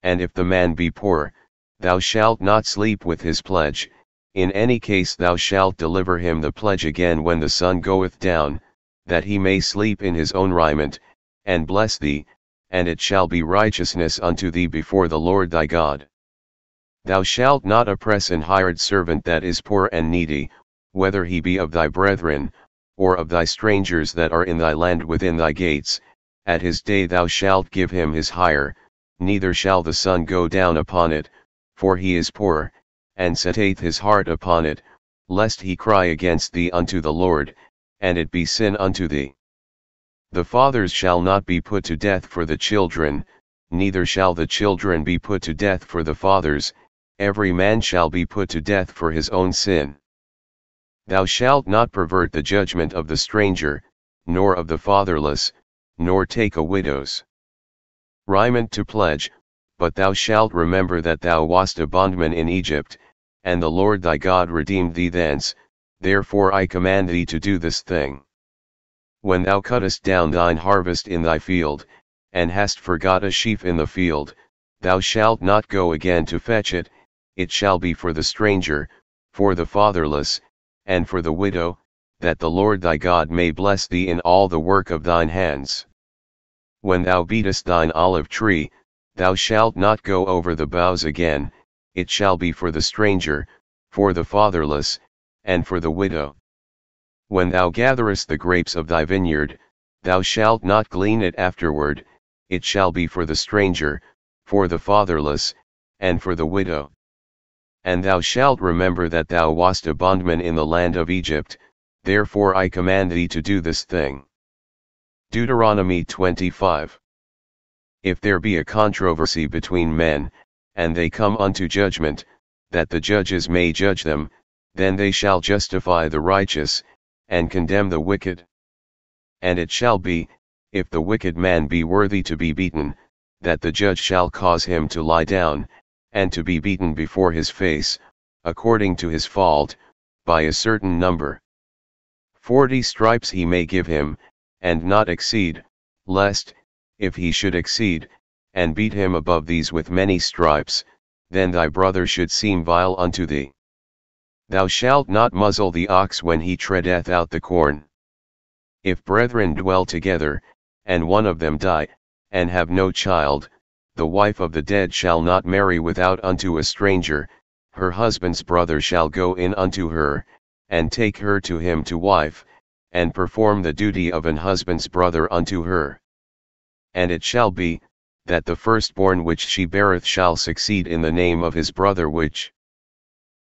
S1: And if the man be poor, thou shalt not sleep with his pledge, in any case thou shalt deliver him the pledge again when the sun goeth down, that he may sleep in his own raiment, and bless thee, and it shall be righteousness unto thee before the Lord thy God. Thou shalt not oppress an hired servant that is poor and needy, whether he be of thy brethren, or of thy strangers that are in thy land within thy gates. At his day thou shalt give him his hire, neither shall the sun go down upon it, for he is poor, and setteth his heart upon it, lest he cry against thee unto the Lord, and it be sin unto thee. The fathers shall not be put to death for the children, neither shall the children be put to death for the fathers, every man shall be put to death for his own sin. Thou shalt not pervert the judgment of the stranger, nor of the fatherless, nor take a widow's raiment to pledge, but thou shalt remember that thou wast a bondman in Egypt, and the Lord thy God redeemed thee thence, therefore I command thee to do this thing. When thou cuttest down thine harvest in thy field, and hast forgot a sheaf in the field, thou shalt not go again to fetch it, it shall be for the stranger, for the fatherless, and for the widow, that the Lord thy God may bless thee in all the work of thine hands. When thou beatest thine olive tree, thou shalt not go over the boughs again, it shall be for the stranger, for the fatherless, and for the widow. When thou gatherest the grapes of thy vineyard, thou shalt not glean it afterward, it shall be for the stranger, for the fatherless, and for the widow. And thou shalt remember that thou wast a bondman in the land of Egypt, therefore I command thee to do this thing. Deuteronomy 25. If there be a controversy between men, and they come unto judgment, that the judges may judge them, then they shall justify the righteous, and condemn the wicked. And it shall be, if the wicked man be worthy to be beaten, that the judge shall cause him to lie down, and to be beaten before his face, according to his fault, by a certain number. 40 stripes he may give him, and not exceed, lest, if he should exceed, and beat him above these with many stripes, then thy brother should seem vile unto thee. Thou shalt not muzzle the ox when he treadeth out the corn. If brethren dwell together, and one of them die, and have no child, the wife of the dead shall not marry without unto a stranger, her husband's brother shall go in unto her, and take her to him to wife, and perform the duty of an husband's brother unto her. And it shall be, that the firstborn which she beareth shall succeed in the name of his brother which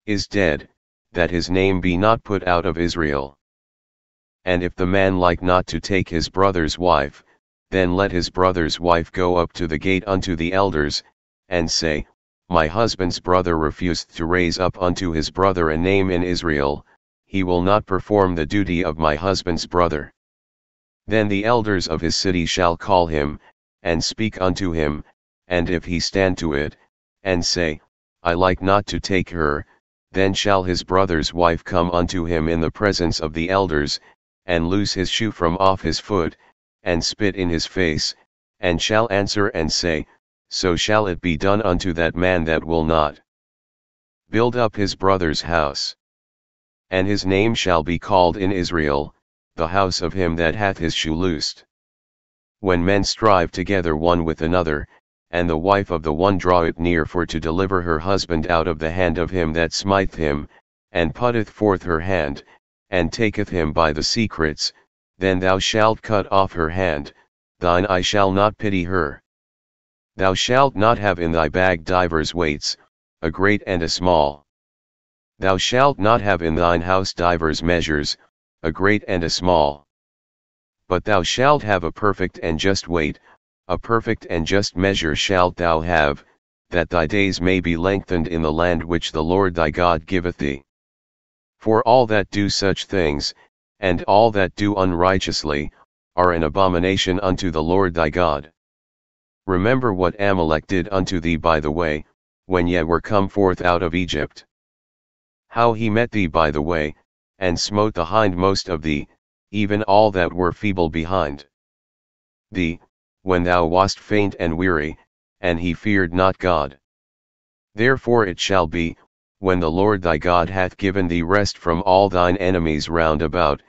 S1: is dead, that his name be not put out of Israel. And if the man like not to take his brother's wife, then let his brother's wife go up to the gate unto the elders, and say, My husband's brother refused to raise up unto his brother a name in Israel, he will not perform the duty of my husband's brother. Then the elders of his city shall call him, and speak unto him, and if he stand to it, and say, I like not to take her, then shall his brother's wife come unto him in the presence of the elders, and loose his shoe from off his foot, and spit in his face, and shall answer and say, So shall it be done unto that man that will not build up his brother's house. And his name shall be called in Israel, the house of him that hath his shoe loosed. When men strive together one with another, and the wife of the one draweth near for to deliver her husband out of the hand of him that smiteth him, and putteth forth her hand, and taketh him by the secrets, then thou shalt cut off her hand, thine eye shall not pity her. Thou shalt not have in thy bag divers weights, a great and a small. Thou shalt not have in thine house divers measures, a great and a small. But thou shalt have a perfect and just weight, a perfect and just measure shalt thou have, that thy days may be lengthened in the land which the Lord thy God giveth thee. For all that do such things, and all that do unrighteously, are an abomination unto the Lord thy God. Remember what Amalek did unto thee by the way, when ye were come forth out of Egypt. How he met thee by the way, and smote the hindmost of thee, even all that were feeble behind thee, when thou wast faint and weary, and he feared not God. Therefore it shall be, when the Lord thy God hath given thee rest from all thine enemies round about,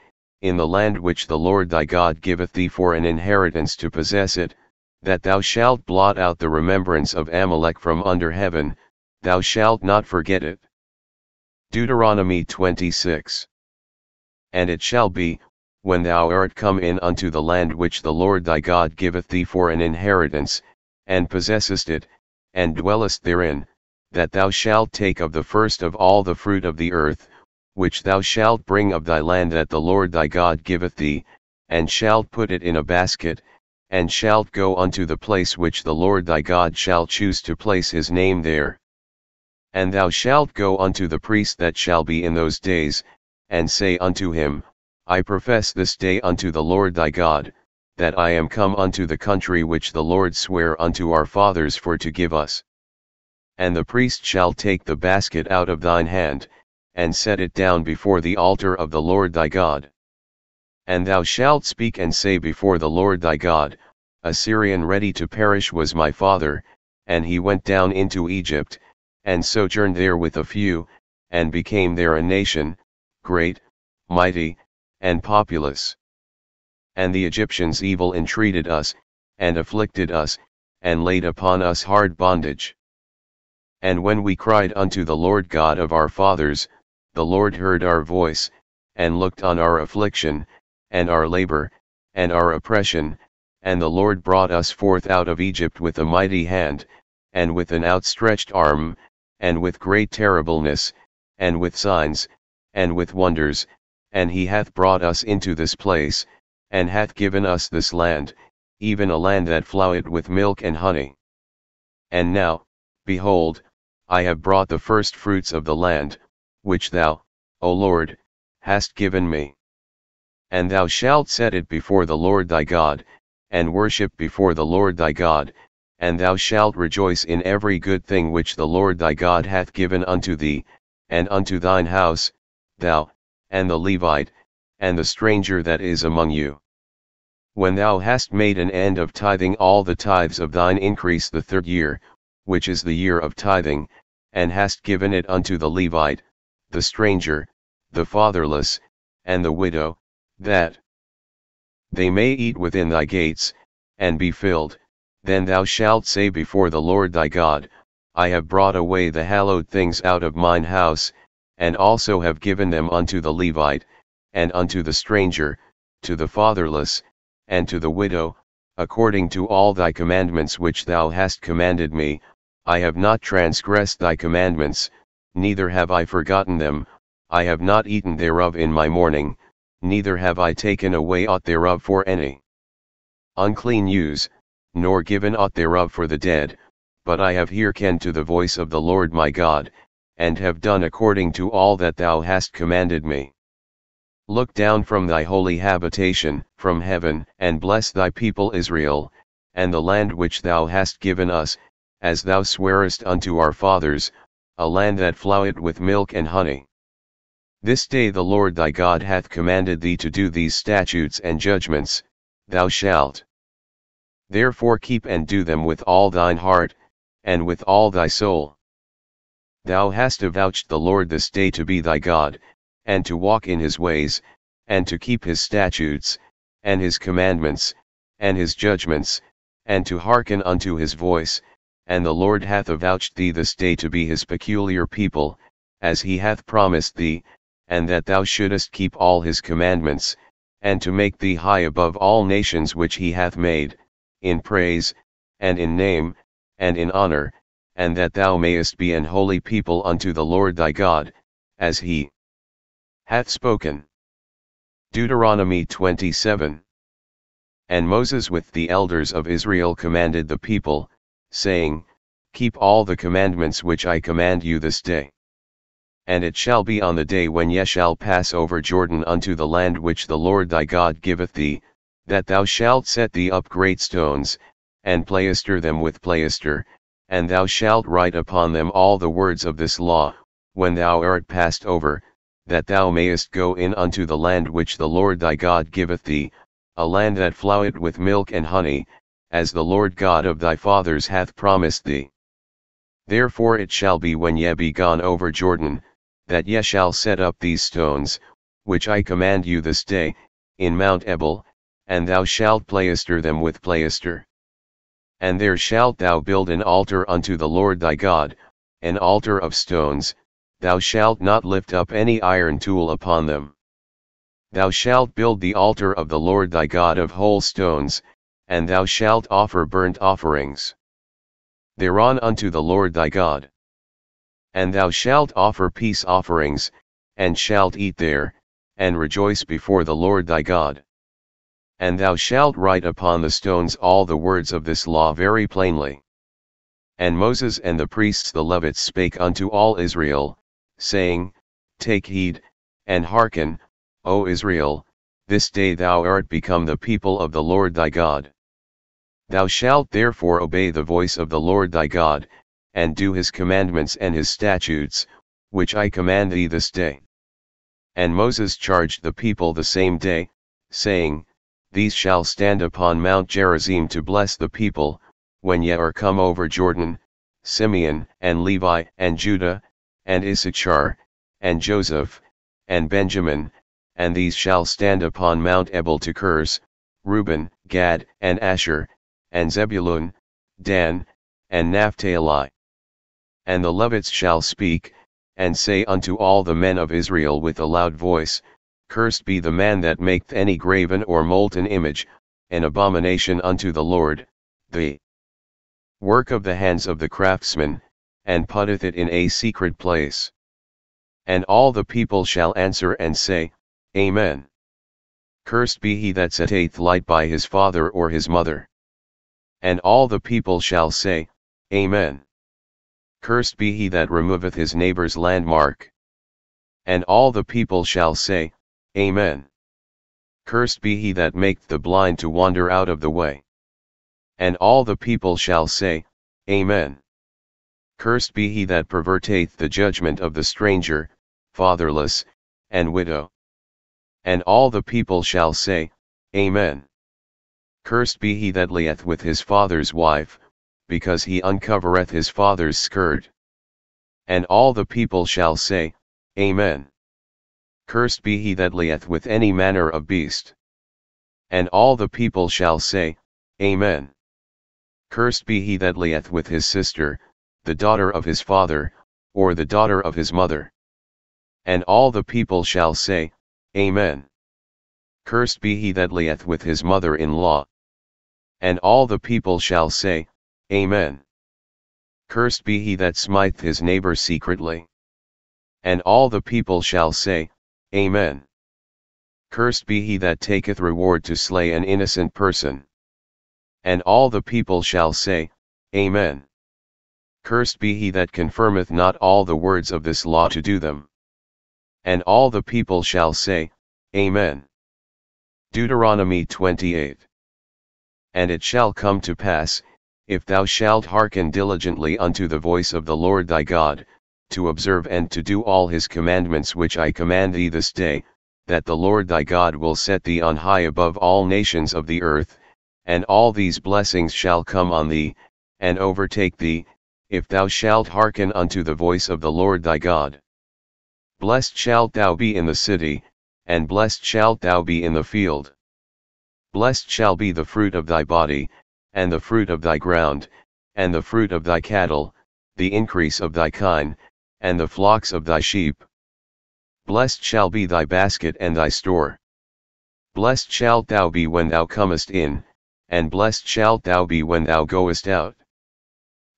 S1: in the land which the Lord thy God giveth thee for an inheritance to possess it, that thou shalt blot out the remembrance of Amalek from under heaven, thou shalt not forget it. Deuteronomy 26. And it shall be, when thou art come in unto the land which the Lord thy God giveth thee for an inheritance, and possessest it, and dwellest therein, that thou shalt take of the first of all the fruit of the earth, which thou shalt bring of thy land that the Lord thy God giveth thee, and shalt put it in a basket, and shalt go unto the place which the Lord thy God shall choose to place his name there. And thou shalt go unto the priest that shall be in those days, and say unto him, I profess this day unto the Lord thy God, that I am come unto the country which the Lord sware unto our fathers for to give us. And the priest shall take the basket out of thine hand, and set it down before the altar of the Lord thy God. And thou shalt speak and say before the Lord thy God, A Syrian ready to perish was my father, and he went down into Egypt, and sojourned there with a few, and became there a nation, great, mighty, and populous. And the Egyptians evil entreated us, and afflicted us, and laid upon us hard bondage. And when we cried unto the Lord God of our fathers, the Lord heard our voice, and looked on our affliction, and our labor, and our oppression, and the Lord brought us forth out of Egypt with a mighty hand, and with an outstretched arm, and with great terribleness, and with signs, and with wonders, and he hath brought us into this place, and hath given us this land, even a land that floweth with milk and honey. And now, behold, I have brought the first fruits of the land, which thou, O Lord, hast given me. And thou shalt set it before the Lord thy God, and worship before the Lord thy God, and thou shalt rejoice in every good thing which the Lord thy God hath given unto thee, and unto thine house, thou, and the Levite, and the stranger that is among you. When thou hast made an end of tithing all the tithes of thine increase the third year, which is the year of tithing, and hast given it unto the Levite, the stranger, the fatherless, and the widow, that they may eat within thy gates, and be filled, then thou shalt say before the Lord thy God, I have brought away the hallowed things out of mine house, and also have given them unto the Levite, and unto the stranger, to the fatherless, and to the widow, according to all thy commandments which thou hast commanded me. I have not transgressed thy commandments, neither have I forgotten them. I have not eaten thereof in my mourning, neither have I taken away aught thereof for any unclean use, nor given aught thereof for the dead, but I have hearkened to the voice of the Lord my God, and have done according to all that thou hast commanded me. Look down from thy holy habitation, from heaven, and bless thy people Israel, and the land which thou hast given us, as thou swarest unto our fathers, a land that floweth with milk and honey. This day the Lord thy God hath commanded thee to do these statutes and judgments, thou shalt therefore keep and do them with all thine heart, and with all thy soul. Thou hast avouched the Lord this day to be thy God, and to walk in his ways, and to keep his statutes, and his commandments, and his judgments, and to hearken unto his voice, and the Lord hath avouched thee this day to be his peculiar people, as he hath promised thee, and that thou shouldest keep all his commandments, and to make thee high above all nations which he hath made, in praise, and in name, and in honor, and that thou mayest be an holy people unto the Lord thy God, as he hath spoken. Deuteronomy 27. And Moses with the elders of Israel commanded the people, saying, Keep all the commandments which I command you this day. And it shall be on the day when ye shall pass over Jordan unto the land which the Lord thy God giveth thee, that thou shalt set thee up great stones, and plaister them with plaister, and thou shalt write upon them all the words of this law, when thou art passed over, that thou mayest go in unto the land which the Lord thy God giveth thee, a land that floweth with milk and honey, as the Lord God of thy fathers hath promised thee. Therefore it shall be when ye be gone over Jordan, that ye shall set up these stones, which I command you this day, in Mount Ebal, and thou shalt plaister them with plaister. And there shalt thou build an altar unto the Lord thy God, an altar of stones, thou shalt not lift up any iron tool upon them. Thou shalt build the altar of the Lord thy God of whole stones, and thou shalt offer burnt offerings thereon unto the Lord thy God. And thou shalt offer peace offerings, and shalt eat there, and rejoice before the Lord thy God. And thou shalt write upon the stones all the words of this law very plainly. And Moses and the priests the Levites spake unto all Israel, saying, Take heed, and hearken, O Israel, this day thou art become the people of the Lord thy God. Thou shalt therefore obey the voice of the Lord thy God, and do his commandments and his statutes, which I command thee this day. And Moses charged the people the same day, saying, These shall stand upon Mount Gerizim to bless the people, when ye are come over Jordan, Simeon, and Levi, and Judah, and Issachar, and Joseph, and Benjamin, and these shall stand upon Mount Ebal to curse, Reuben, Gad, and Asher, and Zebulun, Dan, and Naphtali. And the Levites shall speak, and say unto all the men of Israel with a loud voice, Cursed be the man that maketh any graven or molten image, an abomination unto the Lord, the work of the hands of the craftsman, and putteth it in a secret place. And all the people shall answer and say, Amen. Cursed be he that setteth light by his father or his mother. And all the people shall say, Amen. Cursed be he that removeth his neighbor's landmark. And all the people shall say, Amen. Cursed be he that maketh the blind to wander out of the way. And all the people shall say, Amen. Cursed be he that perverteth the judgment of the stranger, fatherless, and widow. And all the people shall say, Amen. Cursed be he that layeth with his father's wife, because he uncovereth his father's skirt. And all the people shall say, Amen. Cursed be he that layeth with any manner of beast. And all the people shall say, Amen. Cursed be he that layeth with his sister, the daughter of his father, or the daughter of his mother. And all the people shall say, Amen. Cursed be he that layeth with his mother-in-law. And all the people shall say, Amen. Cursed be he that smiteth his neighbor secretly. And all the people shall say, Amen. Cursed be he that taketh reward to slay an innocent person. And all the people shall say, Amen. Cursed be he that confirmeth not all the words of this law to do them. And all the people shall say, Amen. Deuteronomy 28. And it shall come to pass, if thou shalt hearken diligently unto the voice of the Lord thy God, to observe and to do all his commandments which I command thee this day, that the Lord thy God will set thee on high above all nations of the earth, and all these blessings shall come on thee, and overtake thee, if thou shalt hearken unto the voice of the Lord thy God. Blessed shalt thou be in the city, and blessed shalt thou be in the field. Blessed shall be the fruit of thy body, and the fruit of thy ground, and the fruit of thy cattle, the increase of thy kine, and the flocks of thy sheep. Blessed shall be thy basket and thy store. Blessed shalt thou be when thou comest in, and blessed shalt thou be when thou goest out.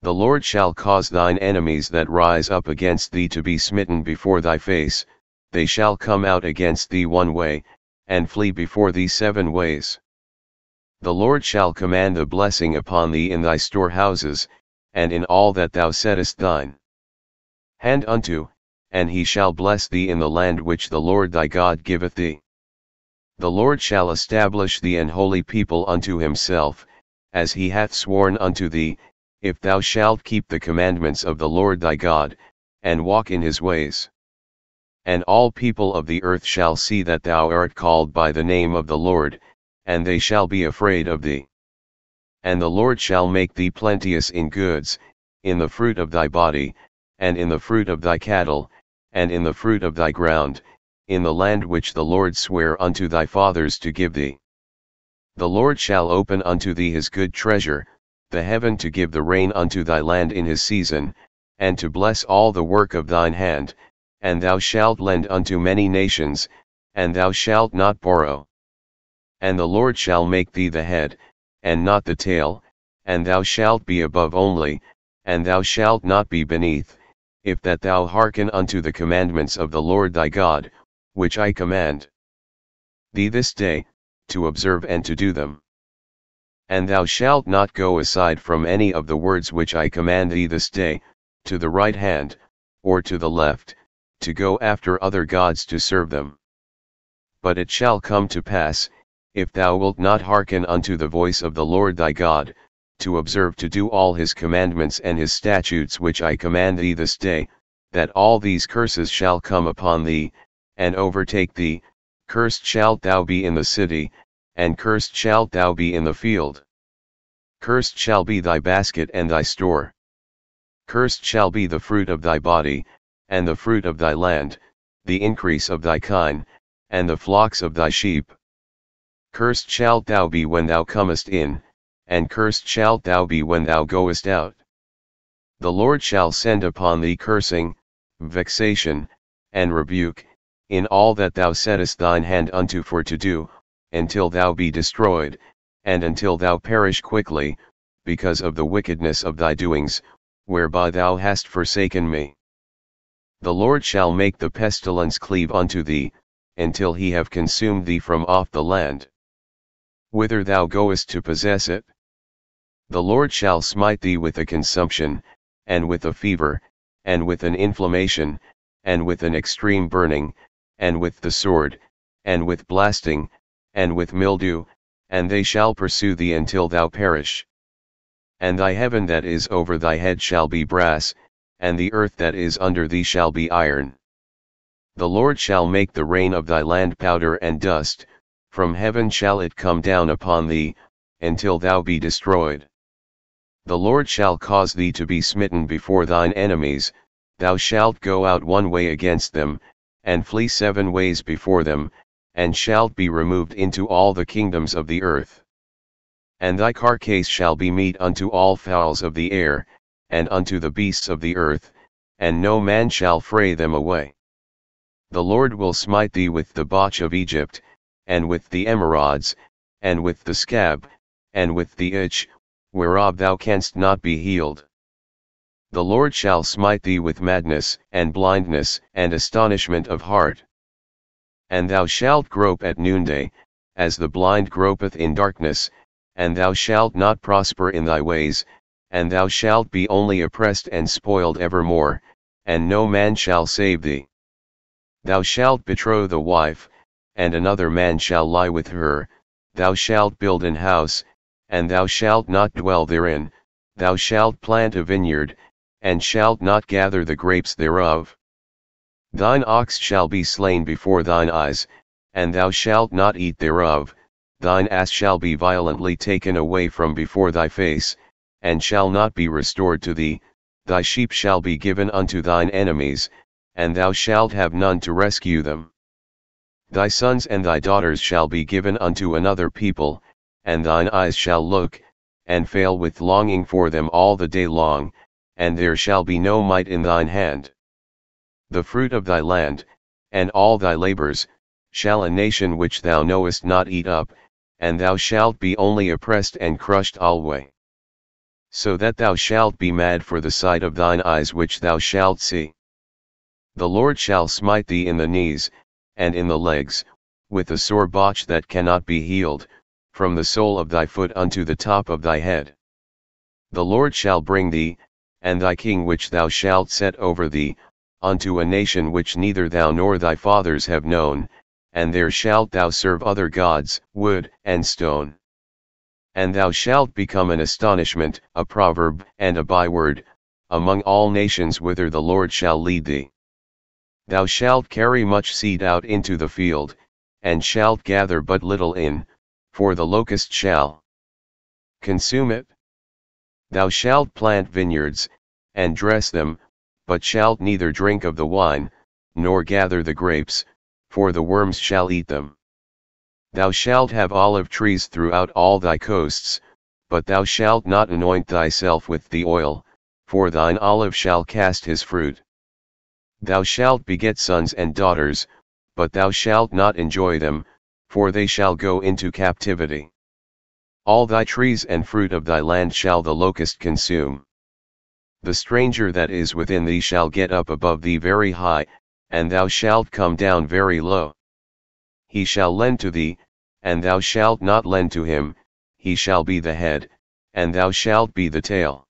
S1: The Lord shall cause thine enemies that rise up against thee to be smitten before thy face, they shall come out against thee one way, and flee before thee 7 ways. The Lord shall command the blessing upon thee in thy storehouses, and in all that thou settest thine hand unto, and he shall bless thee in the land which the Lord thy God giveth thee. The Lord shall establish thee an holy people unto himself, as he hath sworn unto thee, if thou shalt keep the commandments of the Lord thy God, and walk in his ways. And all people of the earth shall see that thou art called by the name of the Lord, and they shall be afraid of thee. And the Lord shall make thee plenteous in goods, in the fruit of thy body, and in the fruit of thy cattle, and in the fruit of thy ground, in the land which the Lord sware unto thy fathers to give thee. The Lord shall open unto thee his good treasure, the heaven to give the rain unto thy land in his season, and to bless all the work of thine hand, and thou shalt lend unto many nations, and thou shalt not borrow. And the Lord shall make thee the head, and not the tail, and thou shalt be above only, and thou shalt not be beneath, if that thou hearken unto the commandments of the Lord thy God, which I command thee this day, to observe and to do them. And thou shalt not go aside from any of the words which I command thee this day, to the right hand, or to the left, to go after other gods to serve them. But it shall come to pass, if thou wilt not hearken unto the voice of the Lord thy God, to observe to do all his commandments and his statutes which I command thee this day, that all these curses shall come upon thee, and overtake thee. Cursed shalt thou be in the city, and cursed shalt thou be in the field. Cursed shall be thy basket and thy store. Cursed shall be the fruit of thy body, and the fruit of thy land, the increase of thy kine, and the flocks of thy sheep. Cursed shalt thou be when thou comest in, and cursed shalt thou be when thou goest out. The Lord shall send upon thee cursing, vexation, and rebuke, in all that thou settest thine hand unto for to do, until thou be destroyed, and until thou perish quickly, because of the wickedness of thy doings, whereby thou hast forsaken me. The Lord shall make the pestilence cleave unto thee, until he have consumed thee from off the land whither thou goest to possess it. The Lord shall smite thee with a consumption, and with a fever, and with an inflammation, and with an extreme burning, and with the sword, and with blasting, and with mildew, and they shall pursue thee until thou perish. And thy heaven that is over thy head shall be brass, and the earth that is under thee shall be iron. The Lord shall make the rain of thy land powder and dust, from heaven shall it come down upon thee, until thou be destroyed. The Lord shall cause thee to be smitten before thine enemies, thou shalt go out one way against them, and flee 7 ways before them, and shalt be removed into all the kingdoms of the earth. And thy carcase shall be meat unto all fowls of the air, and unto the beasts of the earth, and no man shall fray them away. The Lord will smite thee with the botch of Egypt, and with the emerods, and with the scab, and with the itch, whereof thou canst not be healed. The Lord shall smite thee with madness, and blindness, and astonishment of heart. And thou shalt grope at noonday, as the blind gropeth in darkness, and thou shalt not prosper in thy ways, and thou shalt be only oppressed and spoiled evermore, and no man shall save thee. Thou shalt betroth a wife, and another man shall lie with her, thou shalt build an house, and thou shalt not dwell therein, thou shalt plant a vineyard, and shalt not gather the grapes thereof. Thine ox shall be slain before thine eyes, and thou shalt not eat thereof, thine ass shall be violently taken away from before thy face, and shall not be restored to thee, thy sheep shall be given unto thine enemies, and thou shalt have none to rescue them. Thy sons and thy daughters shall be given unto another people, and thine eyes shall look, and fail with longing for them all the day long, and there shall be no might in thine hand. The fruit of thy land, and all thy labors, shall a nation which thou knowest not eat up, and thou shalt be only oppressed and crushed alway. So that thou shalt be mad for the sight of thine eyes which thou shalt see. The Lord shall smite thee in the knees, and in the legs, with a sore botch that cannot be healed, from the sole of thy foot unto the top of thy head. The Lord shall bring thee, and thy king which thou shalt set over thee, unto a nation which neither thou nor thy fathers have known, and there shalt thou serve other gods, wood and stone. And thou shalt become an astonishment, a proverb, and a byword, among all nations whither the Lord shall lead thee. Thou shalt carry much seed out into the field, and shalt gather but little in, for the locust shall consume it. Thou shalt plant vineyards, and dress them, but shalt neither drink of the wine, nor gather the grapes, for the worms shall eat them. Thou shalt have olive trees throughout all thy coasts, but thou shalt not anoint thyself with the oil, for thine olive shall cast his fruit. Thou shalt beget sons and daughters, but thou shalt not enjoy them, for they shall go into captivity. All thy trees and fruit of thy land shall the locust consume. The stranger that is within thee shall get up above thee very high, and thou shalt come down very low. He shall lend to thee, and thou shalt not lend to him, he shall be the head, and thou shalt be the tail.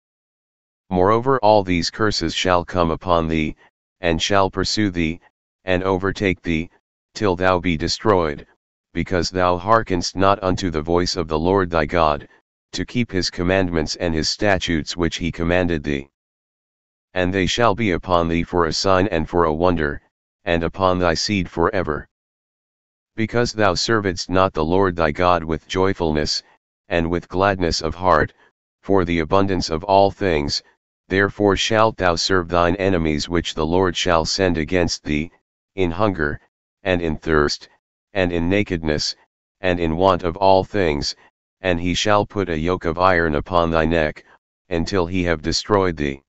S1: Moreover all these curses shall come upon thee, and shall pursue thee, and overtake thee, till thou be destroyed, because thou hearkenest not unto the voice of the Lord thy God, to keep his commandments and his statutes which he commanded thee. And they shall be upon thee for a sign and for a wonder, and upon thy seed forever. Because thou servedst not the Lord thy God with joyfulness, and with gladness of heart, for the abundance of all things, therefore shalt thou serve thine enemies which the Lord shall send against thee, in hunger, and in thirst, and in nakedness, and in want of all things, and he shall put a yoke of iron upon thy neck, until he have destroyed thee.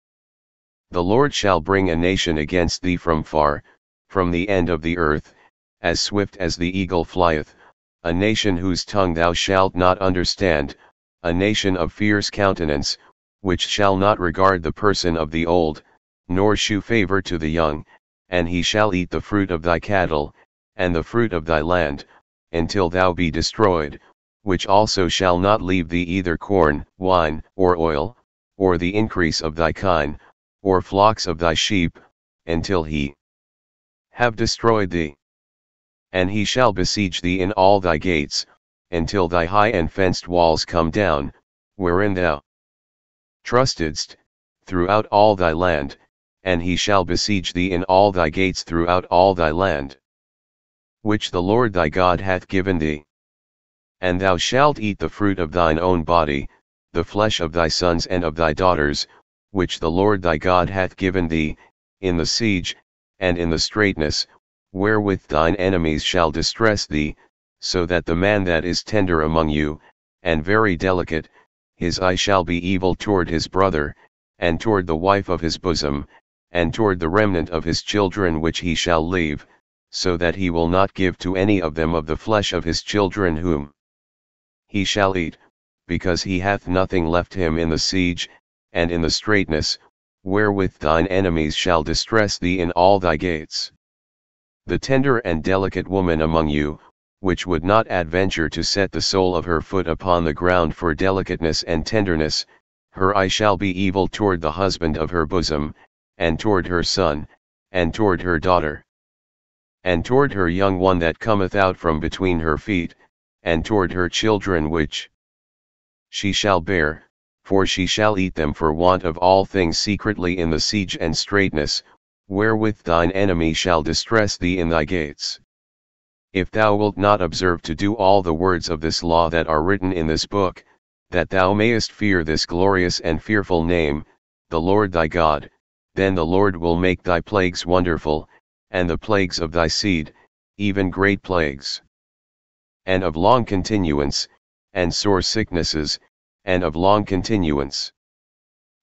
S1: The Lord shall bring a nation against thee from far, from the end of the earth, as swift as the eagle flieth, a nation whose tongue thou shalt not understand, a nation of fierce countenance, which shall not regard the person of the old, nor shew favor to the young, and he shall eat the fruit of thy cattle, and the fruit of thy land, until thou be destroyed, which also shall not leave thee either corn, wine, or oil, or the increase of thy kine, or flocks of thy sheep, until he have destroyed thee. And he shall besiege thee in all thy gates, until thy high and fenced walls come down, wherein thou trustedst, throughout all thy land, and he shall besiege thee in all thy gates throughout all thy land, which the Lord thy God hath given thee. And thou shalt eat the fruit of thine own body, the flesh of thy sons and of thy daughters, which the Lord thy God hath given thee, in the siege, and in the straitness, wherewith thine enemies shall distress thee, so that the man that is tender among you, and very delicate, his eye shall be evil toward his brother, and toward the wife of his bosom, and toward the remnant of his children which he shall leave, so that he will not give to any of them of the flesh of his children whom he shall eat, because he hath nothing left him in the siege, and in the straitness, wherewith thine enemies shall distress thee in all thy gates. The tender and delicate woman among you, which would not adventure to set the sole of her foot upon the ground for delicateness and tenderness, her eye shall be evil toward the husband of her bosom, and toward her son, and toward her daughter. and toward her young one that cometh out from between her feet, and toward her children which she shall bear, for she shall eat them for want of all things secretly in the siege and straitness, wherewith thine enemy shall distress thee in thy gates. If thou wilt not observe to do all the words of this law that are written in this book, that thou mayest fear this glorious and fearful name, the Lord thy God, then the Lord will make thy plagues wonderful, and the plagues of thy seed, even great plagues, and of long continuance, and sore sicknesses, and of long continuance.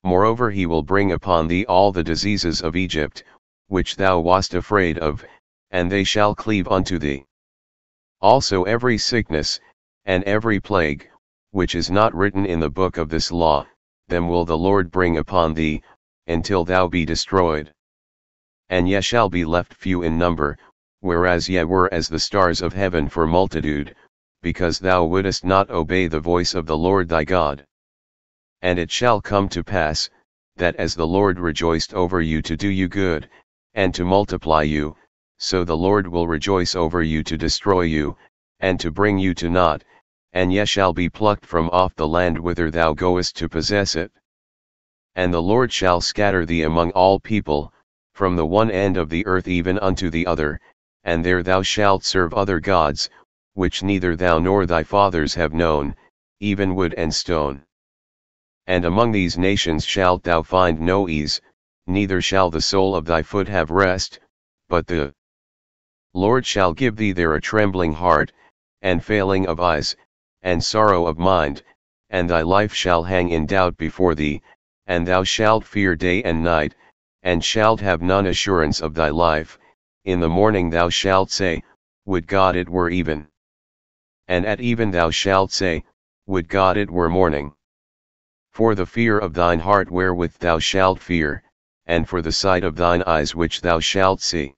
S1: Moreover he will bring upon thee all the diseases of Egypt, which thou wast afraid of, and they shall cleave unto thee. Also every sickness, and every plague, which is not written in the book of this law, them will the Lord bring upon thee, until thou be destroyed. And ye shall be left few in number, whereas ye were as the stars of heaven for multitude, because thou wouldest not obey the voice of the Lord thy God. And it shall come to pass, that as the Lord rejoiced over you to do you good, and to multiply you, so the Lord will rejoice over you to destroy you, and to bring you to naught, and ye shall be plucked from off the land whither thou goest to possess it. And the Lord shall scatter thee among all people, from the one end of the earth even unto the other, and there thou shalt serve other gods, which neither thou nor thy fathers have known, even wood and stone. And among these nations shalt thou find no ease, neither shall the sole of thy foot have rest, but the Lord shall give thee there a trembling heart, and failing of eyes, and sorrow of mind, and thy life shall hang in doubt before thee, and thou shalt fear day and night, and shalt have none assurance of thy life. In the morning thou shalt say, Would God it were even. And at even thou shalt say, Would God it were morning. For the fear of thine heart wherewith thou shalt fear, and for the sight of thine eyes which thou shalt see.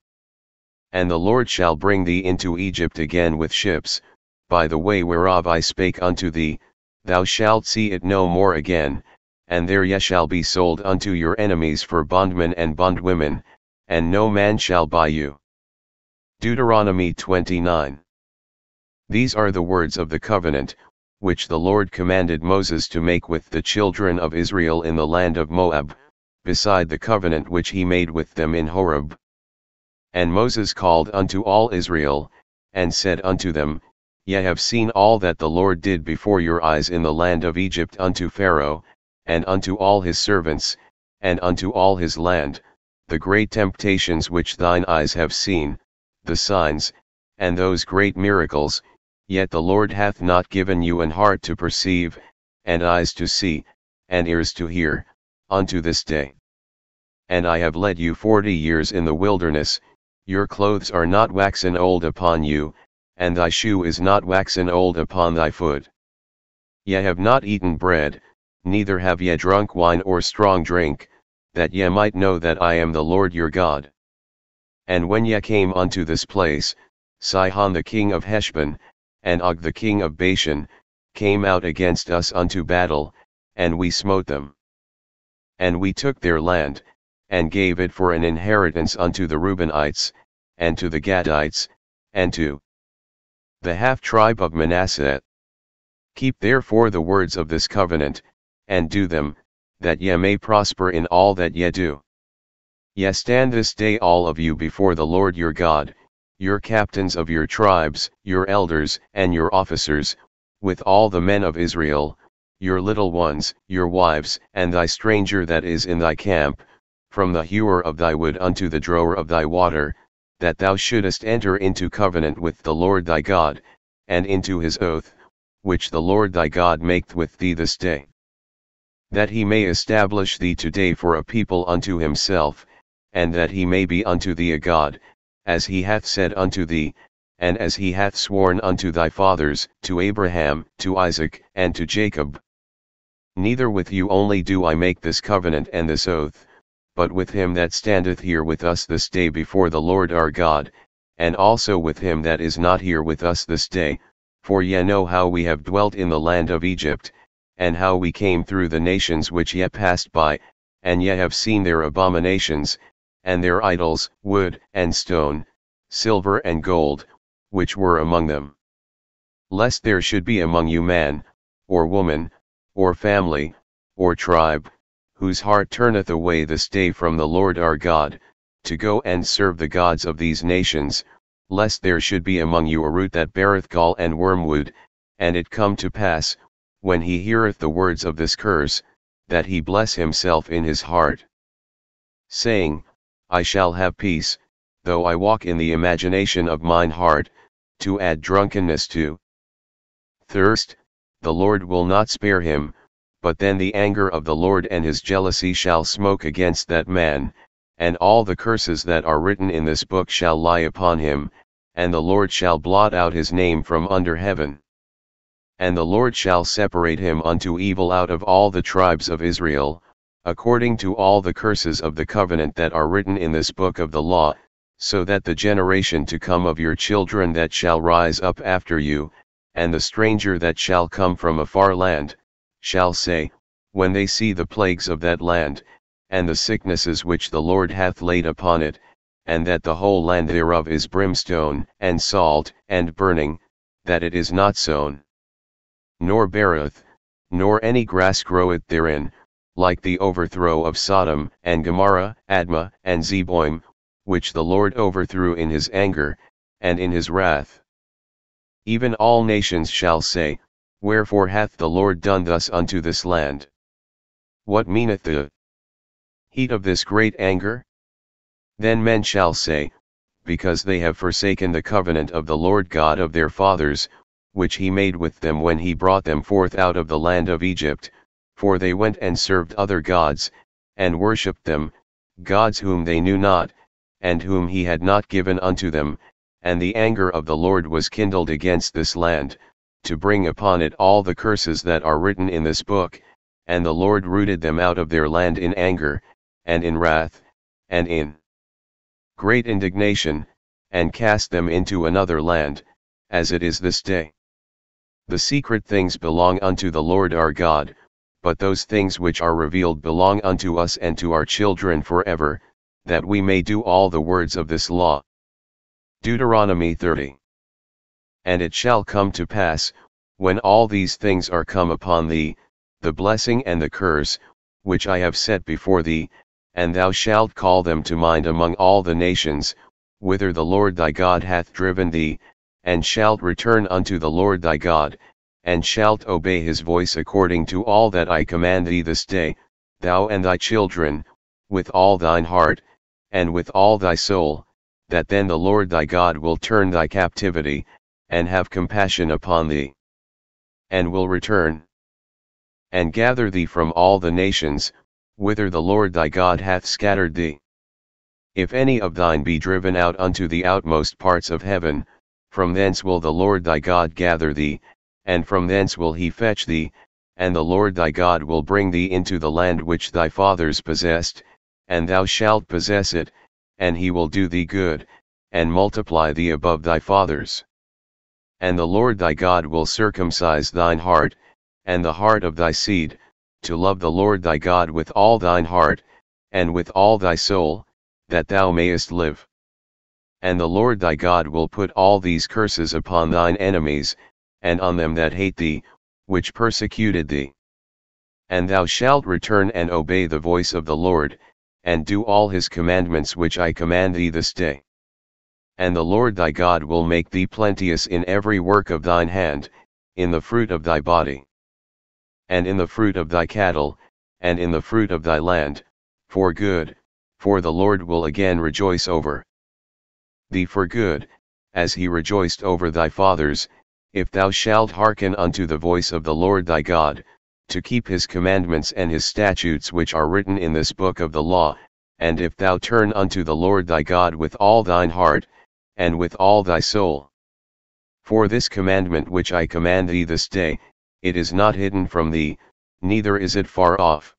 S1: And the Lord shall bring thee into Egypt again with ships, by the way whereof I spake unto thee, thou shalt see it no more again, and there ye shall be sold unto your enemies for bondmen and bondwomen, and no man shall buy you. Deuteronomy 29. These are the words of the covenant, which the Lord commanded Moses to make with the children of Israel in the land of Moab, beside the covenant which he made with them in Horeb. And Moses called unto all Israel, and said unto them, Ye have seen all that the Lord did before your eyes in the land of Egypt unto Pharaoh, and unto all his servants, and unto all his land, the great temptations which thine eyes have seen, the signs, and those great miracles, yet the Lord hath not given you an heart to perceive, and eyes to see, and ears to hear, unto this day. And I have led you 40 years in the wilderness, your clothes are not waxen old upon you, and thy shoe is not waxen old upon thy foot. Ye have not eaten bread, neither have ye drunk wine or strong drink, that ye might know that I am the Lord your God. And when ye came unto this place, Sihon the king of Heshbon, and Og the king of Bashan, came out against us unto battle, and we smote them. And we took their land, and gave it for an inheritance unto the Reubenites, and to the Gadites, and to the half-tribe of Manasseh. Keep therefore the words of this covenant, and do them, that ye may prosper in all that ye do. Ye stand this day all of you before the Lord your God, your captains of your tribes, your elders and your officers, with all the men of Israel, your little ones, your wives, and thy stranger that is in thy camp, from the hewer of thy wood unto the drawer of thy water, that thou shouldest enter into covenant with the Lord thy God, and into his oath, which the Lord thy God maketh with thee this day. That he may establish thee today for a people unto himself, and that he may be unto thee a God, as he hath said unto thee, and as he hath sworn unto thy fathers, to Abraham, to Isaac, and to Jacob. Neither with you only do I make this covenant and this oath, but with him that standeth here with us this day before the Lord our God, and also with him that is not here with us this day, for ye know how we have dwelt in the land of Egypt, and how we came through the nations which ye passed by, and ye have seen their abominations, and their idols, wood and stone, silver and gold, which were among them. Lest there should be among you man, or woman, or family, or tribe, whose heart turneth away this day from the Lord our God, to go and serve the gods of these nations, lest there should be among you a root that beareth gall and wormwood, and it come to pass, when he heareth the words of this curse, that he bless himself in his heart, saying, I shall have peace, though I walk in the imagination of mine heart, to add drunkenness to thirst, the Lord will not spare him, but then the anger of the Lord and his jealousy shall smoke against that man, and all the curses that are written in this book shall lie upon him, and the Lord shall blot out his name from under heaven. And the Lord shall separate him unto evil out of all the tribes of Israel, according to all the curses of the covenant that are written in this book of the law, so that the generation to come of your children that shall rise up after you, and the stranger that shall come from a far land, shall say, when they see the plagues of that land, and the sicknesses which the Lord hath laid upon it, and that the whole land thereof is brimstone, and salt, and burning, that it is not sown, nor beareth, nor any grass groweth therein, like the overthrow of Sodom and Gomorrah, Admah and Zeboim, which the Lord overthrew in his anger, and in his wrath. Even all nations shall say, wherefore hath the Lord done thus unto this land? What meaneth the heat of this great anger? Then men shall say, because they have forsaken the covenant of the Lord God of their fathers, which he made with them when he brought them forth out of the land of Egypt, for they went and served other gods, and worshipped them, gods whom they knew not, and whom he had not given unto them, and the anger of the Lord was kindled against this land, to bring upon it all the curses that are written in this book, and the Lord rooted them out of their land in anger, and in wrath, and in great indignation, and cast them into another land, as it is this day. The secret things belong unto the Lord our God, but those things which are revealed belong unto us and to our children forever, that we may do all the words of this law. Deuteronomy 30. And it shall come to pass, when all these things are come upon thee, the blessing and the curse, which I have set before thee, and thou shalt call them to mind among all the nations, whither the Lord thy God hath driven thee, and shalt return unto the Lord thy God, and shalt obey his voice according to all that I command thee this day, thou and thy children, with all thine heart, and with all thy soul, that then the Lord thy God will turn thy captivity, and have compassion upon thee, and will return, and gather thee from all the nations, whither the Lord thy God hath scattered thee. If any of thine be driven out unto the outmost parts of heaven, from thence will the Lord thy God gather thee, and from thence will he fetch thee, and the Lord thy God will bring thee into the land which thy fathers possessed, and thou shalt possess it, and he will do thee good, and multiply thee above thy fathers. And the Lord thy God will circumcise thine heart, and the heart of thy seed, to love the Lord thy God with all thine heart, and with all thy soul, that thou mayest live. And the Lord thy God will put all these curses upon thine enemies, and on them that hate thee, which persecuted thee. And thou shalt return and obey the voice of the Lord, and do all his commandments which I command thee this day. And the Lord thy God will make thee plenteous in every work of thine hand, in the fruit of thy body, and in the fruit of thy cattle, and in the fruit of thy land, for good, for the Lord will again rejoice over thee for good, as he rejoiced over thy fathers, if thou shalt hearken unto the voice of the Lord thy God, to keep his commandments and his statutes which are written in this book of the law, and if thou turn unto the Lord thy God with all thine heart, and with all thy soul. For this commandment which I command thee this day, it is not hidden from thee, neither is it far off.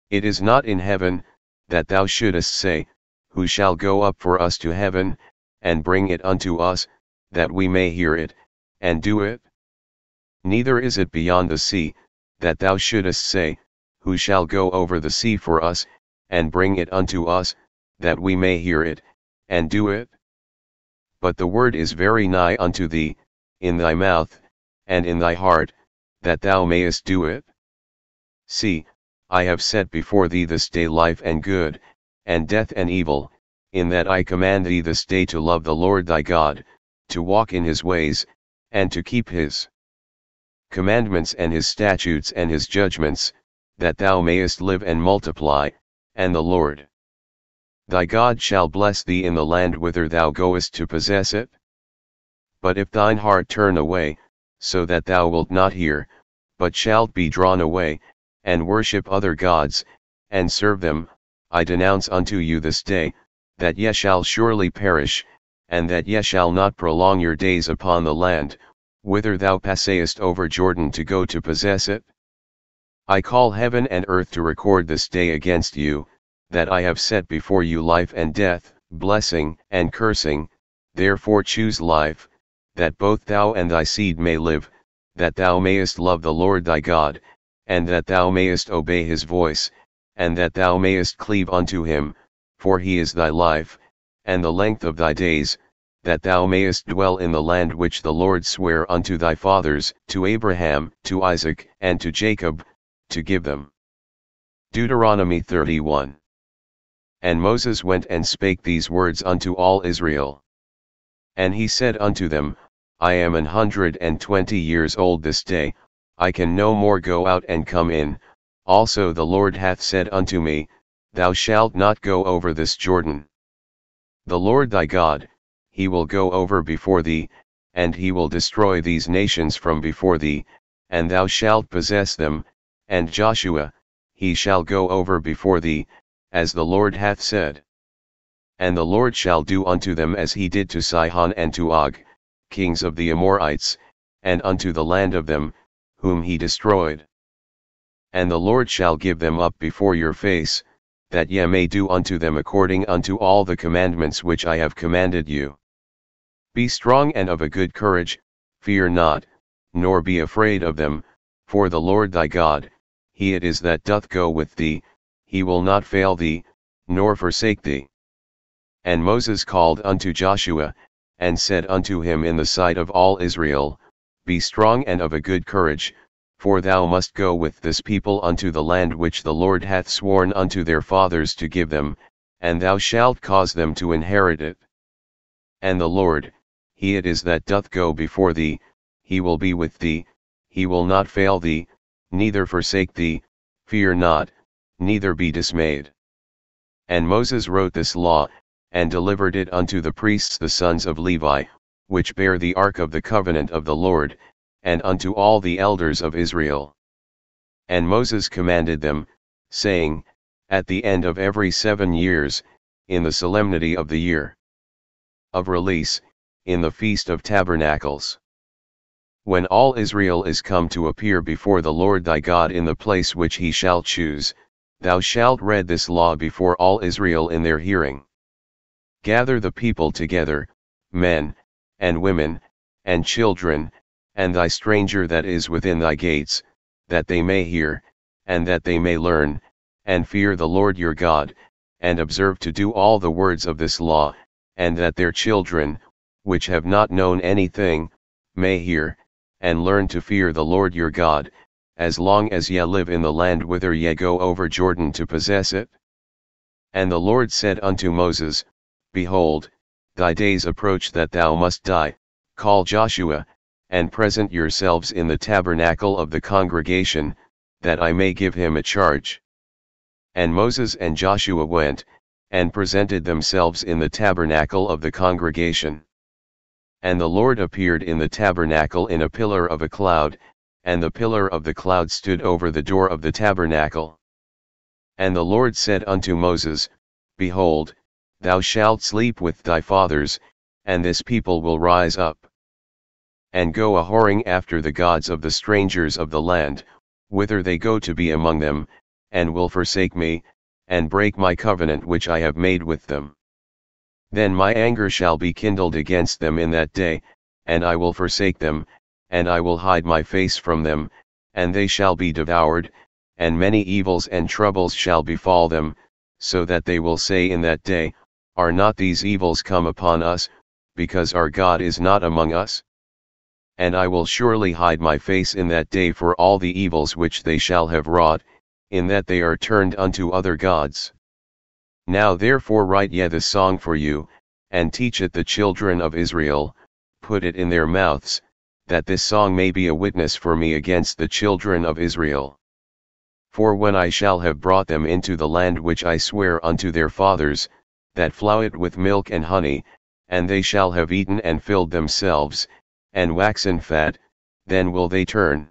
S1: It is not in heaven, that thou shouldest say, who shall go up for us to heaven, and bring it unto us, that we may hear it, and do it? Neither is it beyond the sea, that thou shouldest say, who shall go over the sea for us, and bring it unto us, that we may hear it, and do it? but the word is very nigh unto thee, in thy mouth, and in thy heart, that thou mayest do it. See, I have set before thee this day life and good, and death and evil, in that I command thee this day to love the Lord thy God, to walk in his ways, and to keep his commandments and his statutes and his judgments, that thou mayest live and multiply, and the Lord thy God shall bless thee in the land whither thou goest to possess it. But if thine heart turn away, so that thou wilt not hear, but shalt be drawn away, and worship other gods, and serve them, I denounce unto you this day, that ye shall surely perish, and that ye shall not prolong your days upon the land, whither thou passest over Jordan to go to possess it. I call heaven and earth to record this day against you, that I have set before you life and death, blessing and cursing, therefore choose life, that both thou and thy seed may live, that thou mayest love the Lord thy God, and that thou mayest obey his voice, and that thou mayest cleave unto him, for he is thy life, and the length of thy days, that thou mayest dwell in the land which the Lord sware unto thy fathers, to Abraham, to Isaac, and to Jacob, to give them. Deuteronomy 31. And Moses went and spake these words unto all Israel. And he said unto them, I am 120 years old this day, I can no more go out and come in, also the Lord hath said unto me, Thou shalt not go over this Jordan. The Lord thy God, he will go over before thee, and he will destroy these nations from before thee, and thou shalt possess them, and Joshua, he shall go over before thee, as the Lord hath said. And the Lord shall do unto them as he did to Sihon and to Og, kings of the Amorites, and unto the land of them, whom he destroyed. And the Lord shall give them up before your face, that ye may do unto them according unto all the commandments which I have commanded you. Be strong and of a good courage, fear not, nor be afraid of them, for the Lord thy God, he it is that doth go with thee, he will not fail thee, nor forsake thee. And Moses called unto Joshua, and said unto him in the sight of all Israel, Be strong and of a good courage, for thou must go with this people unto the land which the Lord hath sworn unto their fathers to give them, and thou shalt cause them to inherit it. And the Lord, he it is that doth go before thee, he will be with thee, he will not fail thee, neither forsake thee, fear not, neither be dismayed. And Moses wrote this law, and delivered it unto the priests the sons of Levi, which bear the ark of the covenant of the Lord, and unto all the elders of Israel. And Moses commanded them, saying, At the end of every 7 years, in the solemnity of the year of release, in the Feast of Tabernacles, when all Israel is come to appear before the Lord thy God in the place which he shall choose, thou shalt read this law before all Israel in their hearing. Gather the people together, men, and women, and children, and thy stranger that is within thy gates, that they may hear, and that they may learn, and fear the Lord your God, and observe to do all the words of this law, and that their children, which have not known anything, may hear, and learn to fear the Lord your God, as long as ye live in the land whither ye go over Jordan to possess it. And the Lord said unto Moses, Behold, thy days approach that thou must die, call Joshua, and present yourselves in the tabernacle of the congregation, that I may give him a charge. And Moses and Joshua went, and presented themselves in the tabernacle of the congregation. And the Lord appeared in the tabernacle in a pillar of a cloud, and the pillar of the cloud stood over the door of the tabernacle. And the Lord said unto Moses, Behold, thou shalt sleep with thy fathers, and this people will rise up, and go a-whoring after the gods of the strangers of the land, whither they go to be among them, and will forsake me, and break my covenant which I have made with them. Then my anger shall be kindled against them in that day, and I will forsake them, and I will hide my face from them, and they shall be devoured, and many evils and troubles shall befall them, so that they will say in that day, Are not these evils come upon us, because our God is not among us? And I will surely hide my face in that day for all the evils which they shall have wrought, in that they are turned unto other gods. Now therefore write ye the song for you, and teach it the children of Israel, put it in their mouths, that this song may be a witness for me against the children of Israel. For when I shall have brought them into the land which I swear unto their fathers, that floweth with milk and honey, and they shall have eaten and filled themselves, and waxen fat, then will they turn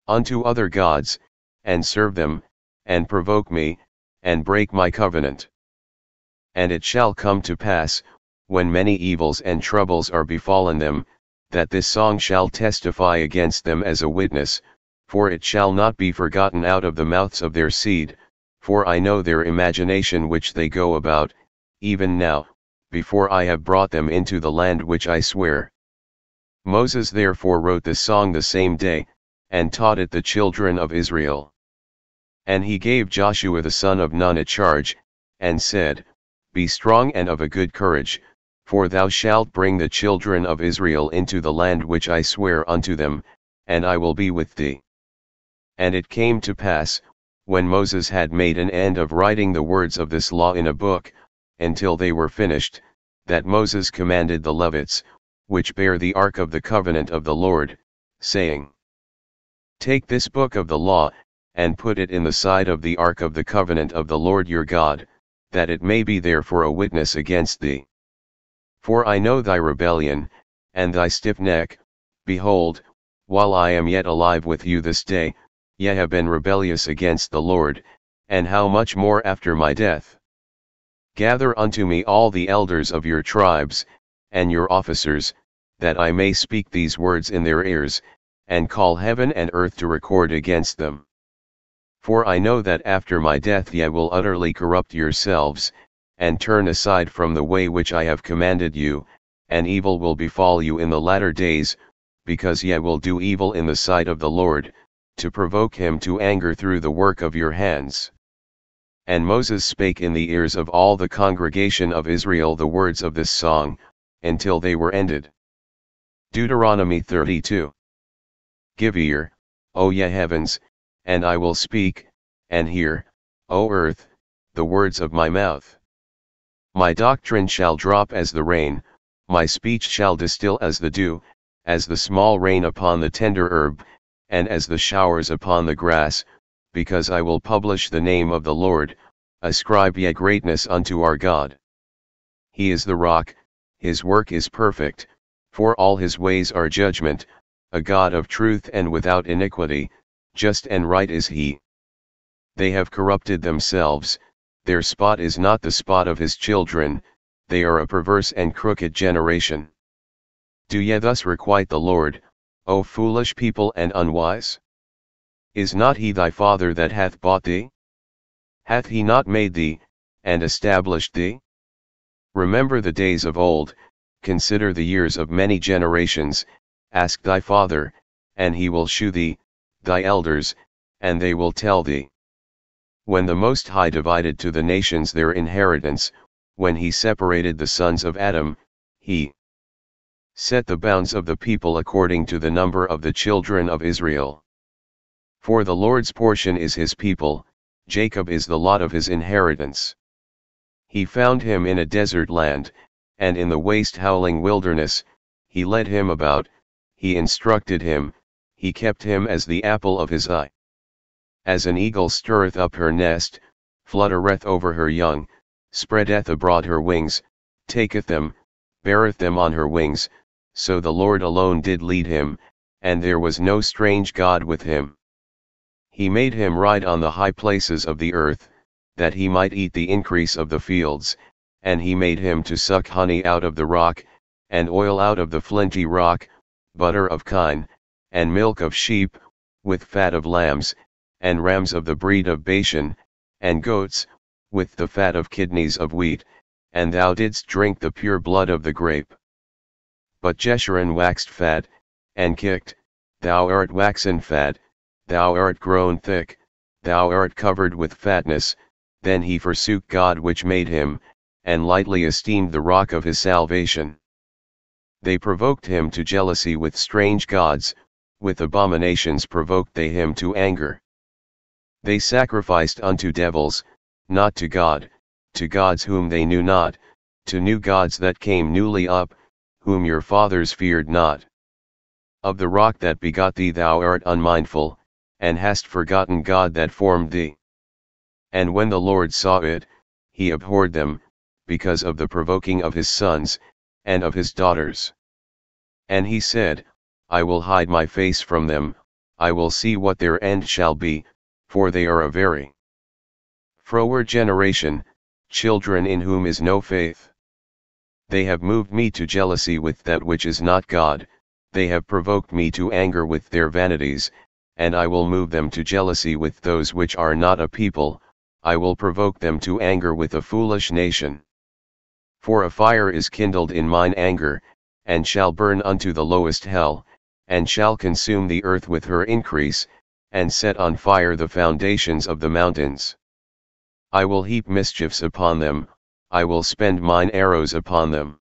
S1: unto other gods, and serve them, and provoke me, and break my covenant. And it shall come to pass, when many evils and troubles are befallen them, that this song shall testify against them as a witness, for it shall not be forgotten out of the mouths of their seed, for I know their imagination which they go about, even now, before I have brought them into the land which I swear. Moses therefore wrote the song the same day, and taught it the children of Israel. And he gave Joshua the son of Nun a charge, and said, Be strong and of a good courage, for thou shalt bring the children of Israel into the land which I swear unto them, and I will be with thee. And it came to pass, when Moses had made an end of writing the words of this law in a book, until they were finished, that Moses commanded the Levites, which bear the ark of the covenant of the Lord, saying, Take this book of the law, and put it in the side of the ark of the covenant of the Lord your God, that it may be there for a witness against thee. For I know thy rebellion, and thy stiff neck. Behold, while I am yet alive with you this day, ye have been rebellious against the Lord, and how much more after my death? Gather unto me all the elders of your tribes, and your officers, that I may speak these words in their ears, and call heaven and earth to record against them. For I know that after my death ye will utterly corrupt yourselves, and turn aside from the way which I have commanded you, and evil will befall you in the latter days, because ye will do evil in the sight of the Lord, to provoke him to anger through the work of your hands. And Moses spake in the ears of all the congregation of Israel the words of this song, until they were ended. Deuteronomy 32. Give ear, O ye heavens, and I will speak, and hear, O earth, the words of my mouth. My doctrine shall drop as the rain, my speech shall distill as the dew, as the small rain upon the tender herb, and as the showers upon the grass, because I will publish the name of the Lord, ascribe ye greatness unto our God. He is the rock, his work is perfect, for all his ways are judgment, a God of truth and without iniquity, just and right is he. They have corrupted themselves, their spot is not the spot of his children, they are a perverse and crooked generation. Do ye thus requite the Lord, O foolish people and unwise? Is not he thy father that hath bought thee? Hath he not made thee, and established thee? Remember the days of old, consider the years of many generations, ask thy father, and he will shew thee, thy elders, and they will tell thee. When the Most High divided to the nations their inheritance, when he separated the sons of Adam, he set the bounds of the people according to the number of the children of Israel. For the Lord's portion is his people, Jacob is the lot of his inheritance. He found him in a desert land, and in the waste howling wilderness, he led him about, he instructed him, he kept him as the apple of his eye. As an eagle stirreth up her nest, fluttereth over her young, spreadeth abroad her wings, taketh them, beareth them on her wings, so the Lord alone did lead him, and there was no strange God with him. He made him ride on the high places of the earth, that he might eat the increase of the fields, and he made him to suck honey out of the rock, and oil out of the flinty rock, butter of kine, and milk of sheep, with fat of lambs, and rams of the breed of Bashan, and goats, with the fat of kidneys of wheat, and thou didst drink the pure blood of the grape. But Jeshurun waxed fat, and kicked, thou art waxen fat, thou art grown thick, thou art covered with fatness. Then he forsook God which made him, and lightly esteemed the rock of his salvation. They provoked him to jealousy with strange gods, with abominations provoked they him to anger. They sacrificed unto devils, not to God, to gods whom they knew not, to new gods that came newly up, whom your fathers feared not. Of the rock that begot thee thou art unmindful, and hast forgotten God that formed thee. And when the Lord saw it, he abhorred them, because of the provoking of his sons, and of his daughters. And he said, I will hide my face from them, I will see what their end shall be, for they are a very froward generation, children in whom is no faith. They have moved me to jealousy with that which is not God, they have provoked me to anger with their vanities, and I will move them to jealousy with those which are not a people, I will provoke them to anger with a foolish nation. For a fire is kindled in mine anger, and shall burn unto the lowest hell, and shall consume the earth with her increase, and set on fire the foundations of the mountains. I will heap mischiefs upon them, I will spend mine arrows upon them.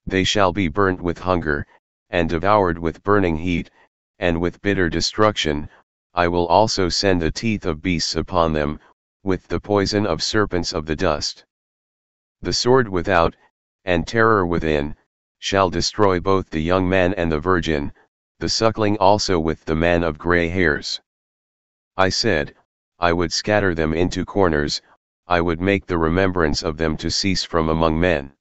S1: They shall be burnt with hunger, and devoured with burning heat, and with bitter destruction, I will also send the teeth of beasts upon them, with the poison of serpents of the dust. The sword without, and terror within, shall destroy both the young man and the virgin, the suckling also with the man of grey hairs. I said, I would scatter them into corners, I would make the remembrance of them to cease from among men.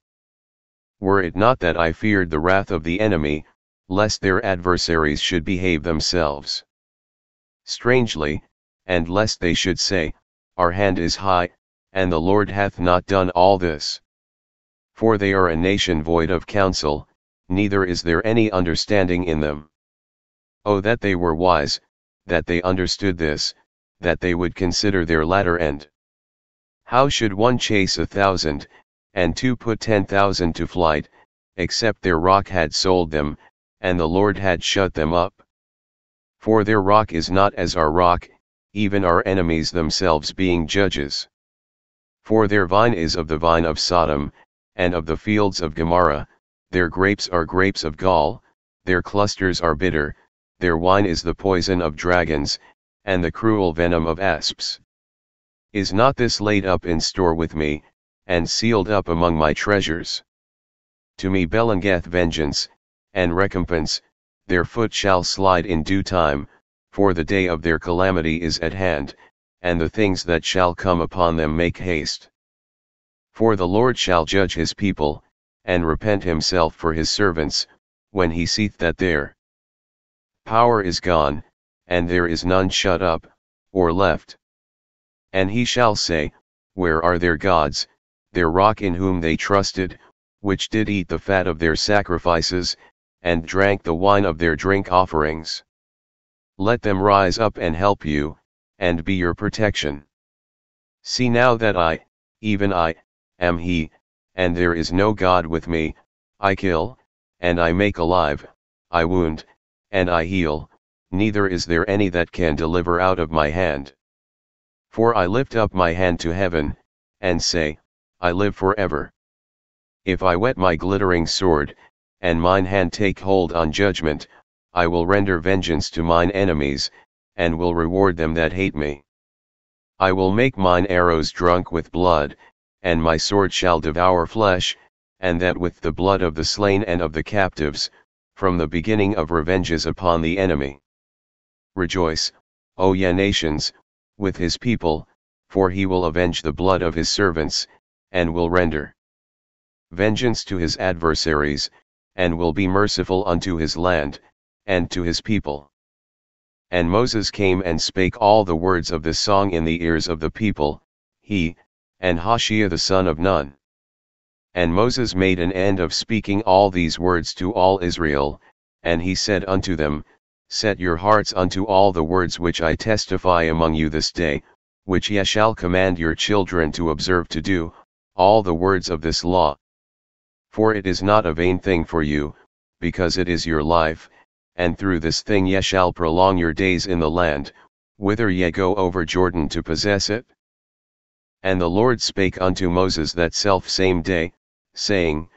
S1: Were it not that I feared the wrath of the enemy, lest their adversaries should behave themselves strangely, and lest they should say, Our hand is high, and the Lord hath not done all this. For they are a nation void of counsel, neither is there any understanding in them. Oh, that they were wise, that they understood this, that they would consider their latter end. How should one chase 1,000, and two put 10,000 to flight, except their rock had sold them, and the Lord had shut them up? For their rock is not as our rock, even our enemies themselves being judges. For their vine is of the vine of Sodom, and of the fields of Gomorrah, their grapes are grapes of gall, their clusters are bitter, their wine is the poison of dragons, and the cruel venom of asps. Is not this laid up in store with me, and sealed up among my treasures? To me belongeth vengeance, and recompense, their foot shall slide in due time, for the day of their calamity is at hand, and the things that shall come upon them make haste. For the Lord shall judge his people, and repent himself for his servants, when he seeth that their power is gone, and there is none shut up, or left. And he shall say, Where are their gods, their rock in whom they trusted, which did eat the fat of their sacrifices, and drank the wine of their drink offerings? Let them rise up and help you, and be your protection. See now that I, even I, am he, and there is no God with me, I kill, and I make alive, I wound, and I heal, neither is there any that can deliver out of my hand. For I lift up my hand to heaven, and say, I live forever. If I whet my glittering sword, and mine hand take hold on judgment, I will render vengeance to mine enemies, and will reward them that hate me. I will make mine arrows drunk with blood, and my sword shall devour flesh, and that with the blood of the slain and of the captives, from the beginning of revenges upon the enemy. Rejoice, O ye nations, with his people, for he will avenge the blood of his servants, and will render vengeance to his adversaries, and will be merciful unto his land, and to his people. And Moses came and spake all the words of this song in the ears of the people, he, and Hoshea the son of Nun. And Moses made an end of speaking all these words to all Israel, and he said unto them, Set your hearts unto all the words which I testify among you this day, which ye shall command your children to observe to do, all the words of this law. For it is not a vain thing for you, because it is your life, and through this thing ye shall prolong your days in the land, whither ye go over Jordan to possess it. And the Lord spake unto Moses that self same day, saying,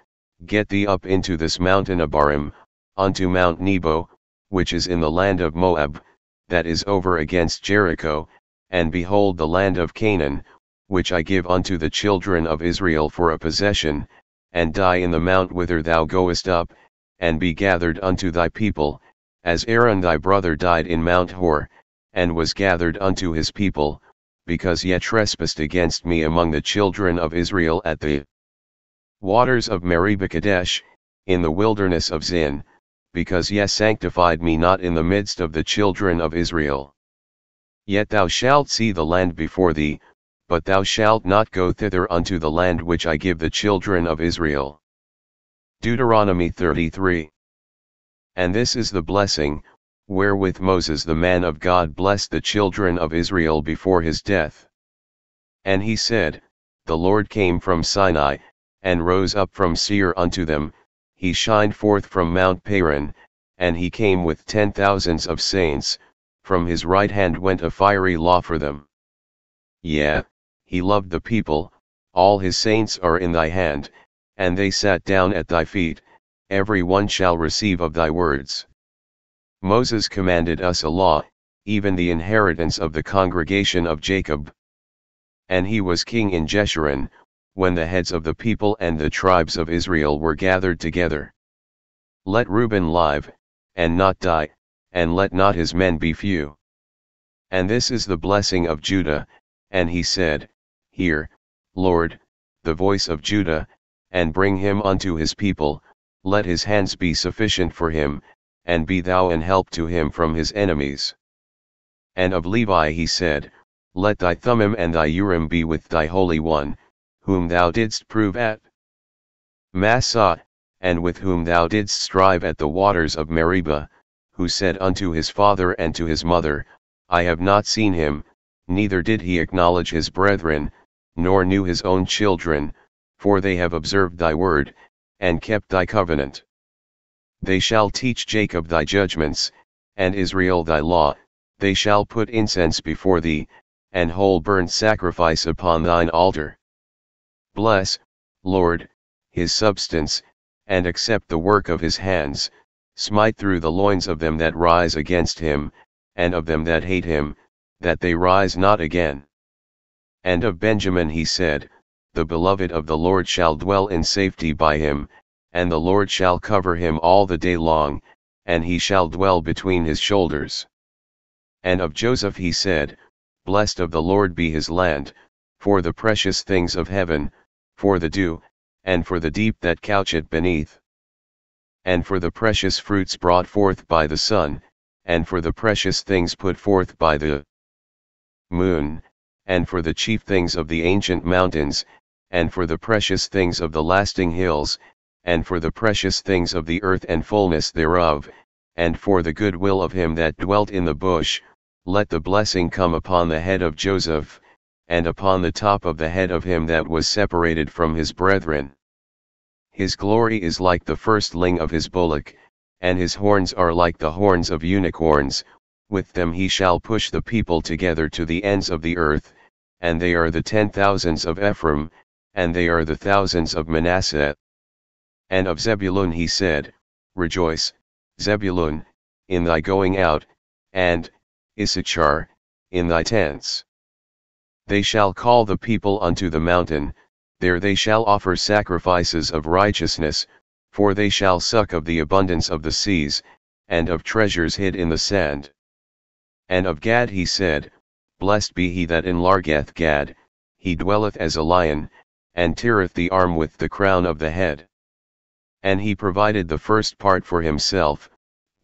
S1: Get thee up into this mountain Abarim, unto Mount Nebo, which is in the land of Moab, that is over against Jericho, and behold the land of Canaan, which I give unto the children of Israel for a possession, and die in the mount whither thou goest up, and be gathered unto thy people, as Aaron thy brother died in Mount Hor, and was gathered unto his people, because ye trespassed against me among the children of Israel at the waters of Meribah Kadesh, in the wilderness of Zin, because ye sanctified me not in the midst of the children of Israel. Yet thou shalt see the land before thee, but thou shalt not go thither unto the land which I give the children of Israel. Deuteronomy 33. And this is the blessing, wherewith Moses the man of God blessed the children of Israel before his death. And he said, The Lord came from Sinai, and rose up from Seir unto them, he shined forth from Mount Paran, and he came with 10,000s of saints, from his right hand went a fiery law for them. Yea, he loved the people, all his saints are in thy hand, and they sat down at thy feet, every one shall receive of thy words. Moses commanded us a law, even the inheritance of the congregation of Jacob. And he was king in Jeshurun, when the heads of the people and the tribes of Israel were gathered together. Let Reuben live, and not die, and let not his men be few. And this is the blessing of Judah, and he said, Hear, Lord, the voice of Judah, and bring him unto his people, let his hands be sufficient for him, and be thou an help to him from his enemies. And of Levi he said, Let thy Thummim and thy Urim be with thy Holy One, whom thou didst prove at Massah, and with whom thou didst strive at the waters of Meribah, who said unto his father and to his mother, I have not seen him, neither did he acknowledge his brethren, nor knew his own children, for they have observed thy word, and kept thy covenant. They shall teach Jacob thy judgments, and Israel thy law, they shall put incense before thee, and whole burnt sacrifice upon thine altar. Bless, Lord, his substance, and accept the work of his hands, smite through the loins of them that rise against him, and of them that hate him, that they rise not again. And of Benjamin he said, The beloved of the Lord shall dwell in safety by him, and the Lord shall cover him all the day long, and he shall dwell between his shoulders. And of Joseph he said, Blessed of the Lord be his land, for the precious things of heaven, for the dew, and for the deep that couch it beneath. And for the precious fruits brought forth by the sun, and for the precious things put forth by the moon, and for the chief things of the ancient mountains, and for the precious things of the lasting hills, and for the precious things of the earth and fullness thereof, and for the good will of him that dwelt in the bush, let the blessing come upon the head of Joseph, and upon the top of the head of him that was separated from his brethren. His glory is like the firstling of his bullock, and his horns are like the horns of unicorns, with them he shall push the people together to the ends of the earth, and they are the 10,000s of Ephraim, and they are the thousands of Manasseh. And of Zebulun he said, Rejoice, Zebulun, in thy going out, and, Issachar, in thy tents. They shall call the people unto the mountain, there they shall offer sacrifices of righteousness, for they shall suck of the abundance of the seas, and of treasures hid in the sand. And of Gad he said, Blessed be he that enlargeth Gad, he dwelleth as a lion, and teareth the arm with the crown of the head. And he provided the first part for himself,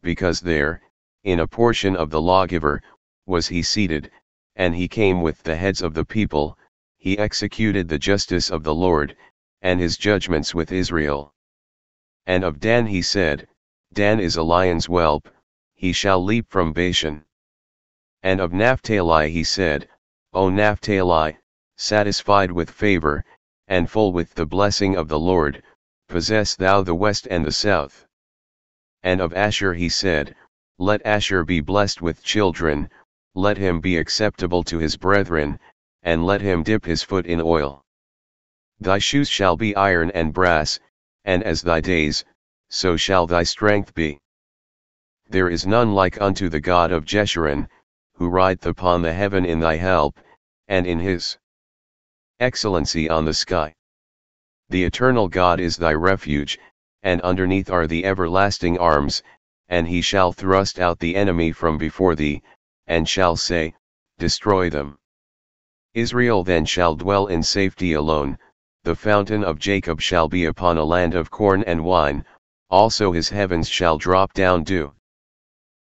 S1: because there, in a portion of the lawgiver, was he seated, and he came with the heads of the people, he executed the justice of the Lord, and his judgments with Israel. And of Dan he said, Dan is a lion's whelp, he shall leap from Bashan. And of Naphtali he said, O Naphtali, satisfied with favor, and full with the blessing of the Lord, possess thou the west and the south. And of Asher he said, Let Asher be blessed with children, let him be acceptable to his brethren, and let him dip his foot in oil. Thy shoes shall be iron and brass, and as thy days, so shall thy strength be. There is none like unto the God of Jeshurun, who rideth upon the heaven in thy help, and in his excellency on the sky. The eternal God is thy refuge, and underneath are the everlasting arms, and he shall thrust out the enemy from before thee, and shall say, Destroy them. Israel then shall dwell in safety alone, the fountain of Jacob shall be upon a land of corn and wine, also his heavens shall drop down dew.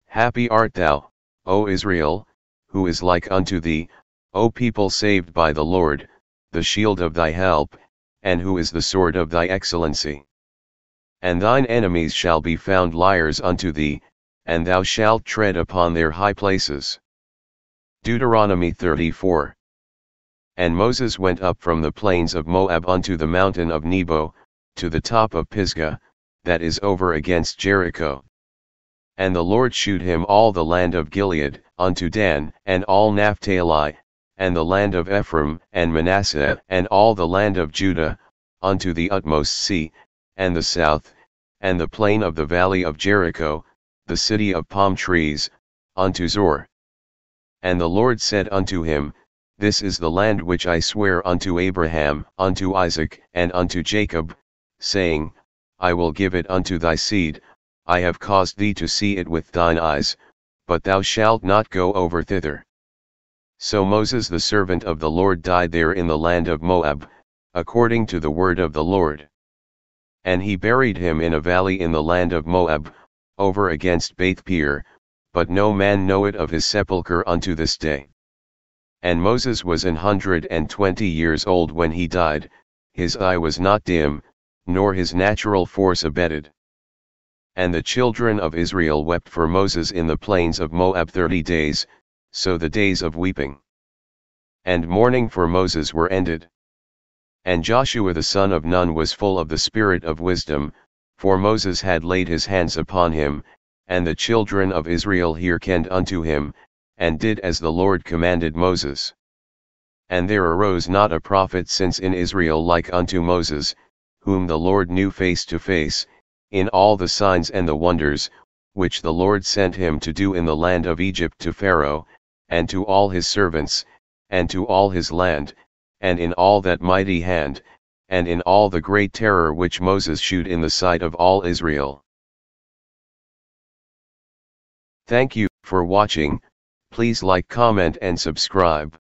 S1: Happy art thou, O Israel, who is like unto thee, O people saved by the Lord, the shield of thy help, and who is the sword of thy excellency. And thine enemies shall be found liars unto thee, and thou shalt tread upon their high places. Deuteronomy 34. And Moses went up from the plains of Moab unto the mountain of Nebo, to the top of Pisgah, that is over against Jericho. And the Lord shewed him all the land of Gilead, unto Dan, and all Naphtali, and the land of Ephraim, and Manasseh, and all the land of Judah, unto the utmost sea, and the south, and the plain of the valley of Jericho, the city of palm trees, unto Zor. And the Lord said unto him, This is the land which I swear unto Abraham, unto Isaac, and unto Jacob, saying, I will give it unto thy seed. I have caused thee to see it with thine eyes, but thou shalt not go over thither. So Moses the servant of the Lord died there in the land of Moab, according to the word of the Lord. And he buried him in a valley in the land of Moab, over against Beth-peor, but no man knoweth of his sepulchre unto this day. And Moses was 120 years old when he died, his eye was not dim, nor his natural force abated. And the children of Israel wept for Moses in the plains of Moab 30 days, so the days of weeping and mourning for Moses were ended. And Joshua the son of Nun was full of the spirit of wisdom, for Moses had laid his hands upon him, and the children of Israel hearkened unto him, and did as the Lord commanded Moses. And there arose not a prophet since in Israel like unto Moses, whom the Lord knew face to face, in all the signs and the wonders, which the Lord sent him to do in the land of Egypt to Pharaoh, and to all his servants, and to all his land, and in all that mighty hand, and in all the great terror which Moses shewed in the sight of all Israel. Thank you for watching. Please like, comment and subscribe.